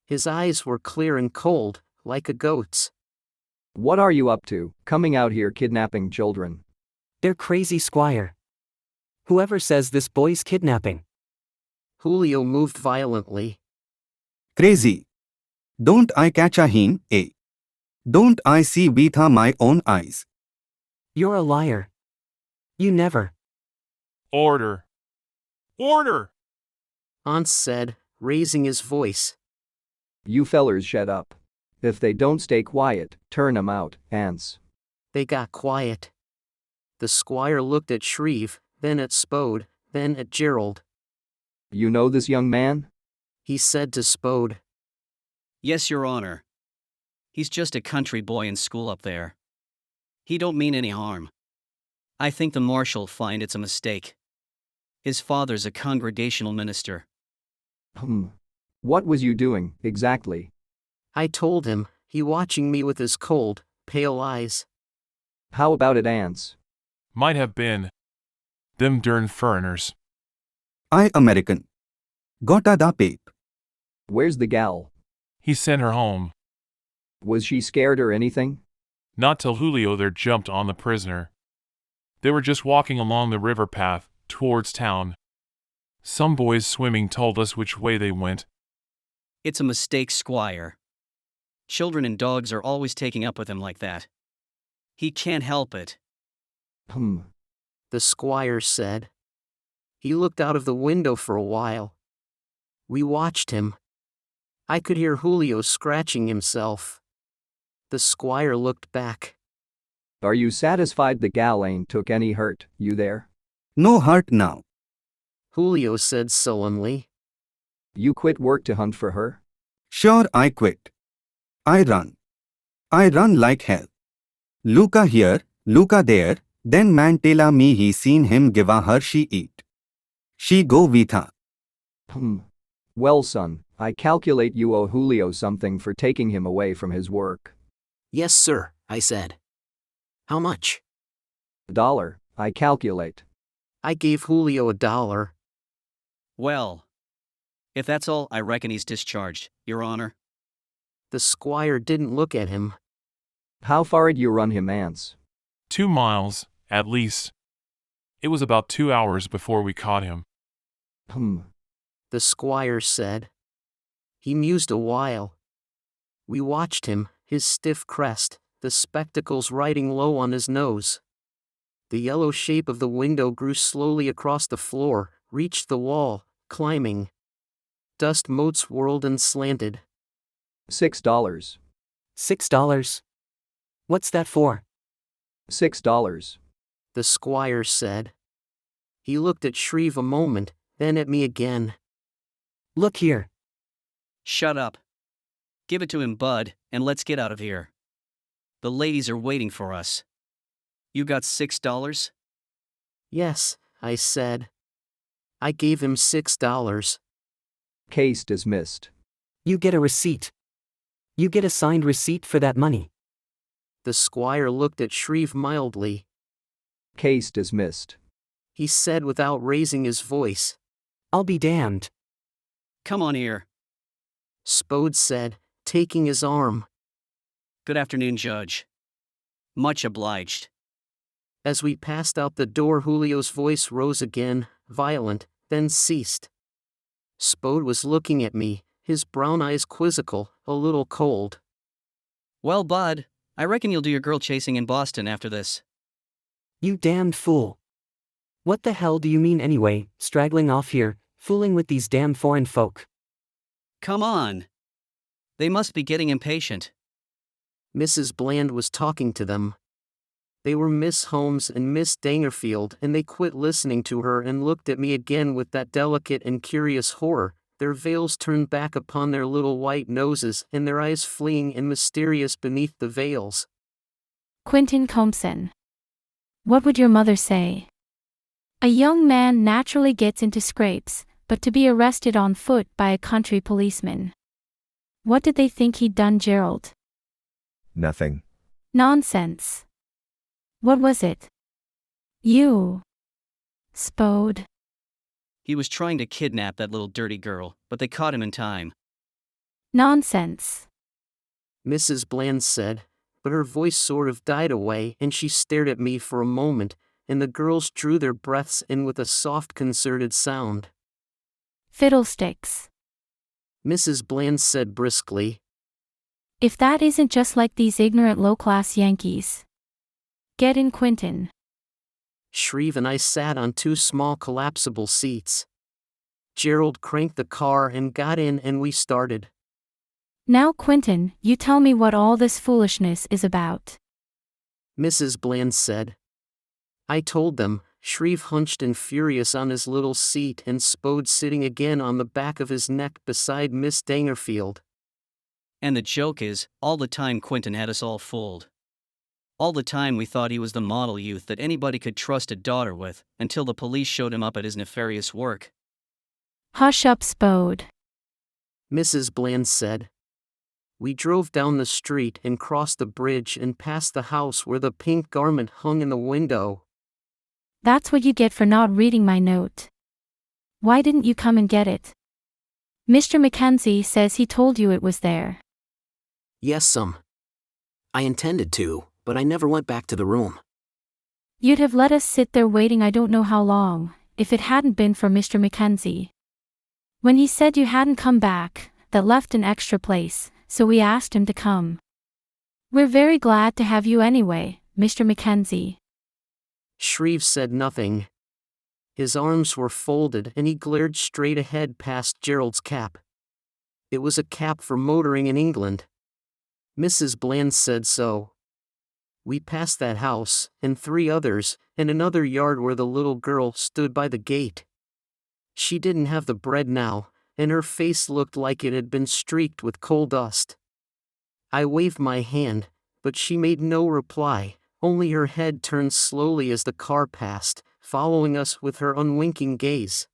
His eyes were clear and cold, like a goat's. What are you up to, coming out here kidnapping children? They're crazy, Squire. Whoever says this boy's kidnapping. Julio moved violently. Crazy. Don't I catch a hen, eh? Don't I see with my own eyes? You're a liar. You never. Order. Order! Hans said, raising his voice. You fellers shut up. If they don't stay quiet, turn 'em out, Ants. They got quiet. The squire looked at Shreve, then at Spode, then at Gerald. You know this young man? He said to Spode. Yes, Your Honor. He's just a country boy in school up there. He don't mean any harm. I think the marshal'll find it's a mistake. His father's a congregational minister. What was you doing, exactly? I told him, he watching me with his cold, pale eyes. How about it, Ants? Might have been. Them dern foreigners. I American. Gotta da pape. Where's the gal? He sent her home. Was she scared or anything? Not till Julio there jumped on the prisoner. They were just walking along the river path, towards town. Some boys swimming told us which way they went. It's a mistake, Squire. Children and dogs are always taking up with him like that. He can't help it. The squire said. He looked out of the window for a while. We watched him. I could hear Julio scratching himself. The squire looked back. Are you satisfied the gal ain't took any hurt, you there? No hurt now. Julio said sullenly. You quit work to hunt for her? Sure I quit. I run. I run like hell. Luca here, Luca there, then man tella me he seen him give a her she eat. She go with her. Well, son, I calculate you owe Julio something for taking him away from his work. Yes, sir, I said. How much? $1, I calculate. I gave Julio $1. Well, if that's all, I reckon he's discharged, Your Honor. The squire didn't look at him. How far'd you run him, Ants? 2 miles, at least. It was about 2 hours before we caught him. The squire said. He mused a while. We watched him, his stiff crest, the spectacles riding low on his nose. The yellow shape of the window grew slowly across the floor, reached the wall, climbing. Dust motes whirled and slanted. $6. $6? What's that for? $6. the squire said. He looked at Shreve a moment, then at me again. Look here. Shut up. Give it to him, bud, and let's get out of here. The ladies are waiting for us. You got $6? Yes, I said. I gave him $6. Case dismissed. You get a receipt. You get a signed receipt for that money. The squire looked at Shreve mildly. Case dismissed. He said without raising his voice. I'll be damned. Come on here. Spode said, taking his arm. Good afternoon, Judge. Much obliged. As we passed out the door, Julio's voice rose again, violent, then ceased. Spode was looking at me, his brown eyes quizzical, a little cold. Well, bud, I reckon you'll do your girl chasing in Boston after this. You damned fool. What the hell do you mean anyway, straggling off here, fooling with these damn foreign folk? Come on. They must be getting impatient. Mrs. Bland was talking to them. They were Miss Holmes and Miss Dangerfield, and they quit listening to her and looked at me again with that delicate and curious horror, their veils turned back upon their little white noses and their eyes fleeing and mysterious beneath the veils. Quentin Compson. What would your mother say? A young man naturally gets into scrapes, but to be arrested on foot by a country policeman. What did they think he'd done, Gerald? Nothing. Nonsense. What was it? You. Spode. He was trying to kidnap that little dirty girl, but they caught him in time. Nonsense. Mrs. Bland said, but her voice sort of died away and she stared at me for a moment, and the girls drew their breaths in with a soft concerted sound. Fiddlesticks. Mrs. Bland said briskly. If that isn't just like these ignorant low-class Yankees. Get in, Quentin. Shreve and I sat on two small collapsible seats. Gerald cranked the car and got in and we started. Now, Quentin, you tell me what all this foolishness is about. Mrs. Bland said. I told them, Shreve hunched and furious on his little seat and Spode sitting again on the back of his neck beside Miss Dangerfield. And the joke is, all the time Quentin had us all fooled. All the time we thought he was the model youth that anybody could trust a daughter with, until the police showed him up at his nefarious work. Hush up, Spode. Mrs. Bland said. We drove down the street and crossed the bridge and past the house where the pink garment hung in the window. That's what you get for not reading my note. Why didn't you come and get it? Mr. Mackenzie says he told you it was there. Yes, I intended to, but I never went back to the room. You'd have let us sit there waiting I don't know how long, if it hadn't been for Mr. Mackenzie. When he said you hadn't come back, that left an extra place, so we asked him to come. We're very glad to have you anyway, Mr. Mackenzie. Shreve said nothing. His arms were folded and he glared straight ahead past Gerald's cap. It was a cap for motoring in England. Mrs. Bland said so. We passed that house, and 3 others, and another yard where the little girl stood by the gate. She didn't have the bread now, and her face looked like it had been streaked with coal dust. I waved my hand, but she made no reply, only her head turned slowly as the car passed, following us with her unwinking gaze.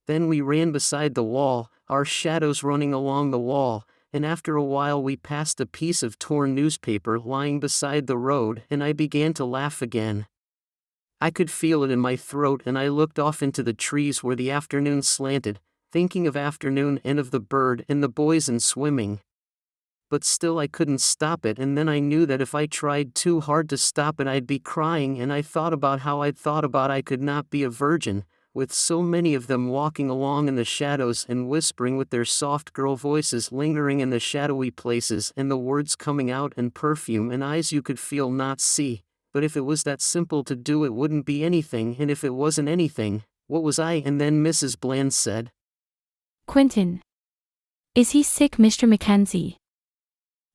Then we ran beside the wall, our shadows running along the wall, and after a while we passed a piece of torn newspaper lying beside the road and I began to laugh again. I could feel it in my throat and I looked off into the trees where the afternoon slanted, thinking of afternoon and of the bird and the boys and swimming. But still I couldn't stop it, and then I knew that if I tried too hard to stop it I'd be crying, and I thought about how I'd thought about I could not be a virgin, with so many of them walking along in the shadows and whispering with their soft girl voices lingering in the shadowy places and the words coming out and perfume and eyes you could feel not see, but if it was that simple to do it wouldn't be anything, and if it wasn't anything, what was I? And then Mrs. Bland said, Quentin. Is he sick, Mr. Mackenzie?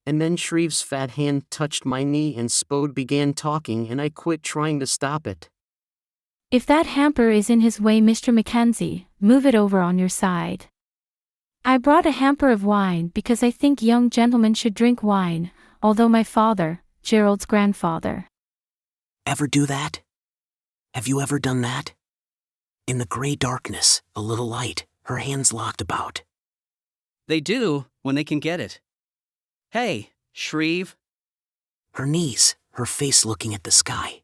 And then Shreve's fat hand touched my knee and Spode began talking and I quit trying to stop it. If that hamper is in his way, Mr. Mackenzie, move it over on your side. I brought a hamper of wine because I think young gentlemen should drink wine, although my father, Gerald's grandfather. Ever do that? Have you ever done that? In the gray darkness, a little light, her hands locked about. They do, when they can get it. Hey, Shreve. Her knees, her face looking at the sky.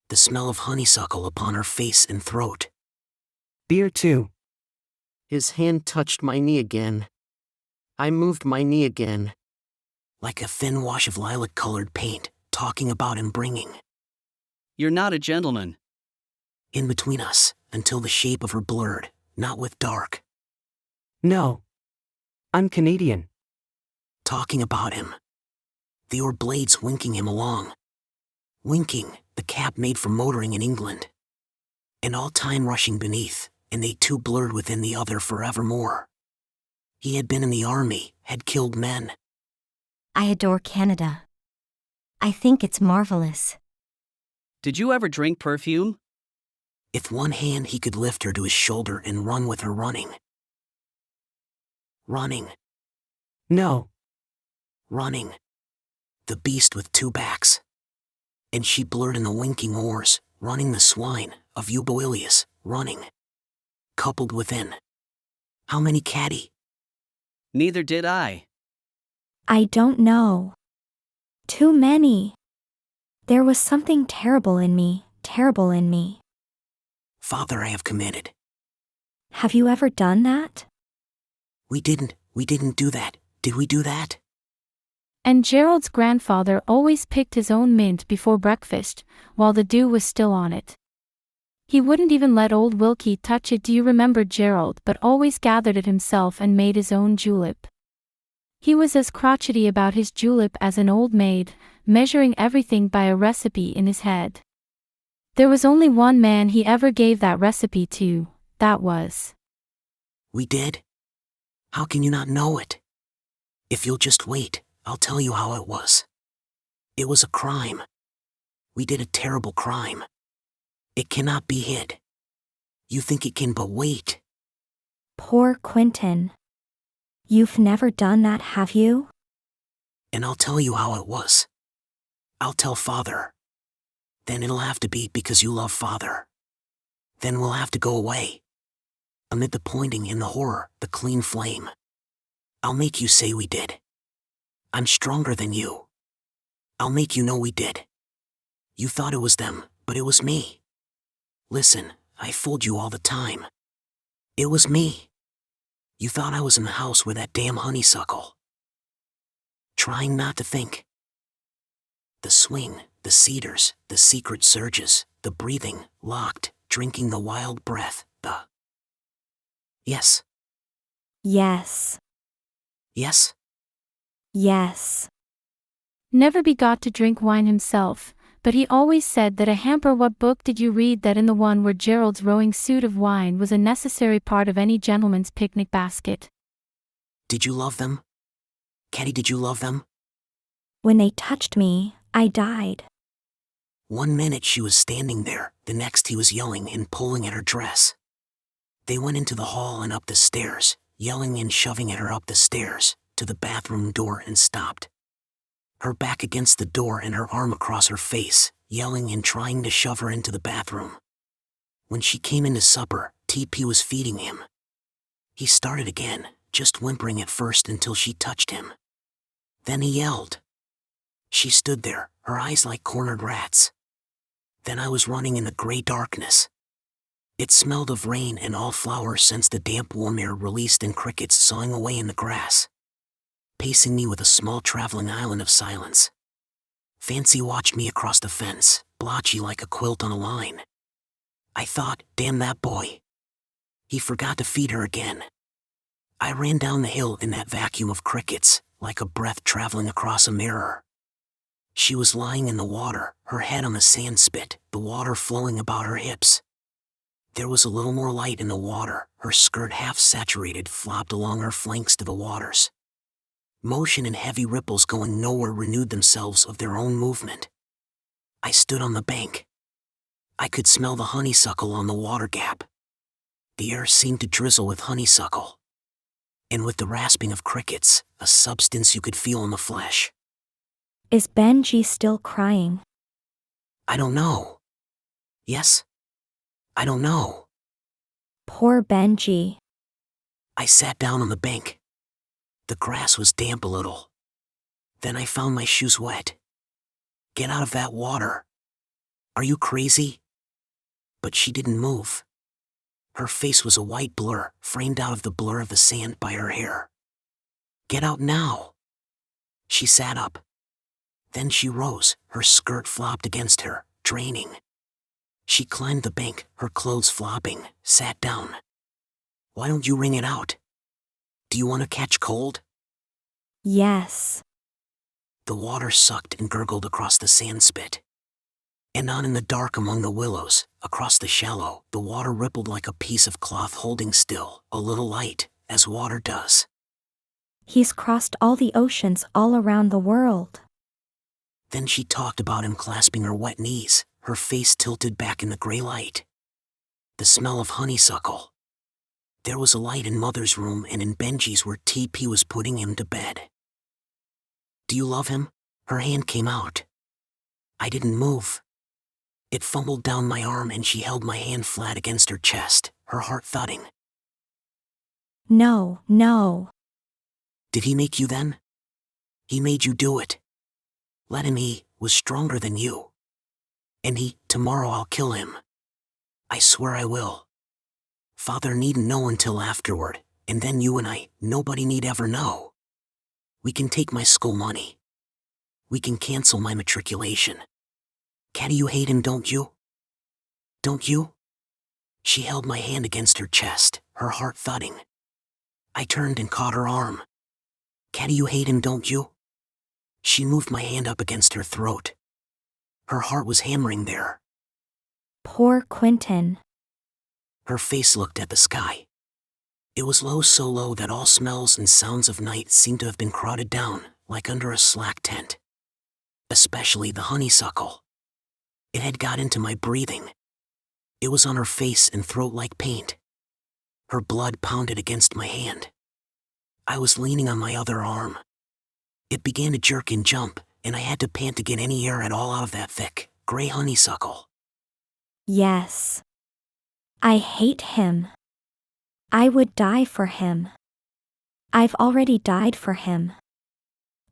The smell of honeysuckle upon her face and throat. Beer too. His hand touched my knee again. I moved my knee again. Like a thin wash of lilac-colored paint, talking about and bringing. You're not a gentleman. In between us, until the shape of her blurred, not with dark. No. I'm Canadian. Talking about him. The oar blades winking him along. Winking, the cap made for motoring in England. And all time rushing beneath, and they two blurred within the other forevermore. He had been in the army, had killed men. I adore Canada. I think it's marvelous. Did you ever drink perfume? With one hand he could lift her to his shoulder and run with her running. Running. No. Running. The beast with two backs. And she blurred in the winking oars, running the swine of Euboilius, running. Coupled within. How many caddy? Neither did I. I don't know. Too many. There was something terrible in me, terrible in me. Father, I have committed. Have you ever done that? We didn't do that. Did we do that? And Gerald's grandfather always picked his own mint before breakfast, while the dew was still on it. He wouldn't even let old Wilkie touch it. Do you remember Gerald? But always gathered it himself and made his own julep. He was as crotchety about his julep as an old maid, measuring everything by a recipe in his head. There was only one man he ever gave that recipe to, that was. We did? How can you not know it? If you'll just wait, I'll tell you how it was. It was a crime. We did a terrible crime. It cannot be hid. You think it can, but wait. Poor Quentin. You've never done that, have you? And I'll tell you how it was. I'll tell Father. Then it'll have to be because you love Father. Then we'll have to go away. Amid the pointing and the horror, the clean flame. I'll make you say we did. I'm stronger than you. I'll make you know we did. You thought it was them, but it was me. Listen, I fooled you all the time. It was me. You thought I was in the house with that damn honeysuckle. Trying not to think. The swing, the cedars, the secret surges, the breathing, locked, drinking the wild breath, the... Yes. Yes. Yes? Yes. Never begot to drink wine himself, but he always said that a hamper. What book did you read that in the one where Gerald's rowing suit of wine was a necessary part of any gentleman's picnic basket? Did you love them? Caddy, did you love them? When they touched me, I died. 1 minute she was standing there, the next he was yelling and pulling at her dress. They went into the hall and up the stairs, yelling and shoving at her up the stairs, to the bathroom door and stopped. Her back against the door and her arm across her face, yelling and trying to shove her into the bathroom. When she came into supper, TP was feeding him. He started again, just whimpering at first until she touched him. Then he yelled. She stood there, her eyes like cornered rats. Then I was running in the gray darkness. It smelled of rain and all flowers since the damp warm air released and crickets sawing away in the grass. Pacing me with a small traveling island of silence. Fancy watched me across the fence, blotchy like a quilt on a line. I thought, damn that boy. He forgot to feed her again. I ran down the hill in that vacuum of crickets, like a breath traveling across a mirror. She was lying in the water, her head on the sand spit, the water flowing about her hips. There was a little more light in the water, her skirt half saturated flopped along her flanks to the waters. Motion and heavy ripples going nowhere renewed themselves of their own movement. I stood on the bank. I could smell the honeysuckle on the water gap. The air seemed to drizzle with honeysuckle. And with the rasping of crickets, a substance you could feel in the flesh. Is Benji still crying? I don't know. Yes? I don't know. Poor Benji. I sat down on the bank. The grass was damp a little. Then I found my shoes wet. Get out of that water. Are you crazy? But she didn't move. Her face was a white blur, framed out of the blur of the sand by her hair. Get out now. She sat up. Then she rose, her skirt flopped against her, draining. She climbed the bank, her clothes flopping, sat down. Why don't you wring it out? Do you want to catch cold? Yes. The water sucked and gurgled across the sand spit. And on in the dark among the willows, across the shallow, the water rippled like a piece of cloth holding still, a little light, as water does. He's crossed all the oceans all around the world. Then she talked about him clasping her wet knees, her face tilted back in the gray light. The smell of honeysuckle. There was a light in Mother's room and in Benji's where TP was putting him to bed. Do you love him? Her hand came out. I didn't move. It fumbled down my arm and she held my hand flat against her chest, her heart thudding. No, no. Did he make you then? He made you do it. Let him, he was stronger than you. And tomorrow I'll kill him. I swear I will. Father needn't know until afterward, and then you and nobody need ever know. We can take my school money. We can cancel my matriculation. Caddy, you hate him, don't you? Don't you? She held my hand against her chest, her heart thudding. I turned and caught her arm. Caddy, you hate him, don't you? She moved my hand up against her throat. Her heart was hammering there. Poor Quentin. Her face looked at the sky. It was low, so low that all smells and sounds of night seemed to have been crowded down, like under a slack tent. Especially the honeysuckle. It had got into my breathing. It was on her face and throat like paint. Her blood pounded against my hand. I was leaning on my other arm. It began to jerk and jump, and I had to pant to get any air at all out of that thick, gray honeysuckle. Yes. I hate him. I would die for him. I've already died for him.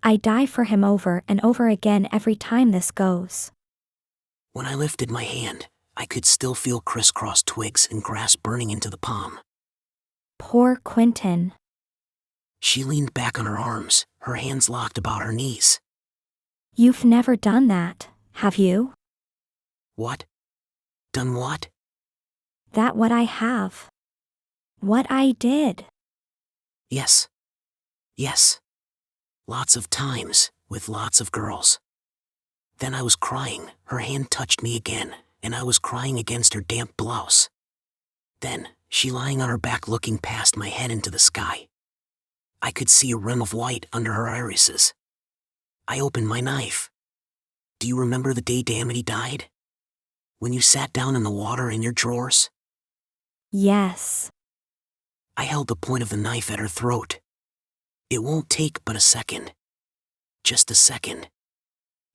I die for him over and over again every time this goes. When I lifted my hand, I could still feel crisscross twigs and grass burning into the palm. Poor Quentin. She leaned back on her arms, her hands locked about her knees. You've never done that, have you? What? Done what? That what I have. What I did. Yes. Yes. Lots of times, with lots of girls. Then I was crying, her hand touched me again, and I was crying against her damp blouse. Then, she lying on her back looking past my head into the sky. I could see a rim of white under her irises. I opened my knife. Do you remember the day Damity died? When you sat down in the water in your drawers? Yes. I held the point of the knife at her throat. It won't take but a second. Just a second.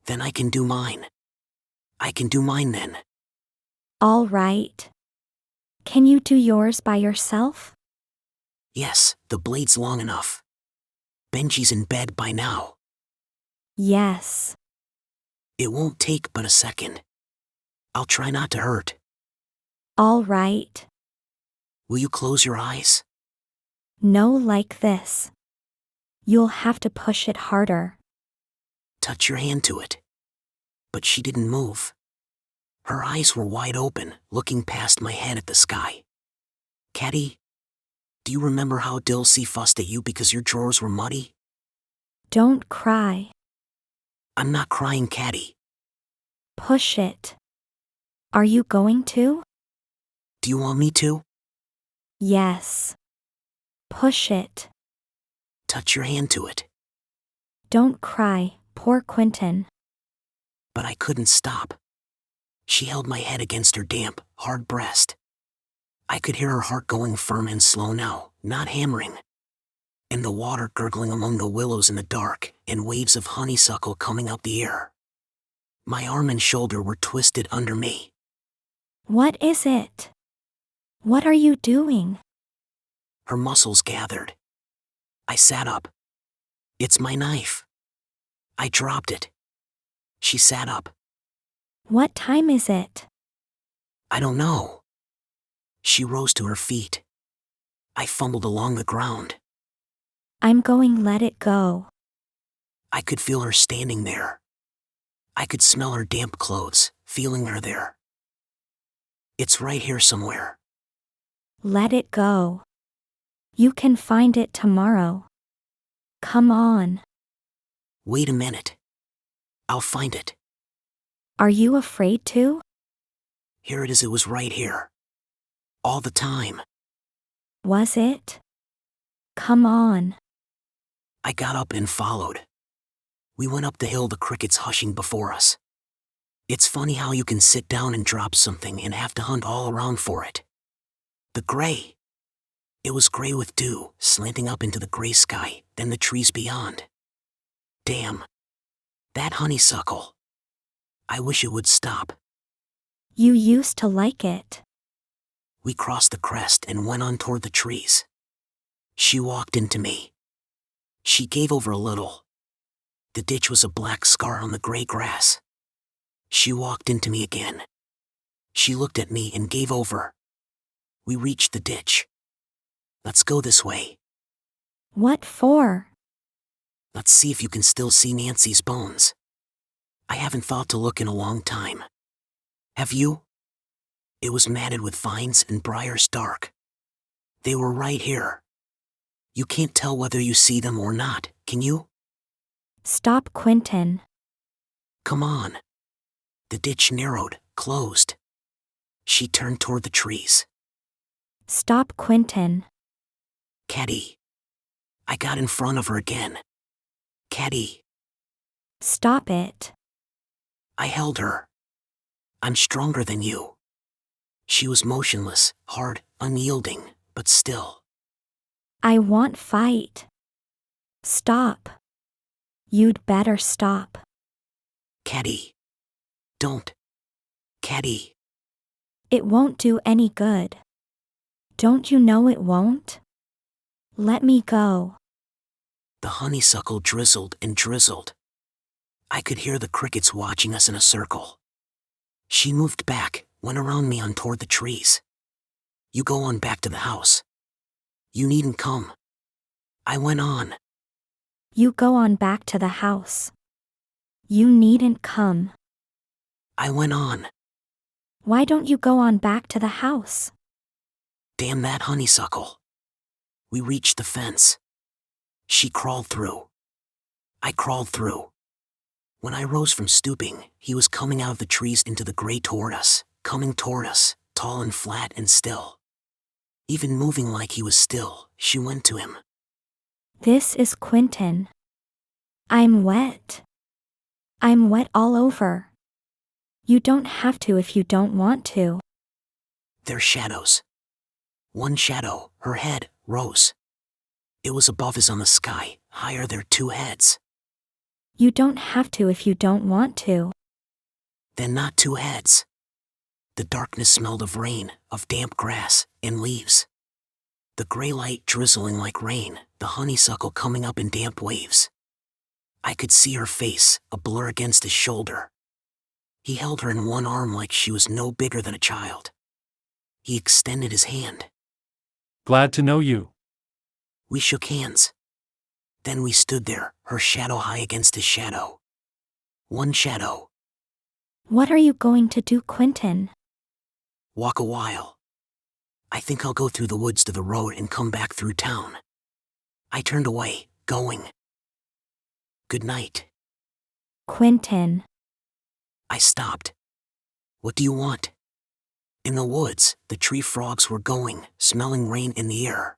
Then I can do mine. I can do mine then. All right. Can you do yours by yourself? Yes, the blade's long enough. Benji's in bed by now. Yes. It won't take but a second. I'll try not to hurt. All right. Will you close your eyes? No, like this. You'll have to push it harder. Touch your hand to it. But she didn't move. Her eyes were wide open, looking past my head at the sky. Caddy, do you remember how Dilsey fussed at you because your drawers were muddy? Don't cry. I'm not crying, Caddy. Push it. Are you going to? Do you want me to? Yes. Push it. Touch your hand to it. Don't cry, poor Quentin. But I couldn't stop. She held my head against her damp, hard breast. I could hear her heart going firm and slow now, not hammering. And the water gurgling among the willows in the dark, and waves of honeysuckle coming up the air. My arm and shoulder were twisted under me. What is it? What are you doing? Her muscles gathered. I sat up. It's my knife. I dropped it. She sat up. What time is it? I don't know. She rose to her feet. I fumbled along the ground. I'm going, let it go. I could feel her standing there. I could smell her damp clothes, feeling her there. It's right here somewhere. Let it go. You can find it tomorrow. Come on. Wait a minute. I'll find it. Are you afraid to? Here it is, it was right here. All the time. Was it? Come on. I got up and followed. We went up the hill, the crickets hushing before us. It's funny how you can sit down and drop something and have to hunt all around for it. The gray. It was gray with dew, slanting up into the gray sky, then the trees beyond. Damn. That honeysuckle. I wish it would stop. You used to like it. We crossed the crest and went on toward the trees. She walked into me. She gave over a little. The ditch was a black scar on the gray grass. She walked into me again. She looked at me and gave over. We reached the ditch. Let's go this way. What for? Let's see if you can still see Nancy's bones. I haven't thought to look in a long time. Have you? It was matted with vines and briars dark. They were right here. You can't tell whether you see them or not, can you? Stop, Quentin. Come on. The ditch narrowed, closed. She turned toward the trees. Stop, Quentin. Caddy. I got in front of her again. Caddy. Stop it. I held her. I'm stronger than you. She was motionless, hard, unyielding, but still. I want fight. Stop. You'd better stop. Caddy. Don't. Caddy. It won't do any good. Don't you know it won't? Let me go. The honeysuckle drizzled and drizzled. I could hear the crickets watching us in a circle. She moved back, went around me on toward the trees. You go on back to the house. You needn't come. I went on. You go on back to the house. You needn't come. I went on. Why don't you go on back to the house? Damn that honeysuckle. We reached the fence. She crawled through. I crawled through. When I rose from stooping, he was coming out of the trees into the gray toward us, coming toward us, tall and flat and still. Even moving like he was still, she went to him. This is Quentin. I'm wet. I'm wet all over. You don't have to if you don't want to. They're shadows. One shadow, her head, rose. It was above us on the sky, higher their two heads. You don't have to if you don't want to. Then not two heads. The darkness smelled of rain, of damp grass, and leaves. The gray light drizzling like rain, the honeysuckle coming up in damp waves. I could see her face, a blur against his shoulder. He held her in one arm like she was no bigger than a child. He extended his hand. Glad to know you. We shook hands. Then we stood there, her shadow high against his shadow. One shadow. What are you going to do, Quentin? Walk a while. I think I'll go through the woods to the road and come back through town. I turned away, going. Good night. Quentin. I stopped. What do you want? In the woods, the tree frogs were going, smelling rain in the air.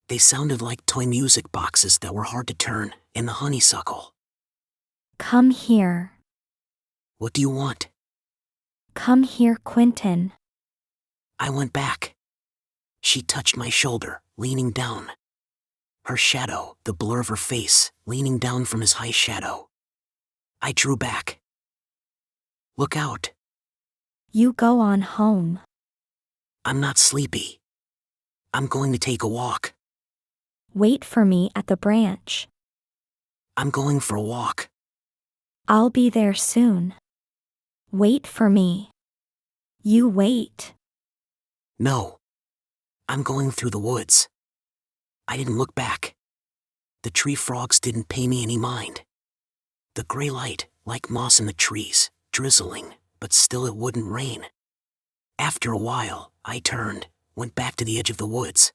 They sounded like toy music boxes that were hard to turn, and the honeysuckle. Come here. What do you want? Come here, Quentin. I went back. She touched my shoulder, leaning down. Her shadow, the blur of her face, leaning down from his high shadow. I drew back. Look out. You go on home. I'm not sleepy. I'm going to take a walk. Wait for me at the branch. I'm going for a walk. I'll be there soon. Wait for me. You wait. No. I'm going through the woods. I didn't look back. The tree frogs didn't pay me any mind. The gray light, like moss in the trees, drizzling, but still it wouldn't rain. After a while, I turned, went back to the edge of the woods.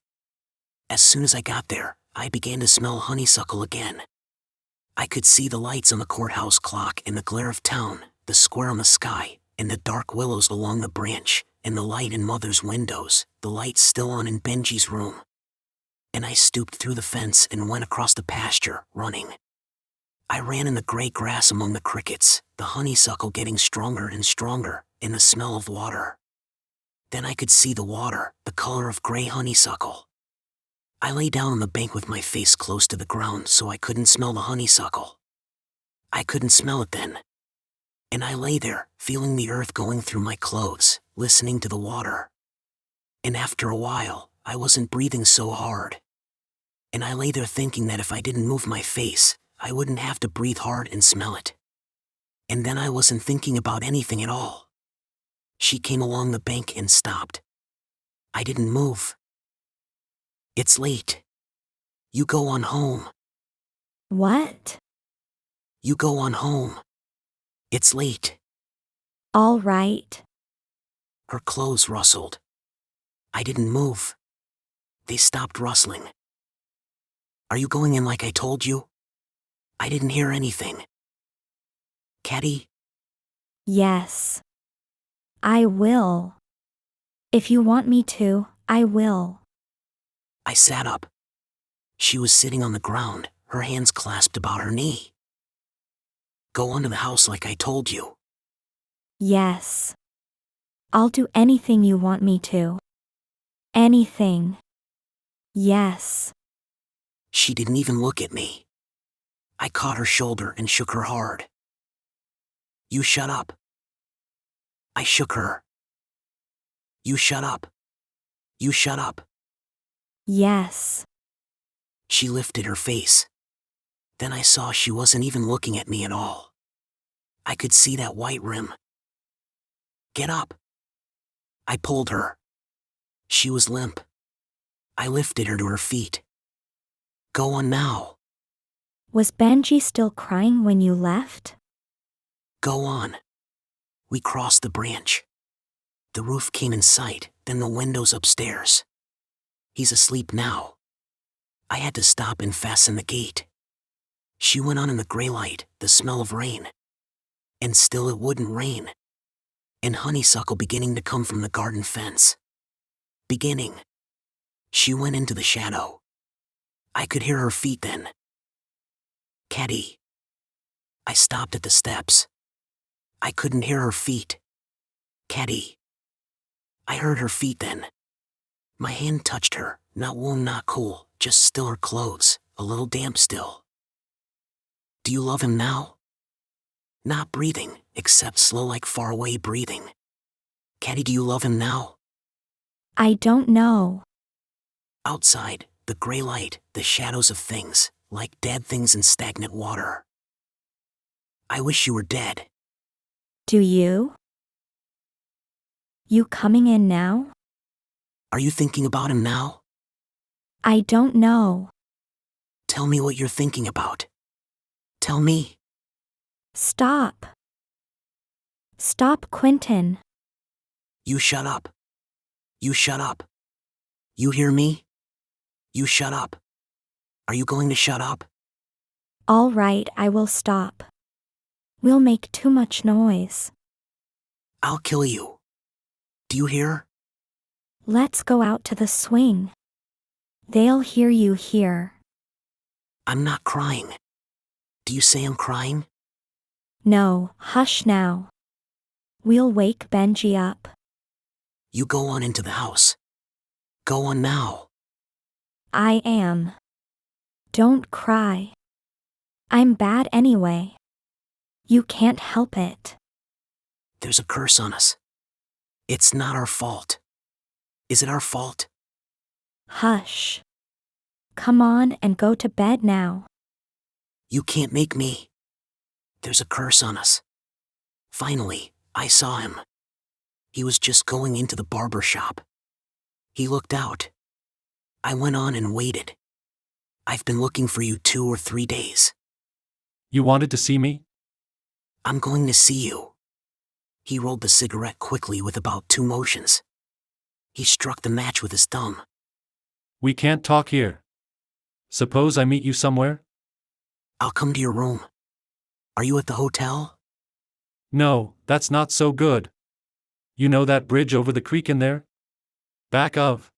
As soon as I got there, I began to smell honeysuckle again. I could see the lights on the courthouse clock and the glare of town, the square on the sky, and the dark willows along the branch, and the light in Mother's windows, the lights still on in Benji's room. And I stooped through the fence and went across the pasture, running. I ran in the gray grass among the crickets, the honeysuckle getting stronger and stronger, and the smell of water. Then I could see the water, the color of gray honeysuckle. I lay down on the bank with my face close to the ground so I couldn't smell the honeysuckle. I couldn't smell it then. And I lay there, feeling the earth going through my clothes, listening to the water. And after a while, I wasn't breathing so hard. And I lay there thinking that if I didn't move my face, I wouldn't have to breathe hard and smell it. And then I wasn't thinking about anything at all. She came along the bank and stopped. I didn't move. It's late. You go on home. What? You go on home. It's late. All right. Her clothes rustled. I didn't move. They stopped rustling. Are you going in like I told you? I didn't hear anything. Caddy? Yes. I will. If you want me to, I will. I sat up. She was sitting on the ground, her hands clasped about her knee. Go onto the house like I told you. Yes. I'll do anything you want me to. Anything. Yes. She didn't even look at me. I caught her shoulder and shook her hard. You shut up. I shook her. You shut up. You shut up. Yes. She lifted her face. Then I saw she wasn't even looking at me at all. I could see that white rim. Get up. I pulled her. She was limp. I lifted her to her feet. Go on now. Was Benji still crying when you left? Go on. We crossed the branch. The roof came in sight, then the windows upstairs. He's asleep now. I had to stop and fasten the gate. She went on in the gray light, the smell of rain. And still it wouldn't rain. And honeysuckle beginning to come from the garden fence. Beginning. She went into the shadow. I could hear her feet then. Caddy. I stopped at the steps. I couldn't hear her feet. Caddy. I heard her feet then. My hand touched her, not warm, not cool, just still her clothes, a little damp still. Do you love him now? Not breathing, except slow like far away breathing. Caddy, do you love him now? I don't know. Outside, the gray light, the shadows of things, like dead things in stagnant water. I wish you were dead. Do you? You coming in now? Are you thinking about him now? I don't know. Tell me what you're thinking about. Tell me. Stop. Stop, Quentin. You shut up. You shut up. You hear me? You shut up. Are you going to shut up? All right, I will stop. We'll make too much noise. I'll kill you. Do you hear? Let's go out to the swing. They'll hear you here. I'm not crying. Do you say I'm crying? No, hush now. We'll wake Benji up. You go on into the house. Go on now. I am. Don't cry. I'm bad anyway. You can't help it. There's a curse on us. It's not our fault. Is it our fault? Hush. Come on and go to bed now. You can't make me. There's a curse on us. Finally, I saw him. He was just going into the barber shop. He looked out. I went on and waited. I've been looking for you 2 or 3 days. You wanted to see me? I'm going to see you. He rolled the cigarette quickly with about 2 motions. He struck the match with his thumb. We can't talk here. Suppose I meet you somewhere? I'll come to your room. Are you at the hotel? No, that's not so good. You know that bridge over the creek in there? Back of.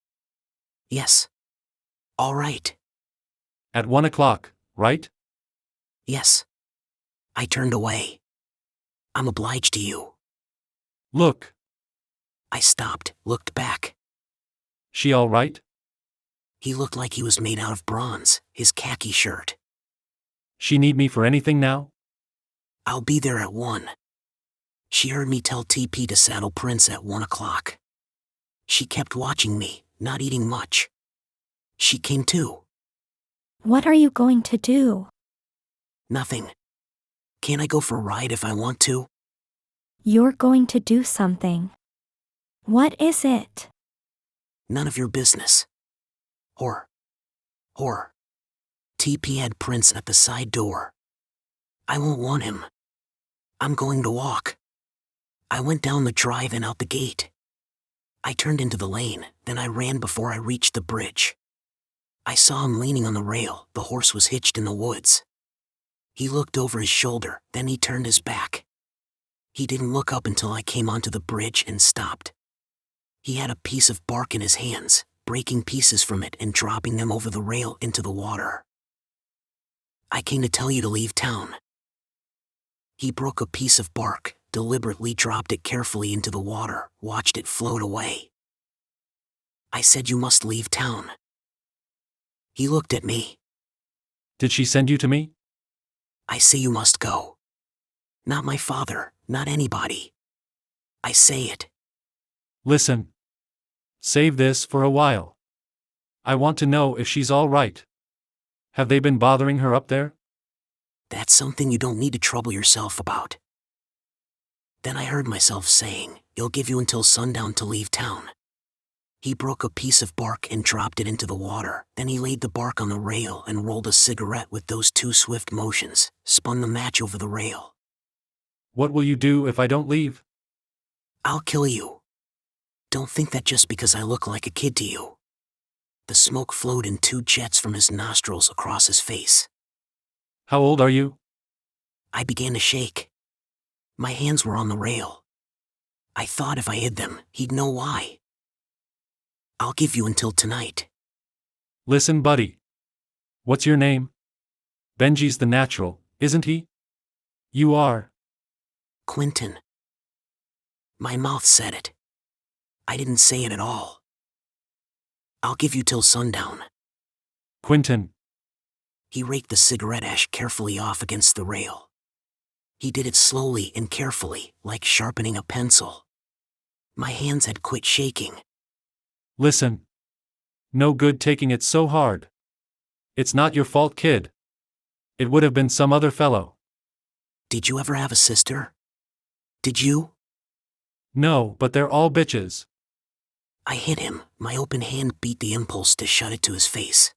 Yes. All right. At 1 o'clock, right? Yes. I turned away. I'm obliged to you. Look. I stopped, looked back. She all right? He looked like he was made out of bronze, his khaki shirt. She need me for anything now? I'll be there at 1. She heard me tell TP to saddle Prince at 1 o'clock. She kept watching me, not eating much. She came too. What are you going to do? Nothing. Can't I go for a ride if I want to? You're going to do something. What is it? None of your business. Whore. TP had Prince at the side door. I won't want him. I'm going to walk. I went down the drive and out the gate. I turned into the lane, then I ran before I reached the bridge. I saw him leaning on the rail, the horse was hitched in the woods. He looked over his shoulder, then he turned his back. He didn't look up until I came onto the bridge and stopped. He had a piece of bark in his hands, breaking pieces from it and dropping them over the rail into the water. I came to tell you to leave town. He broke a piece of bark, deliberately dropped it carefully into the water, watched it float away. I said you must leave town. He looked at me. Did she send you to me? I say you must go. Not my father, not anybody. I say it. Listen. Save this for a while. I want to know if she's all right. Have they been bothering her up there? That's something you don't need to trouble yourself about. Then I heard myself saying, "It'll give you until sundown to leave town." He broke a piece of bark and dropped it into the water, then he laid the bark on the rail and rolled a cigarette with those 2 swift motions, spun the match over the rail. What will you do if I don't leave? I'll kill you. Don't think that just because I look like a kid to you. The smoke flowed in 2 jets from his nostrils across his face. How old are you? I began to shake. My hands were on the rail. I thought if I hid them, he'd know why. I'll give you until tonight. Listen, buddy. What's your name? Benji's the natural, isn't he? You are. Quentin. My mouth said it. I didn't say it at all. I'll give you till sundown. Quentin. He raked the cigarette ash carefully off against the rail. He did it slowly and carefully, like sharpening a pencil. My hands had quit shaking. Listen. No good taking it so hard. It's not your fault, kid. It would have been some other fellow. Did you ever have a sister? Did you? No, but they're all bitches. I hit him. My open hand beat the impulse to shut it to his face.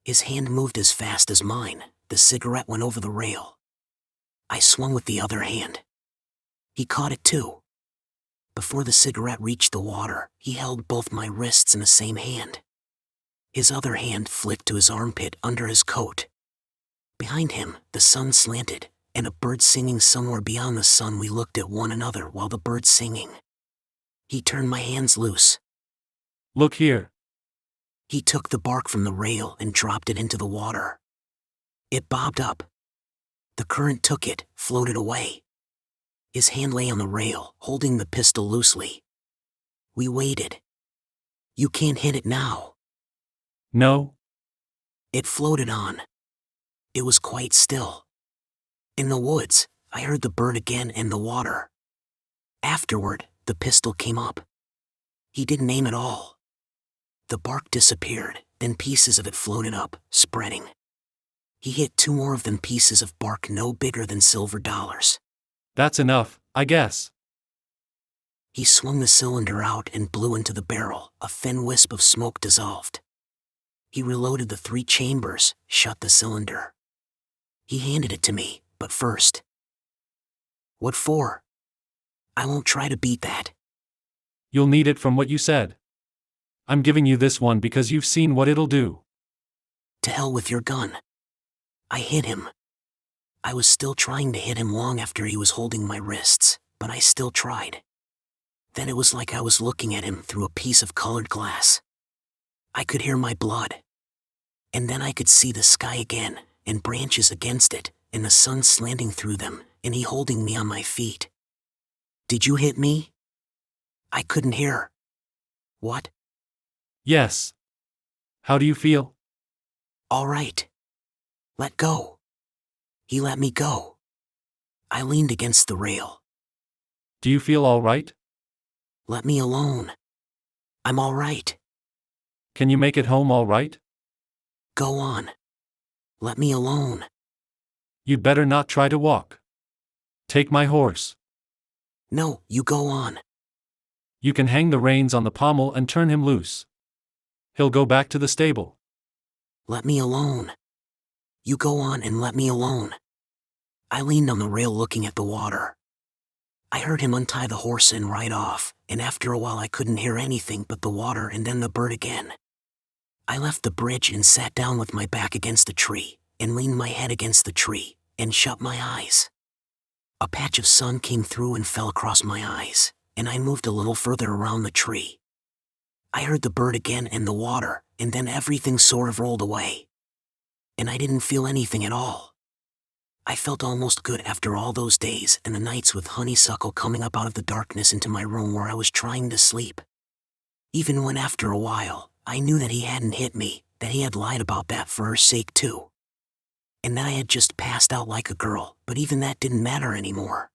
His hand moved as fast as mine. The cigarette went over the rail. I swung with the other hand. He caught it too. Before the cigarette reached the water, he held both my wrists in the same hand. His other hand flicked to his armpit under his coat. Behind him, the sun slanted, and a bird singing somewhere beyond the sun. We looked at one another while the bird singing. He turned my hands loose. Look here. He took the bark from the rail and dropped it into the water. It bobbed up. The current took it, floated away. His hand lay on the rail, holding the pistol loosely. We waited. You can't hit it now. No? It floated on. It was quite still. In the woods, I heard the bird again and the water. Afterward, the pistol came up. He didn't aim at all. The bark disappeared, then pieces of it floated up, spreading. He hit 2 more of them, pieces of bark no bigger than silver dollars. That's enough, I guess. He swung the cylinder out and blew into the barrel. A thin wisp of smoke dissolved. He reloaded the 3 chambers, shut the cylinder. He handed it to me, but first. What for? I won't try to beat that. You'll need it from what you said. I'm giving you this one because you've seen what it'll do. To hell with your gun. I hit him. I was still trying to hit him long after he was holding my wrists, but I still tried. Then it was like I was looking at him through a piece of colored glass. I could hear my blood. And then I could see the sky again, and branches against it, and the sun slanting through them, and he holding me on my feet. Did you hit me? I couldn't hear. What? Yes. How do you feel? All right. Let go. He let me go. I leaned against the rail. Do you feel all right? Let me alone. I'm all right. Can you make it home all right? Go on. Let me alone. You'd better not try to walk. Take my horse. No, you go on. You can hang the reins on the pommel and turn him loose. He'll go back to the stable. Let me alone. You go on and let me alone. I leaned on the rail looking at the water. I heard him untie the horse and ride off, and after a while I couldn't hear anything but the water and then the bird again. I left the bridge and sat down with my back against the tree, and leaned my head against the tree, and shut my eyes. A patch of sun came through and fell across my eyes, and I moved a little further around the tree. I heard the bird again and the water, and then everything sort of rolled away. And I didn't feel anything at all. I felt almost good after all those days and the nights with honeysuckle coming up out of the darkness into my room where I was trying to sleep. Even when after a while, I knew that he hadn't hit me, that he had lied about that for her sake too. And that I had just passed out like a girl, but even that didn't matter anymore.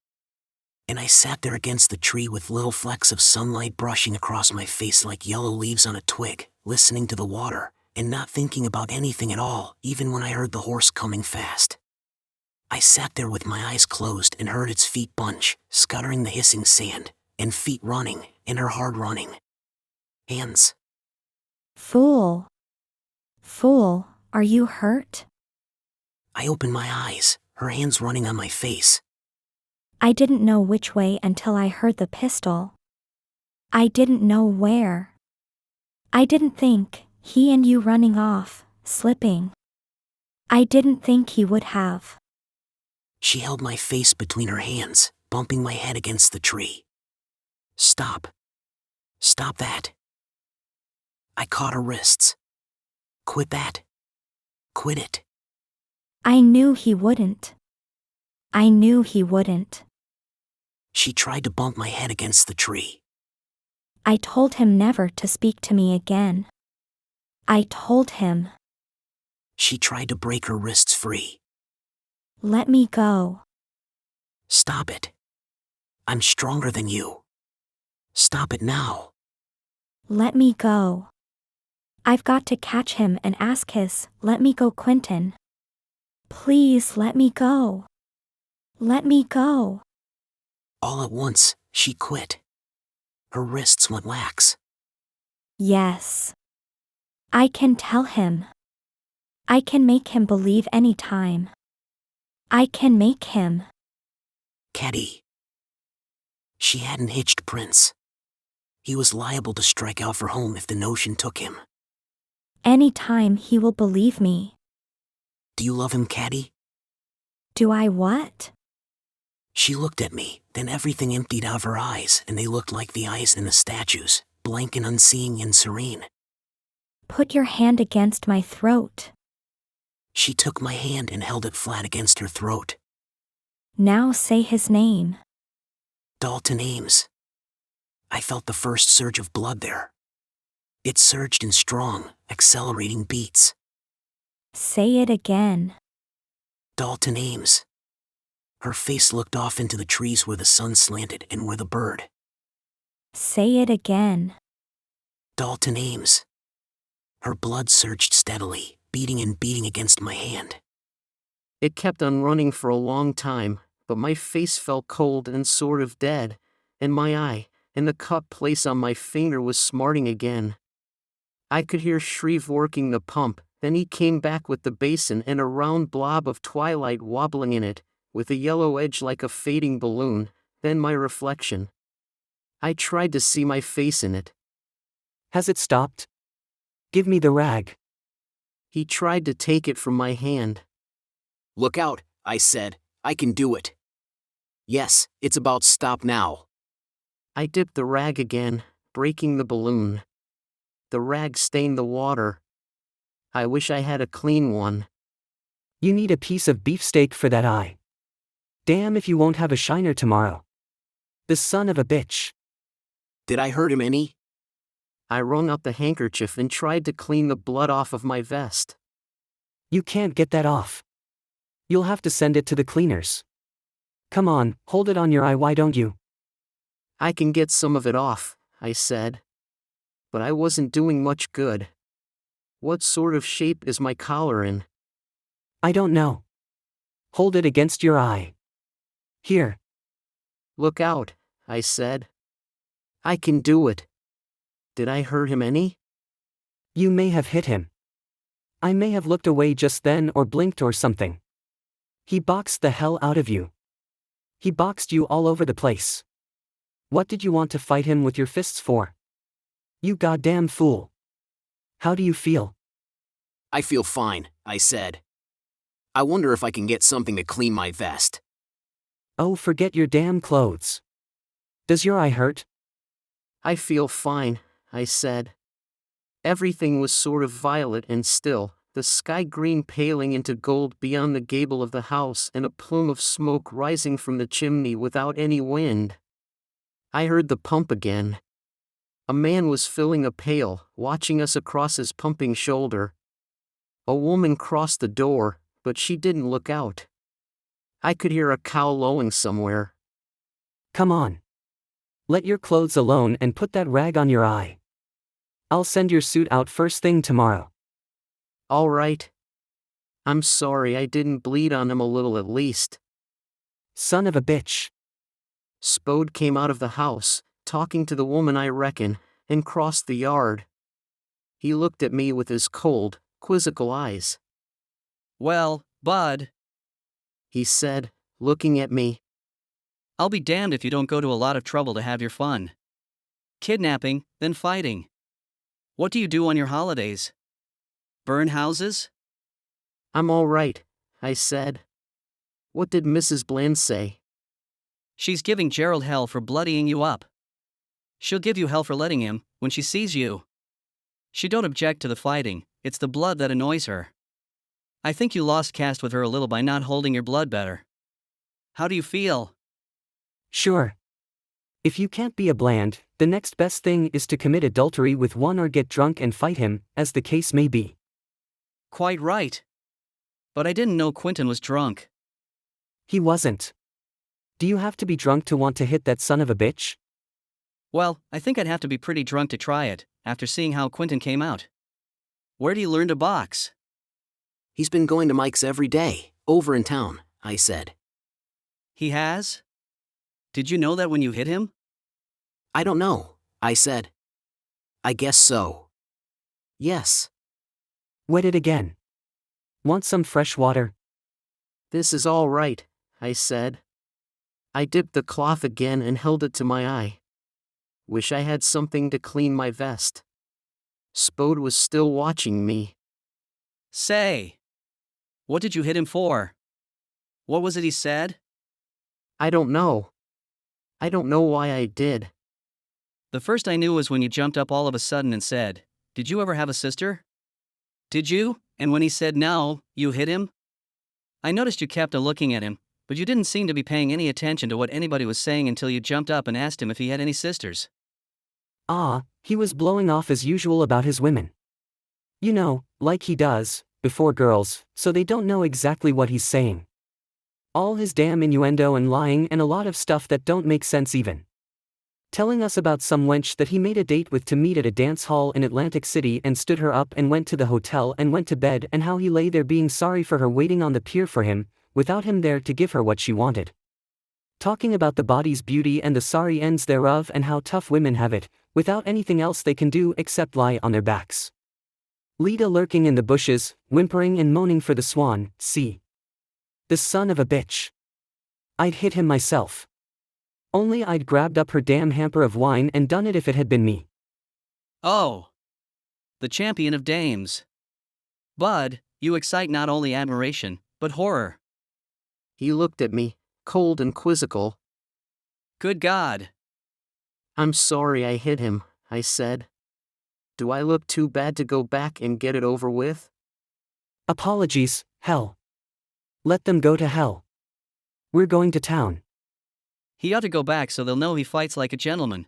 And I sat there against the tree with little flecks of sunlight brushing across my face like yellow leaves on a twig, listening to the water, and not thinking about anything at all, even when I heard the horse coming fast. I sat there with my eyes closed and heard its feet bunch, scuttering the hissing sand, and feet running, and her hard running. Hands. Fool. Fool, are you hurt? I opened my eyes, her hands running on my face. I didn't know which way until I heard the pistol. I didn't know where. I didn't think, he and you running off, slipping. I didn't think he would have. She held my face between her hands, bumping my head against the tree. Stop. Stop that. I caught her wrists. Quit that. Quit it. I knew he wouldn't. I knew he wouldn't. She tried to bump my head against the tree. I told him never to speak to me again. I told him. She tried to break her wrists free. Let me go. Stop it. I'm stronger than you. Stop it now. Let me go. I've got to catch him and ask let me go, Quentin. Please let me go. Let me go. All at once, she quit. Her wrists went lax. Yes. I can tell him. I can make him believe any time. I can make him. Caddy. She hadn't hitched Prince. He was liable to strike out for home if the notion took him. Any time he will believe me. Do you love him, Caddy? Do I what? She looked at me, then everything emptied out of her eyes, and they looked like the eyes in the statues, blank and unseeing and serene. Put your hand against my throat. She took my hand and held it flat against her throat. Now say his name. Dalton Ames. I felt the first surge of blood there. It surged in strong, accelerating beats. Say it again. Dalton Ames. Her face looked off into the trees where the sun slanted and where the bird. Say it again. Dalton Ames. Her blood surged steadily, beating and beating against my hand. It kept on running for a long time, but my face felt cold and sort of dead, and my eye, and the cut place on my finger was smarting again. I could hear Shreve working the pump, then he came back with the basin and a round blob of twilight wobbling in it, with a yellow edge like a fading balloon, then my reflection. I tried to see my face in it. Has it stopped? Give me the rag. He tried to take it from my hand. Look out, I said. I can do it. Yes, it's about stop now. I dipped the rag again, breaking the balloon. The rag stained the water. I wish I had a clean one. You need a piece of beefsteak for that eye. Damn if you won't have a shiner tomorrow. The son of a bitch. Did I hurt him any? I wrung out the handkerchief and tried to clean the blood off of my vest. You can't get that off. You'll have to send it to the cleaners. Come on, hold it on your eye, why don't you? I can get some of it off, I said. But I wasn't doing much good. What sort of shape is my collar in? I don't know. Hold it against your eye. Here. Look out, I said. I can do it. Did I hurt him any? You may have hit him. I may have looked away just then or blinked or something. He boxed the hell out of you. He boxed you all over the place. What did you want to fight him with your fists for? You goddamn fool. How do you feel? I feel fine, I said. I wonder if I can get something to clean my vest. Oh, forget your damn clothes. Does your eye hurt? I feel fine, I said. Everything was sort of violet and still, the sky green paling into gold beyond the gable of the house and a plume of smoke rising from the chimney without any wind. I heard the pump again. A man was filling a pail, watching us across his pumping shoulder. A woman crossed the door, but she didn't look out. I could hear a cow lowing somewhere. Come on. Let your clothes alone and put that rag on your eye. I'll send your suit out first thing tomorrow. All right. I'm sorry I didn't bleed on him a little at least. Son of a bitch. Spode came out of the house, talking to the woman I reckon, and crossed the yard. He looked at me with his cold, quizzical eyes. Well, Bud, he said, looking at me. I'll be damned if you don't go to a lot of trouble to have your fun. Kidnapping, then fighting. What do you do on your holidays? Burn houses? I'm all right, I said. What did Mrs. Bland say? She's giving Gerald hell for bloodying you up. She'll give you hell for letting him, when she sees you. She don't object to the fighting, it's the blood that annoys her. I think you lost caste with her a little by not holding your blood better. How do you feel? Sure. If you can't be a Bland, the next best thing is to commit adultery with one or get drunk and fight him, as the case may be. Quite right. But I didn't know Quentin was drunk. He wasn't. Do you have to be drunk to want to hit that son of a bitch? Well, I think I'd have to be pretty drunk to try it, after seeing how Quentin came out. Where do you learn to box? He's been going to Mike's every day, over in town, I said. He has? Did you know that when you hit him? I don't know, I said. I guess so. Yes. Wet it again. Want some fresh water? This is all right, I said. I dipped the cloth again and held it to my eye. Wish I had something to clean my vest. Spode was still watching me. Say. What did you hit him for? What was it he said? I don't know. I don't know why I did. The first I knew was when you jumped up all of a sudden and said, Did you ever have a sister? Did you? And when he said no, you hit him? I noticed you kept a looking at him, but you didn't seem to be paying any attention to what anybody was saying until you jumped up and asked him if he had any sisters. Ah, he was blowing off as usual about his women. You know, like he does, before girls, so they don't know exactly what he's saying. All his damn innuendo and lying and a lot of stuff that don't make sense even. Telling us about some wench that he made a date with to meet at a dance hall in Atlantic City and stood her up and went to the hotel and went to bed, and how he lay there being sorry for her waiting on the pier for him, without him there to give her what she wanted. Talking about the body's beauty and the sorry ends thereof and how tough women have it, without anything else they can do except lie on their backs. Lita lurking in the bushes, whimpering and moaning for the swan, see. The son of a bitch. I'd hit him myself. Only I'd grabbed up her damn hamper of wine and done it if it had been me. Oh! The champion of dames. Bud, you excite not only admiration, but horror. He looked at me, cold and quizzical. Good God! I'm sorry I hit him, I said. Do I look too bad to go back and get it over with? Apologies, hell. Let them go to hell. We're going to town. He ought to go back so they'll know he fights like a gentleman.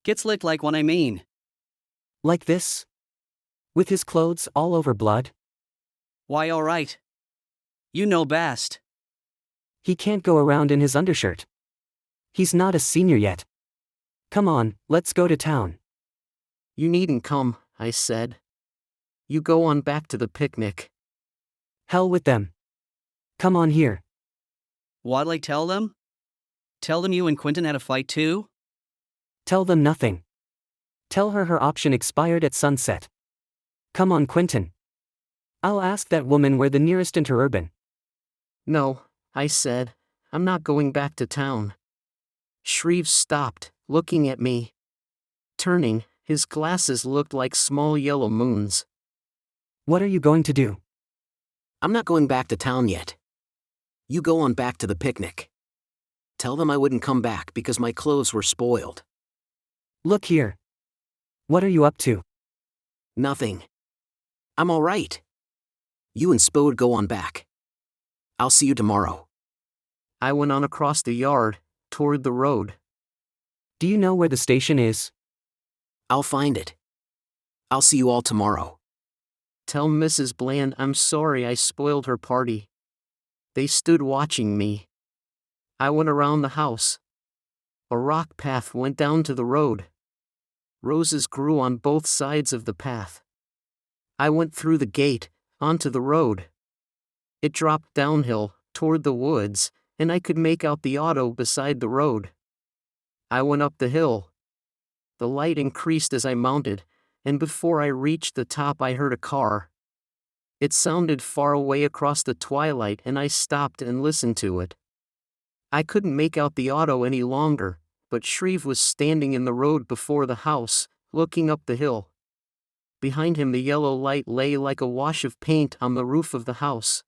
Gets licked like one, I mean. Like this? With his clothes all over blood? Why, all right. You know best. He can't go around in his undershirt. He's not a senior yet. Come on, let's go to town. You needn't come, I said. You go on back to the picnic. Hell with them. Come on here. What'll I tell them? Tell them you and Quentin had a fight too? Tell them nothing. Tell her option expired at sunset. Come on, Quentin. I'll ask that woman where the nearest interurban. No, I said, I'm not going back to town. Shreve stopped, looking at me. Turning, his glasses looked like small yellow moons. What are you going to do? I'm not going back to town yet. You go on back to the picnic. Tell them I wouldn't come back because my clothes were spoiled. Look here. What are you up to? Nothing. I'm all right. You and Spode go on back. I'll see you tomorrow. I went on across the yard, toward the road. Do you know where the station is? I'll find it. I'll see you all tomorrow. Tell Mrs. Bland I'm sorry I spoiled her party. They stood watching me. I went around the house. A rock path went down to the road. Roses grew on both sides of the path. I went through the gate, onto the road. It dropped downhill, toward the woods, and I could make out the auto beside the road. I went up the hill. The light increased as I mounted, and before I reached the top I heard a car. It sounded far away across the twilight and I stopped and listened to it. I couldn't make out the auto any longer, but Shreve was standing in the road before the house, looking up the hill. Behind him the yellow light lay like a wash of paint on the roof of the house.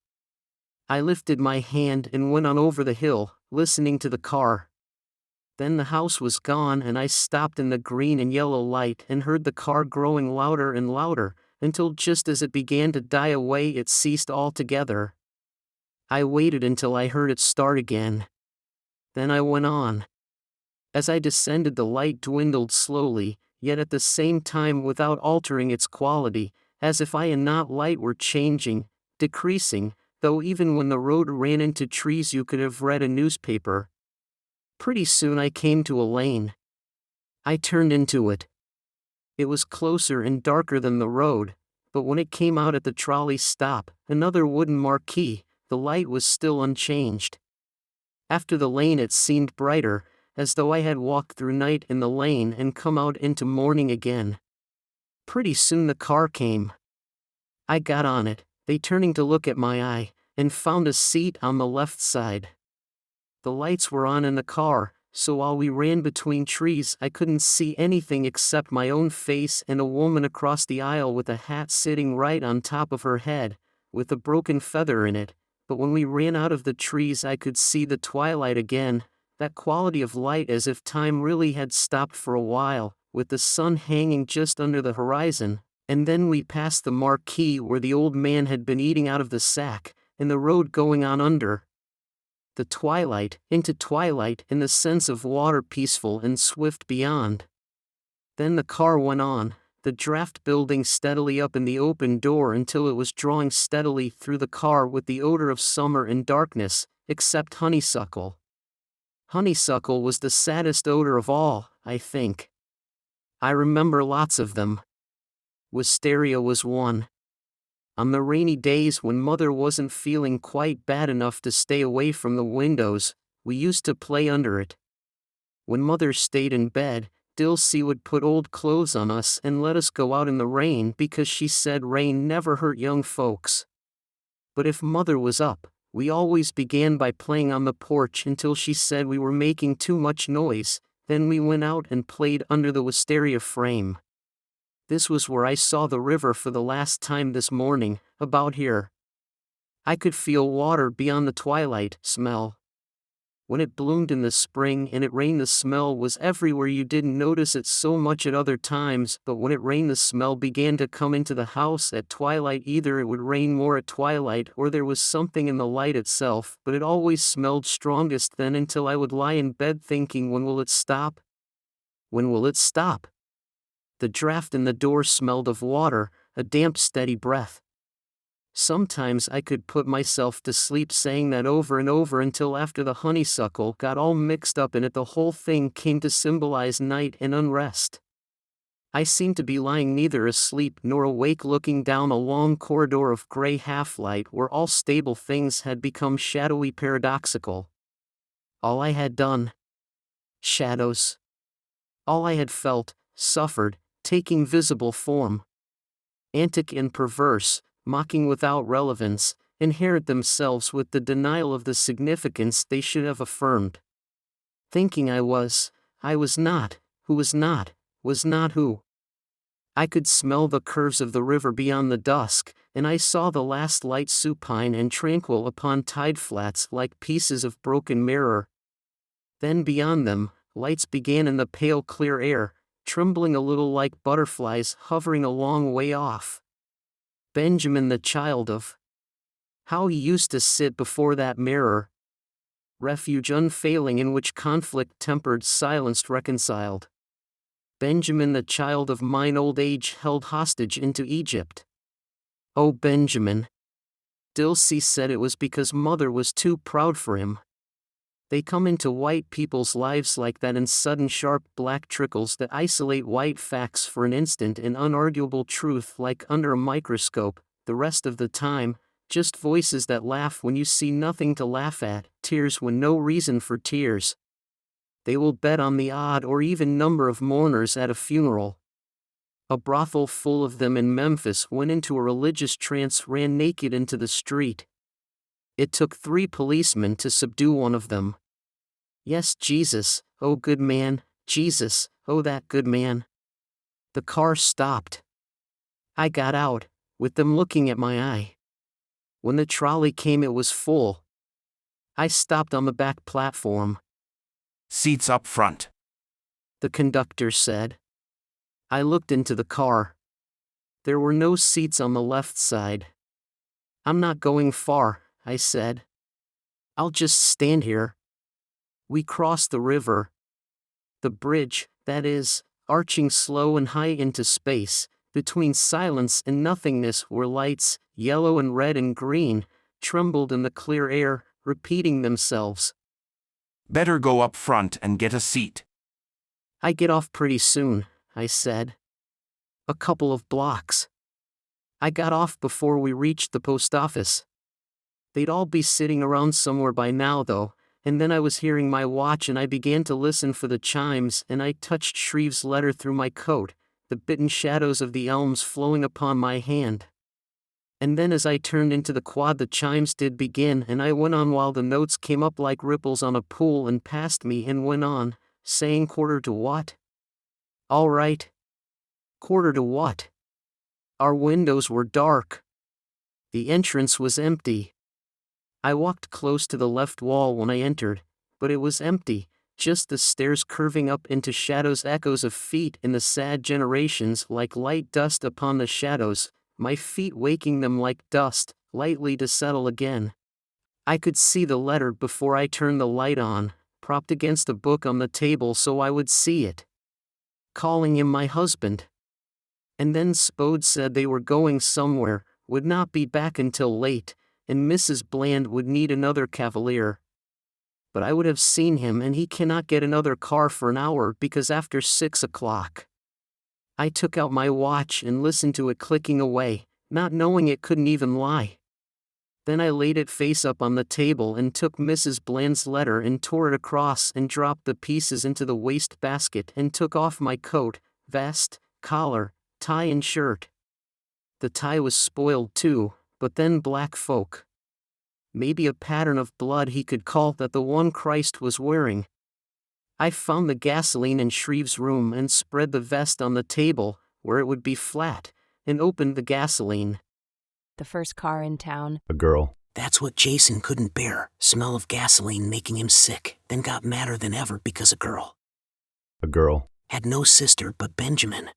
I lifted my hand and went on over the hill, listening to the car. Then the house was gone and I stopped in the green and yellow light and heard the car growing louder and louder, until just as it began to die away it ceased altogether. I waited until I heard it start again. Then I went on. As I descended the light dwindled slowly, yet at the same time without altering its quality, as if I and not light were changing, decreasing, though even when the road ran into trees you could have read a newspaper. Pretty soon I came to a lane. I turned into it. It was closer and darker than the road, but when it came out at the trolley stop, another wooden marquee, the light was still unchanged. After the lane it seemed brighter, as though I had walked through night in the lane and come out into morning again. Pretty soon the car came. I got on it, they turning to look at my eye, and found a seat on the left side. The lights were on in the car, so while we ran between trees I couldn't see anything except my own face and a woman across the aisle with a hat sitting right on top of her head, with a broken feather in it. But when we ran out of the trees I could see the twilight again, that quality of light as if time really had stopped for a while, with the sun hanging just under the horizon, And then we passed the marquee where the old man had been eating out of the sack, and the road going on under the twilight, into twilight in the sense of water peaceful and swift beyond. Then the car went on, the draft building steadily up in the open door until it was drawing steadily through the car with the odor of summer and darkness, except honeysuckle. Honeysuckle was the saddest odor of all, I think. I remember lots of them. Wisteria was one. On the rainy days when Mother wasn't feeling quite bad enough to stay away from the windows, we used to play under it. When Mother stayed in bed, Dilsey would put old clothes on us and let us go out in the rain because she said rain never hurt young folks. But if Mother was up, we always began by playing on the porch until she said we were making too much noise, then we went out and played under the wisteria frame. This was where I saw the river for the last time this morning, about here. I could feel water beyond the twilight smell. When it bloomed in the spring and it rained, the smell was everywhere. You didn't notice it so much at other times, but when it rained the smell began to come into the house at twilight. Either it would rain more at twilight or there was something in the light itself, but it always smelled strongest then until I would lie in bed thinking, when will it stop? When will it stop? The draft in the door smelled of water, a damp steady breath. Sometimes I could put myself to sleep saying that over and over until after the honeysuckle got all mixed up in it the whole thing came to symbolize night and unrest. I seemed to be lying neither asleep nor awake, looking down a long corridor of gray half-light where all stable things had become shadowy, paradoxical. All I had done. Shadows. All I had felt, suffered, taking visible form. Antic and perverse, mocking without relevance, inherit themselves with the denial of the significance they should have affirmed. Thinking I was not, who was not who. I could smell the curves of the river beyond the dusk, and I saw the last light supine and tranquil upon tide flats like pieces of broken mirror. Then beyond them, lights began in the pale clear air, trembling a little like butterflies hovering a long way off. Benjamin, the child of. How he used to sit before that mirror. Refuge unfailing in which conflict tempered, silenced, reconciled. Benjamin, the child of mine old age held hostage into Egypt. Oh, Benjamin. Dilsey said it was because Mother was too proud for him. They come into white people's lives like that in sudden sharp black trickles that isolate white facts for an instant in unarguable truth like under a microscope. The rest of the time, just voices that laugh when you see nothing to laugh at, tears when no reason for tears. They will bet on the odd or even number of mourners at a funeral. A brothel full of them in Memphis went into a religious trance, ran naked into the street. It took 3 policemen to subdue one of them. Yes, Jesus, oh good man, Jesus, oh that good man. The car stopped. I got out, with them looking at my eye. When the trolley came it was full. I stopped on the back platform. Seats up front, the conductor said. I looked into the car. There were no seats on the left side. I'm not going far, I said. I'll just stand here. We crossed the river. The bridge, that is, arching slow and high into space, between silence and nothingness where lights, yellow and red and green, trembled in the clear air, repeating themselves. Better go up front and get a seat. I get off pretty soon, I said. A couple of blocks. I got off before we reached the post office. They'd all be sitting around somewhere by now though, and then I was hearing my watch and I began to listen for the chimes and I touched Shreve's letter through my coat, the bitten shadows of the elms flowing upon my hand. And then as I turned into the quad the chimes did begin and I went on while the notes came up like ripples on a pool and passed me and went on, saying 1/4 to what? All right. 1/4 to what? Our windows were dark. The entrance was empty. I walked close to the left wall when I entered, but it was empty, just the stairs curving up into shadows, echoes of feet in the sad generations like light dust upon the shadows, my feet waking them like dust, lightly to settle again. I could see the letter before I turned the light on, propped against a book on the table so I would see it. Calling him my husband. And then Spode said they were going somewhere, would not be back until late, and Mrs. Bland would need another cavalier. But I would have seen him, and he cannot get another car for an hour because after 6 o'clock. I took out my watch and listened to it clicking away, not knowing it couldn't even lie. Then I laid it face up on the table and took Mrs. Bland's letter and tore it across and dropped the pieces into the waste basket and took off my coat, vest, collar, tie and shirt. The tie was spoiled too, but then black folk. Maybe a pattern of blood he could call that the one Christ was wearing. I found the gasoline in Shreve's room and spread the vest on the table, where it would be flat, and opened the gasoline. The first car in town. A girl. That's what Jason couldn't bear, smell of gasoline making him sick, then got madder than ever because a girl. A girl. Had no sister but Benjamin.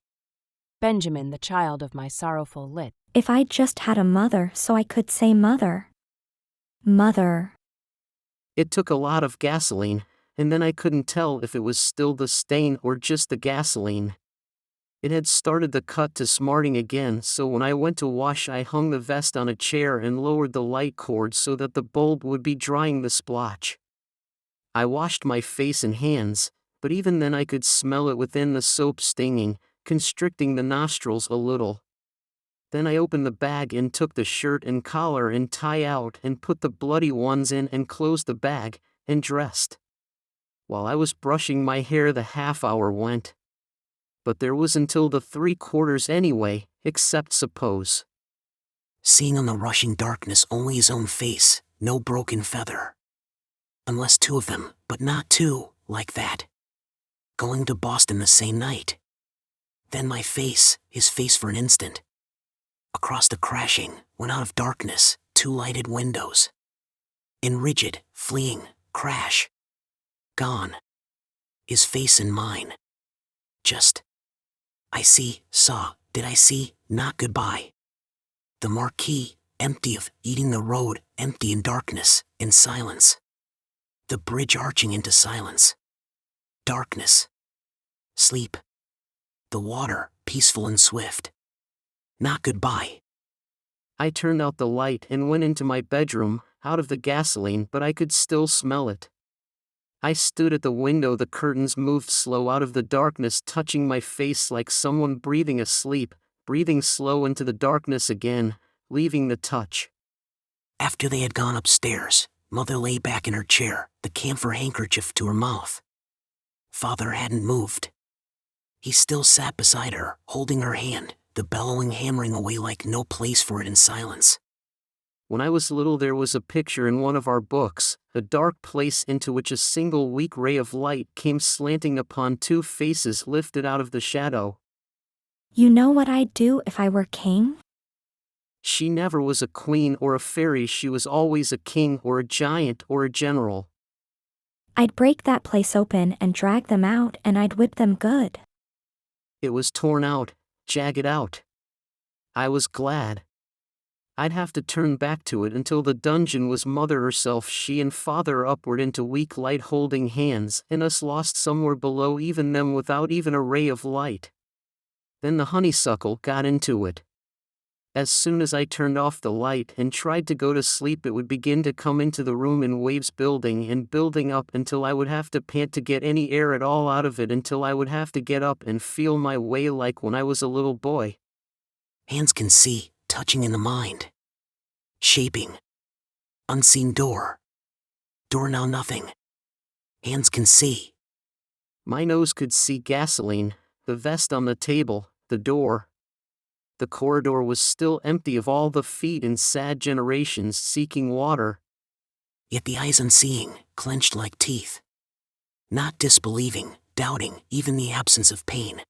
Benjamin, the child of my sorrowful lit. If I just had a mother so I could say mother. Mother. It took a lot of gasoline, and then I couldn't tell if it was still the stain or just the gasoline. It had started the cut to smarting again, so when I went to wash I hung the vest on a chair and lowered the light cord so that the bulb would be drying the splotch. I washed my face and hands, but even then I could smell it within the soap stinging, constricting the nostrils a little. Then I opened the bag and took the shirt and collar and tie out and put the bloody ones in and closed the bag, and dressed. While I was brushing my hair the half-hour went. But there was until the 3/4 anyway, except suppose. Seeing in the rushing darkness only his own face, no broken feather. Unless 2 of them, but not 2, like that. Going to Boston the same night. Then my face, his face for an instant. Across the crashing, went out of darkness, 2 lighted windows. In rigid, fleeing, crash. Gone. His face and mine. Just. Did I see, not goodbye. The marquee, empty of eating the road, empty in darkness, in silence. The bridge arching into silence. Darkness. Sleep. The water, peaceful and swift. Not goodbye. I turned out the light and went into my bedroom, out of the gasoline, but I could still smell it. I stood at the window, the curtains moved slow out of the darkness, touching my face like someone breathing asleep, breathing slow into the darkness again, leaving the touch. After they had gone upstairs, Mother lay back in her chair, the camphor handkerchief to her mouth. Father hadn't moved. He still sat beside her, holding her hand, the bellowing hammering away like no place for it in silence. When I was little there was a picture in one of our books, a dark place into which a single weak ray of light came slanting upon 2 faces lifted out of the shadow. You know what I'd do if I were king? She never was a queen or a fairy, she was always a king or a giant or a general. I'd break that place open and drag them out and I'd whip them good. It was torn out, jagged out. I was glad. I'd have to turn back to it until the dungeon was Mother herself, she and Father upward into weak light holding hands, and us lost somewhere below even them without even a ray of light. Then the honeysuckle got into it. As soon as I turned off the light and tried to go to sleep, it would begin to come into the room in waves, building and building up until I would have to pant to get any air at all out of it, until I would have to get up and feel my way like when I was a little boy. Hands can see, touching in the mind. Shaping. Unseen door. Door now nothing. Hands can see. My nose could see gasoline, the vest on the table, the door. The corridor was still empty of all the feet in sad generations seeking water. Yet the eyes unseeing, clenched like teeth. Not disbelieving, doubting even the absence of pain.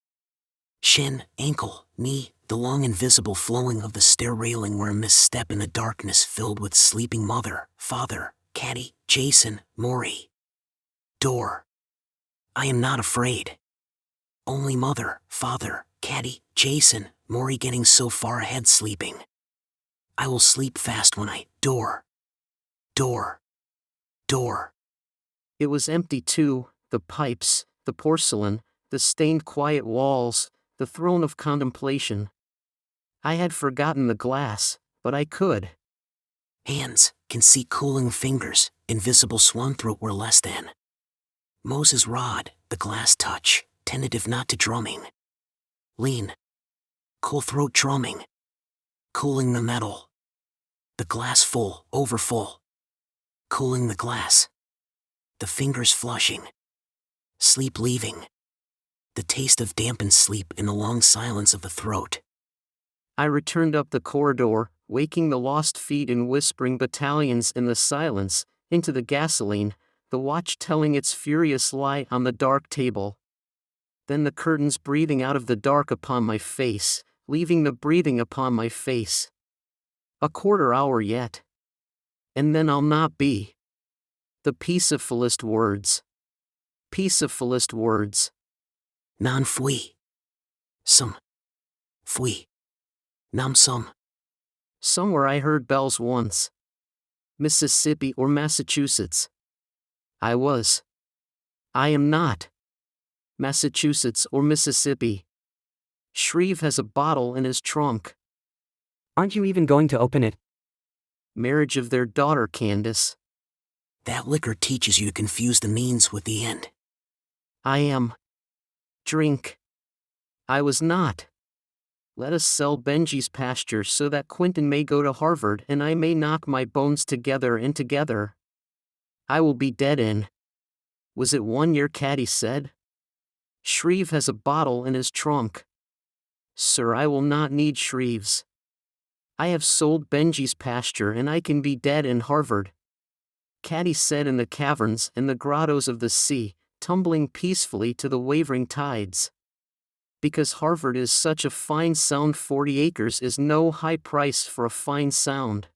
Shin, ankle, knee, the long invisible flowing of the stair railing where a misstep in the darkness filled with sleeping Mother, Father, Caddy, Jason, Maury. Door. I am not afraid. Only mother, father, Caddy, Jason, Maury getting so far ahead sleeping. I will sleep fast when I door. It was empty too, the pipes, the porcelain, the stained quiet walls, the throne of contemplation. I had forgotten the glass, but I could. Hands, can see cooling fingers, invisible swan throat were less than. Moses' rod, the glass touch, tentative not to drumming. Lean. Cool throat drumming. Cooling the metal. The glass full, overfull. Cooling the glass. The fingers flushing. Sleep leaving. The taste of dampened sleep in the long silence of the throat. I returned up the corridor, waking the lost feet in whispering battalions in the silence, into the gasoline, the watch telling its furious lie on the dark table. Then the curtains breathing out of the dark upon my face, leaving the breathing upon my face. A quarter hour yet. And then I'll not be. The peacefulest words. Peacefulest words. Non fui. Some. Fui. Nam some. Somewhere I heard bells once. Mississippi or Massachusetts. I am not. Massachusetts or Mississippi. Shreve has a bottle in his trunk. Aren't you even going to open it? Marriage of their daughter, Candace. That liquor teaches you to confuse the means with the end. I am. Drink. I was not. Let us sell Benji's pasture so that Quentin may go to Harvard and I may knock my bones together and together. I will be dead in. Was it 1 year, Caddy said? Shreve has a bottle in his trunk. Sir, I will not need Shreve's. I have sold Benji's pasture and I can be dead in Harvard. Caddy said in the caverns and the grottos of the sea, tumbling peacefully to the wavering tides. Because Harvard is such a fine sound, 40 acres is no high price for a fine sound.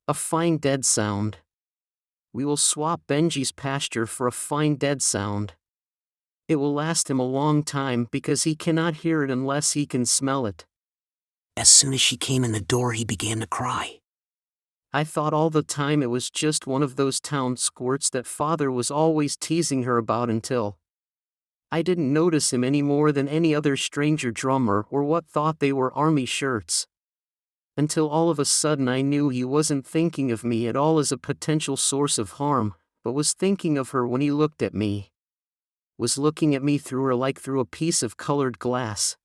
A fine dead sound. We will swap Benji's pasture for a fine dead sound. It will last him a long time because he cannot hear it unless he can smell it. As soon as she came in the door, he began to cry. I thought all the time it was just one of those town squirts that father was always teasing her about until I didn't notice him any more than any other stranger drummer or what thought they were army shirts. Until all of a sudden I knew he wasn't thinking of me at all as a potential source of harm, but was thinking of her when he looked at me. Was looking at me through her like through a piece of colored glass.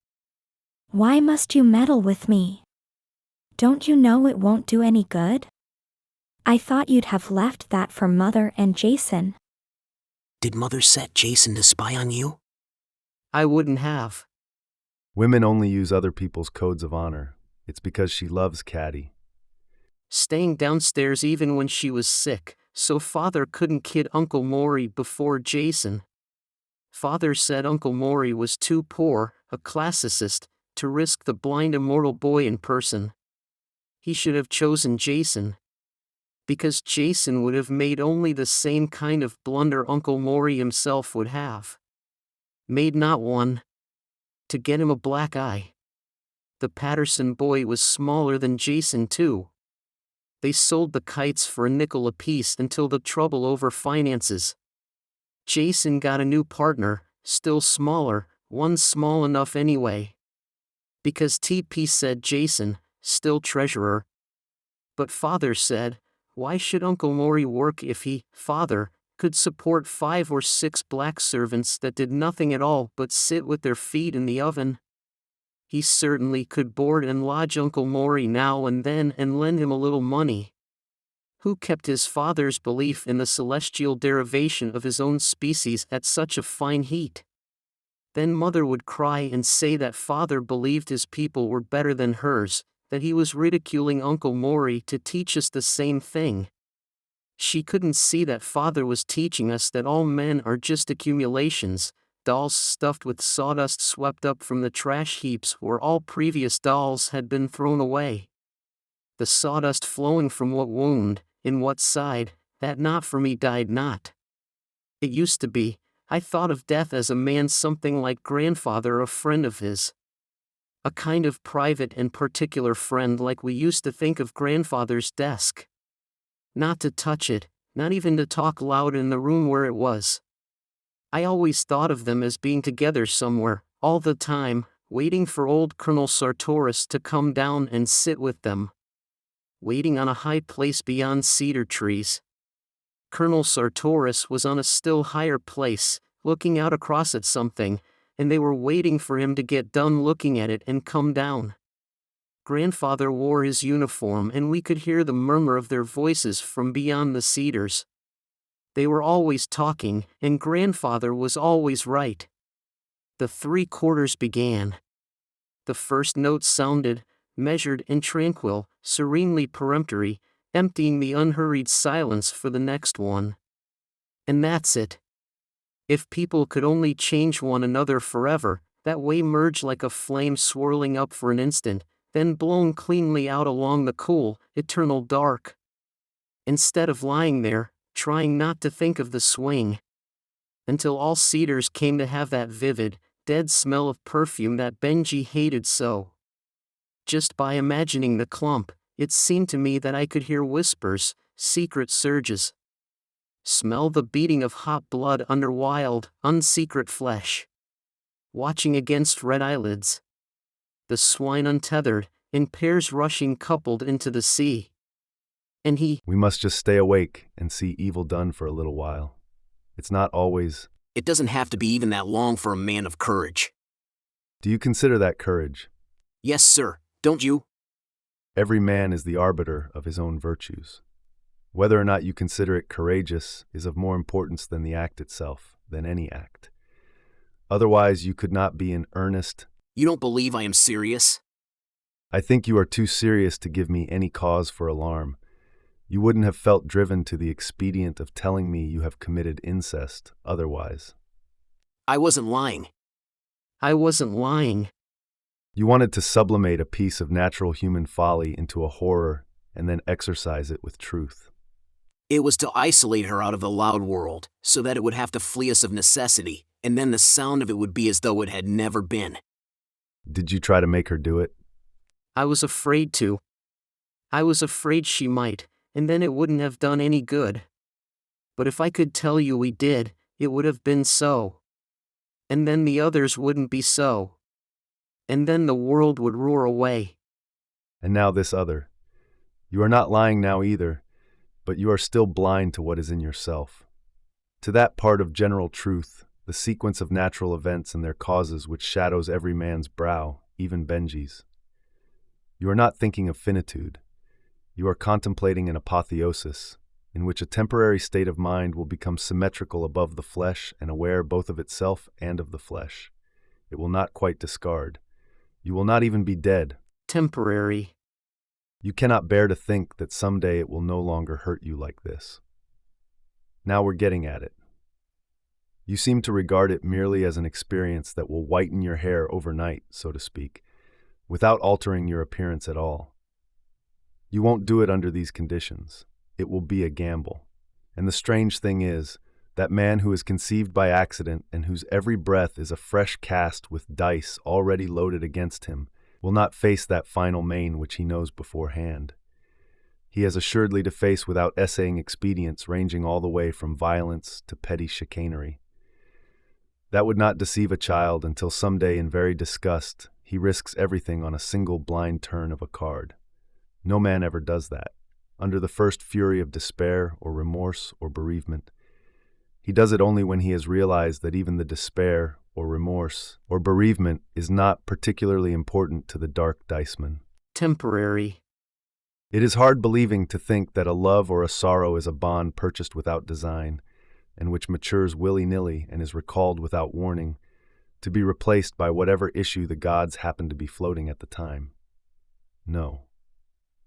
Why must you meddle with me? Don't you know it won't do any good? I thought you'd have left that for Mother and Jason. Did Mother set Jason to spy on you? I wouldn't have. Women only use other people's codes of honor. It's because she loves Caddy. Staying downstairs even when she was sick, so father couldn't kid Uncle Maury before Jason. Father said Uncle Maury was too poor, a classicist, to risk the blind immortal boy in person. He should have chosen Jason. Because Jason would have made only the same kind of blunder Uncle Maury himself would have. Made not one. To get him a black eye. The Patterson boy was smaller than Jason too. They sold the kites for a nickel apiece until the trouble over finances. Jason got a new partner, still smaller, one small enough anyway. Because TP said Jason, still treasurer. But father said, why should Uncle Maury work if he, father, could support 5 or 6 black servants that did nothing at all but sit with their feet in the oven? He certainly could board and lodge Uncle Maury now and then and lend him a little money. Who kept his father's belief in the celestial derivation of his own species at such a fine heat? Then Mother would cry and say that father believed his people were better than hers, that he was ridiculing Uncle Maury to teach us the same thing. She couldn't see that father was teaching us that all men are just accumulations, dolls stuffed with sawdust swept up from the trash heaps where all previous dolls had been thrown away. The sawdust flowing from what wound, in what side, that not for me died not. It used to be, I thought of death as a man something like grandfather, a friend of his. A kind of private and particular friend, like we used to think of grandfather's desk. Not to touch it, not even to talk loud in the room where it was. I always thought of them as being together somewhere, all the time, waiting for old Colonel Sartoris to come down and sit with them. Waiting on a high place beyond cedar trees. Colonel Sartoris was on a still higher place, looking out across at something, and they were waiting for him to get done looking at it and come down. Grandfather wore his uniform, and we could hear the murmur of their voices from beyond the cedars. They were always talking, and grandfather was always right. The 3/4 began. The first note sounded, measured and tranquil, serenely peremptory, emptying the unhurried silence for the next one. And that's it. If people could only change one another forever, that way merge like a flame swirling up for an instant, then blown cleanly out along the cool, eternal dark. Instead of lying there, trying not to think of the swing. Until all cedars came to have that vivid, dead smell of perfume that Benji hated so. Just by imagining the clump, it seemed to me that I could hear whispers, secret surges. Smell the beating of hot blood under wild, unsecret flesh. Watching against red eyelids. The swine untethered, in pairs rushing coupled into the sea. And We must just stay awake and see evil done for a little while. It's not always... It doesn't have to be even that long for a man of courage. Do you consider that courage? Yes, sir. Don't you? Every man is the arbiter of his own virtues. Whether or not you consider it courageous is of more importance than the act itself, than any act. Otherwise, you could not be in earnest. You don't believe I am serious? I think you are too serious to give me any cause for alarm. You wouldn't have felt driven to the expedient of telling me you have committed incest otherwise. I wasn't lying. I wasn't lying. You wanted to sublimate a piece of natural human folly into a horror and then exorcise it with truth. It was to isolate her out of the loud world, so that it would have to flee us of necessity, and then the sound of it would be as though it had never been. Did you try to make her do it? I was afraid to. I was afraid she might, and then it wouldn't have done any good. But if I could tell you we did, it would have been so. And then the others wouldn't be so. And then the world would roar away. And now this other. You are not lying now either, but you are still blind to what is in yourself. To that part of general truth, the sequence of natural events and their causes which shadows every man's brow, even Benji's. You are not thinking of finitude. You are contemplating an apotheosis, in which a temporary state of mind will become symmetrical above the flesh and aware both of itself and of the flesh. It will not quite discard. You will not even be dead. Temporary. You cannot bear to think that someday it will no longer hurt you like this. Now we're getting at it. You seem to regard it merely as an experience that will whiten your hair overnight, so to speak, without altering your appearance at all. You won't do it under these conditions. It will be a gamble. And the strange thing is, that man who is conceived by accident and whose every breath is a fresh cast with dice already loaded against him, will not face that final main which he knows beforehand. He has assuredly to face without essaying expedients ranging all the way from violence to petty chicanery. That would not deceive a child until someday in very disgust he risks everything on a single blind turn of a card. No man ever does that, under the first fury of despair or remorse or bereavement. He does it only when he has realized that even the despair or remorse or bereavement is not particularly important to the dark diceman. Temporary. It is hard believing to think that a love or a sorrow is a bond purchased without design, and which matures willy-nilly and is recalled without warning, to be replaced by whatever issue the gods happen to be floating at the time. No.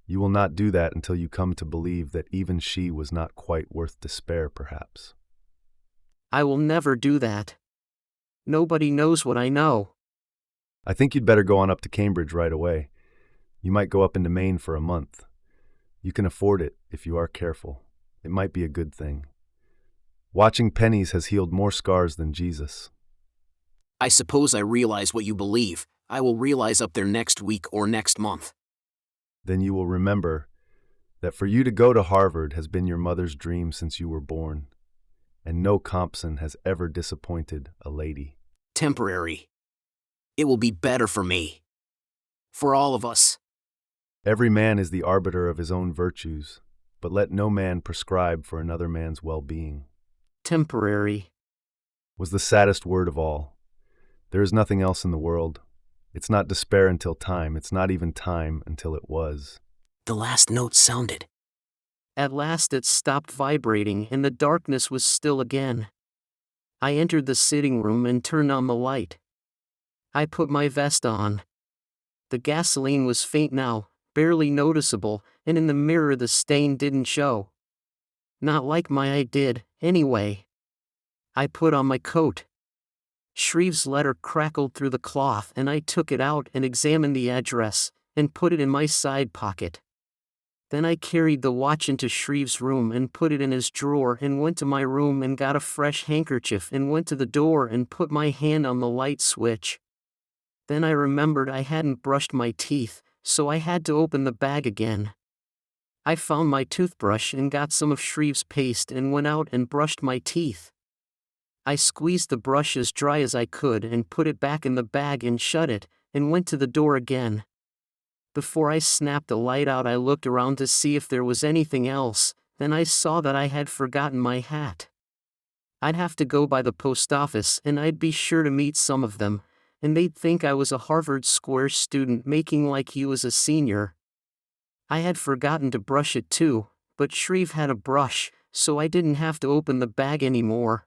You will not do that until you come to believe that even she was not quite worth despair, perhaps. I will never do that. Nobody knows what I know. I think you'd better go on up to Cambridge right away. You might go up into Maine for a month. You can afford it if you are careful. It might be a good thing. Watching pennies has healed more scars than Jesus. I suppose I realize what you believe. I will realize up there next week or next month. Then you will remember that for you to go to Harvard has been your mother's dream since you were born, and no Compson has ever disappointed a lady. Temporary. It will be better for me. For all of us. Every man is the arbiter of his own virtues, but let no man prescribe for another man's well-being. Temporary was the saddest word of all. There is nothing else in the world. It's not despair until time. It's not even time until it was. The last note sounded. At last it stopped vibrating and the darkness was still again. I entered the sitting room and turned on the light. I put my vest on. The gasoline was faint now, barely noticeable, and in the mirror the stain didn't show. Not like my eye did, anyway. I put on my coat. Shreve's letter crackled through the cloth and I took it out and examined the address, and put it in my side pocket. Then I carried the watch into Shreve's room and put it in his drawer and went to my room and got a fresh handkerchief and went to the door and put my hand on the light switch. Then I remembered I hadn't brushed my teeth, so I had to open the bag again. I found my toothbrush and got some of Shreve's paste and went out and brushed my teeth. I squeezed the brush as dry as I could and put it back in the bag and shut it, and went to the door again. Before I snapped the light out, I looked around to see if there was anything else, then I saw that I had forgotten my hat. I'd have to go by the post office and I'd be sure to meet some of them, and they'd think I was a Harvard Square student making like he was a senior. I had forgotten to brush it too, but Shreve had a brush, so I didn't have to open the bag anymore.